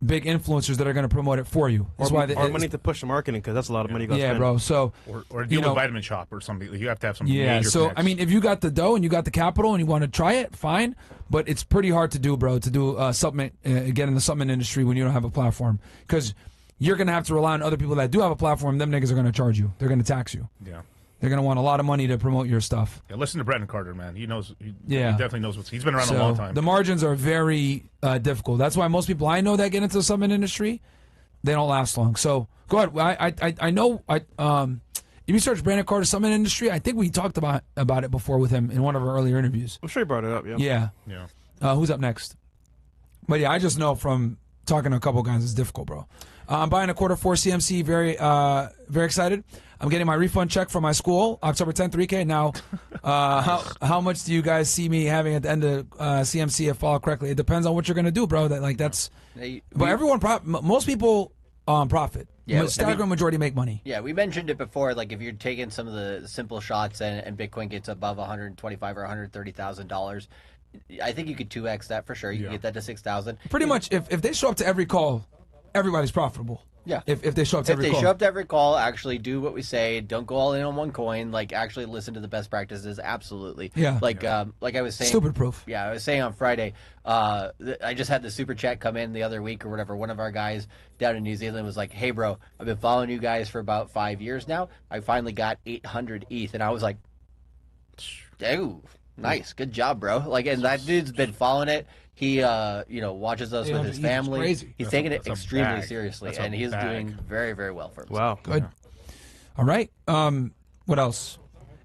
Speaker 1: big influencers that are going to promote it for you. That's why
Speaker 2: or money to push the marketing because that's a lot of money you got to spend.
Speaker 1: Yeah, bro. So
Speaker 4: or deal with Vitamin Shop or something. You have to have some.
Speaker 1: Yeah.
Speaker 4: Major
Speaker 1: So
Speaker 4: connects.
Speaker 1: I mean, if you got the dough and you got the capital and you want to try it, fine. But it's pretty hard to do, bro. To do supplement, get in the supplement industry when you don't have a platform, because you're going to have to rely on other people that do have a platform. Them niggas are going to charge you. They're going to tax you.
Speaker 4: Yeah.
Speaker 1: They're going to want a lot of money to promote your stuff.
Speaker 4: Yeah, listen to Brandon Carter, man. He knows. He definitely knows he's been around a long time.
Speaker 1: The margins are very difficult. That's why most people I know that get into the supplement industry, they don't last long. So go ahead. I know. If you search Brandon Carter supplement industry, I think we talked about it before with him in one of our earlier interviews.
Speaker 2: I'm sure he brought it up. Yeah.
Speaker 1: Yeah. Who's up next? But yeah, I just know from talking to a couple guys, it's difficult, bro. I'm buying a Q4 CMC. Very excited. I'm getting my refund check from my school October 10th, 3K. Now, how much do you guys see me having at the end of CMC if all correctly? It depends on what you're gonna do, bro. But everyone, most people profit.
Speaker 3: Yeah,
Speaker 1: staggering majority make money.
Speaker 3: Yeah, we mentioned it before. Like if you're taking some of the simple shots and Bitcoin gets above $125,000 or $130,000, I think you could 2x that for sure. You can get that to 6,000.
Speaker 1: Pretty much, if they show up to every call, everybody's profitable.
Speaker 3: Yeah.
Speaker 1: If they show up to every call.
Speaker 3: If they show up to every call, actually do what we say. Don't go all in on one coin. Like actually listen to the best practices. Absolutely.
Speaker 1: Yeah.
Speaker 3: Like I was saying.
Speaker 1: Stupid proof.
Speaker 3: Yeah, I was saying on Friday. I just had the super chat come in the other week or whatever. One of our guys down in New Zealand was like, "Hey, bro, I've been following you guys for about 5 years now. I finally got 800 ETH," and I was like, "Ooh, nice, good job, bro." Like, and that dude's been following it. He, watches us with his family.
Speaker 1: Crazy.
Speaker 3: He's taking it extremely seriously, and he's doing very, very well for himself.
Speaker 2: Wow,
Speaker 1: good. All right. What else?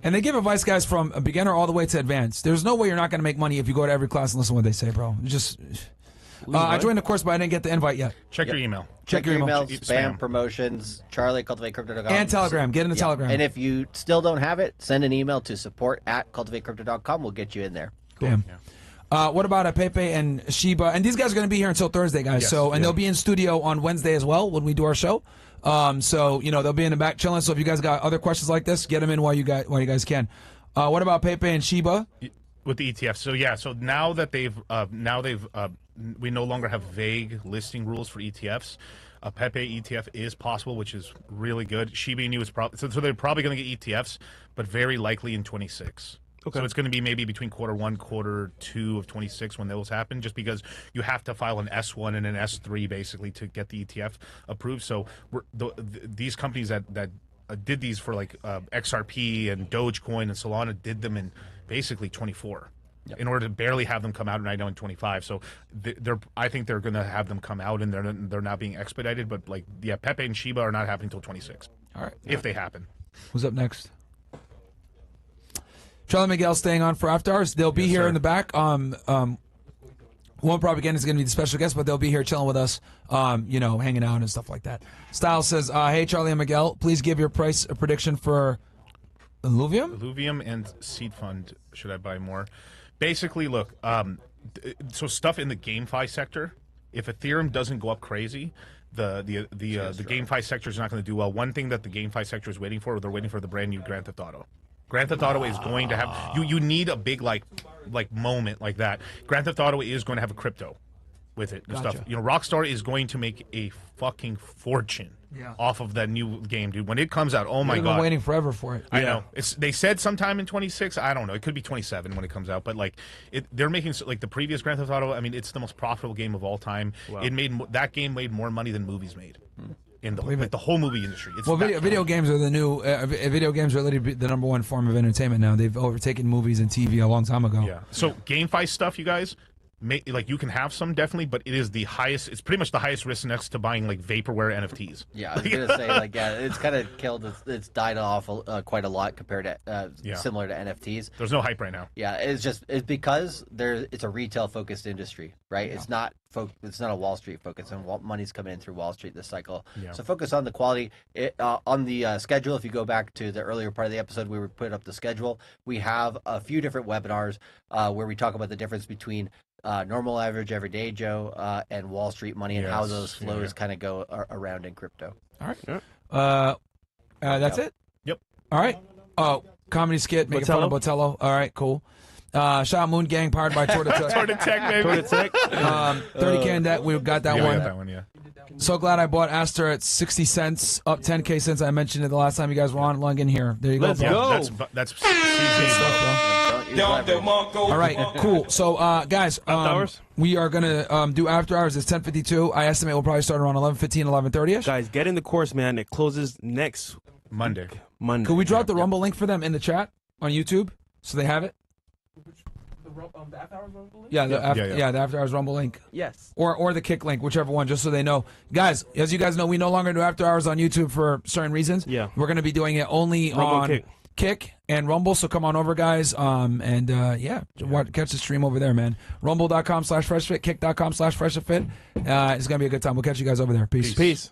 Speaker 1: And they give advice, guys, from a beginner all the way to advanced. There's no way you're not going to make money if you go to every class and listen to what they say, bro. I joined the course, but I didn't get the invite yet.
Speaker 4: Check your email.
Speaker 3: Check your email, spam promotions, Charlie@cultivatecrypto.com.
Speaker 1: And Telegram. Get in the Telegram.
Speaker 3: And if you still don't have it, send an email to support@cultivatecrypto.com. We'll get you in there.
Speaker 1: Cool. Damn. What about Pepe and Shiba? And these guys are going to be here until Thursday, guys.
Speaker 4: Yes,
Speaker 1: They'll be in studio on Wednesday as well when we do our show. They'll be in the back chilling. So if you guys got other questions like this, get them in while you guys can. What about Pepe and Shiba?
Speaker 4: With the ETFs. So now that we no longer have vague listing rules for ETFs. A Pepe ETF is possible, which is really good. Shiba Inu is probably so they're probably going to get ETFs, but very likely in 26. Okay. So it's going to be maybe between Q1, Q2 of 26 when those happen, just because you have to file an S1 and an S3 basically to get the ETF approved. So these companies that did these for like XRP and Dogecoin and Solana did them in basically 24. Yep. In order to barely have them come out right now in 25. So I think they're going to have them come out and they're not being expedited. But Pepe and Shiba are not happening until 26.
Speaker 1: All right.
Speaker 4: If they happen.
Speaker 1: Who's up next? Charlie Miguel staying on for After Hours. They'll be here in the back. One probably again is going to be the special guest, but they'll be here chilling with us, hanging out and stuff like that. Styles says, hey, Charlie and Miguel, please give your price prediction for Illuvium?
Speaker 4: Illuvium and Seed Fund. Should I buy more? Basically, look, so stuff in the GameFi sector, if Ethereum doesn't go up crazy, the GameFi sector is not going to do well. One thing that the GameFi sector is waiting for, they're waiting for the brand new Grand Theft Auto. Grand Theft Auto is going to have you need a big like moment like that. Grand Theft Auto is going to have a crypto with it and stuff. Rockstar is going to make a fucking fortune off of that new game, dude. When it comes out, oh my god,
Speaker 1: been waiting forever for it.
Speaker 4: I know. They said sometime in 26. I don't know. It could be 27 when it comes out. But they're making like the previous Grand Theft Auto. I mean, it's the most profitable game of all time. Wow. That game made more money than movies made. In the whole movie industry.
Speaker 1: Video games are the new. Video games are literally the number one form of entertainment now. They've overtaken movies and TV a long time ago.
Speaker 4: Yeah. So GameFi stuff, you guys. You can have some definitely, but it is the highest. It's pretty much the highest risk next to buying like vaporware NFTs.
Speaker 3: Yeah, I was gonna say it's kind of killed. It's died off quite a lot compared to similar to NFTs.
Speaker 4: There's no hype right now.
Speaker 3: Yeah, it's because it's a retail focused industry, right? Yeah. It's not a Wall Street focus, and money's coming in through Wall Street this cycle. Yeah. So focus on the quality. On the schedule, if you go back to the earlier part of the episode, we were putting up the schedule. We have a few different webinars where we talk about the difference between normal, average, everyday Joe and Wall Street money and how those flows kind of go around in crypto.
Speaker 1: All right. That's it?
Speaker 4: Yep.
Speaker 1: All right. Comedy skit, making fun of Botello. All right, cool. Shout out Moon Gang, powered by Torta Tech.
Speaker 4: Torta Tech, baby.
Speaker 2: Torta Tech.
Speaker 1: 30K in debt. We got that one.
Speaker 4: We got that one, yeah.
Speaker 1: So glad I bought Aster at 60 cents, up 10K since I mentioned it the last time you guys were on. Lung in here. There you go.
Speaker 2: Let's go.
Speaker 4: That's
Speaker 1: all right, cool. So, guys, we are going to do After Hours. It's 10:52. I estimate we'll probably start around 11:15, 11:30ish.
Speaker 2: Guys, get in the course, man. It closes next
Speaker 4: Monday.
Speaker 1: Could we drop the Rumble link for them in the chat on YouTube so they have it? The After Hours Rumble link? Yeah, the After Hours Rumble link.
Speaker 5: Yes.
Speaker 1: Or the Kick link, whichever one, just so they know. Guys, as you guys know, we no longer do After Hours on YouTube for certain reasons.
Speaker 2: Yeah.
Speaker 1: We're going to be doing it only on Kick and Rumble, so come on over, guys. Catch the stream over there, man. Rumble.com/freshfit, kick.com/freshfit. It's going to be a good time. We'll catch you guys over there. Peace.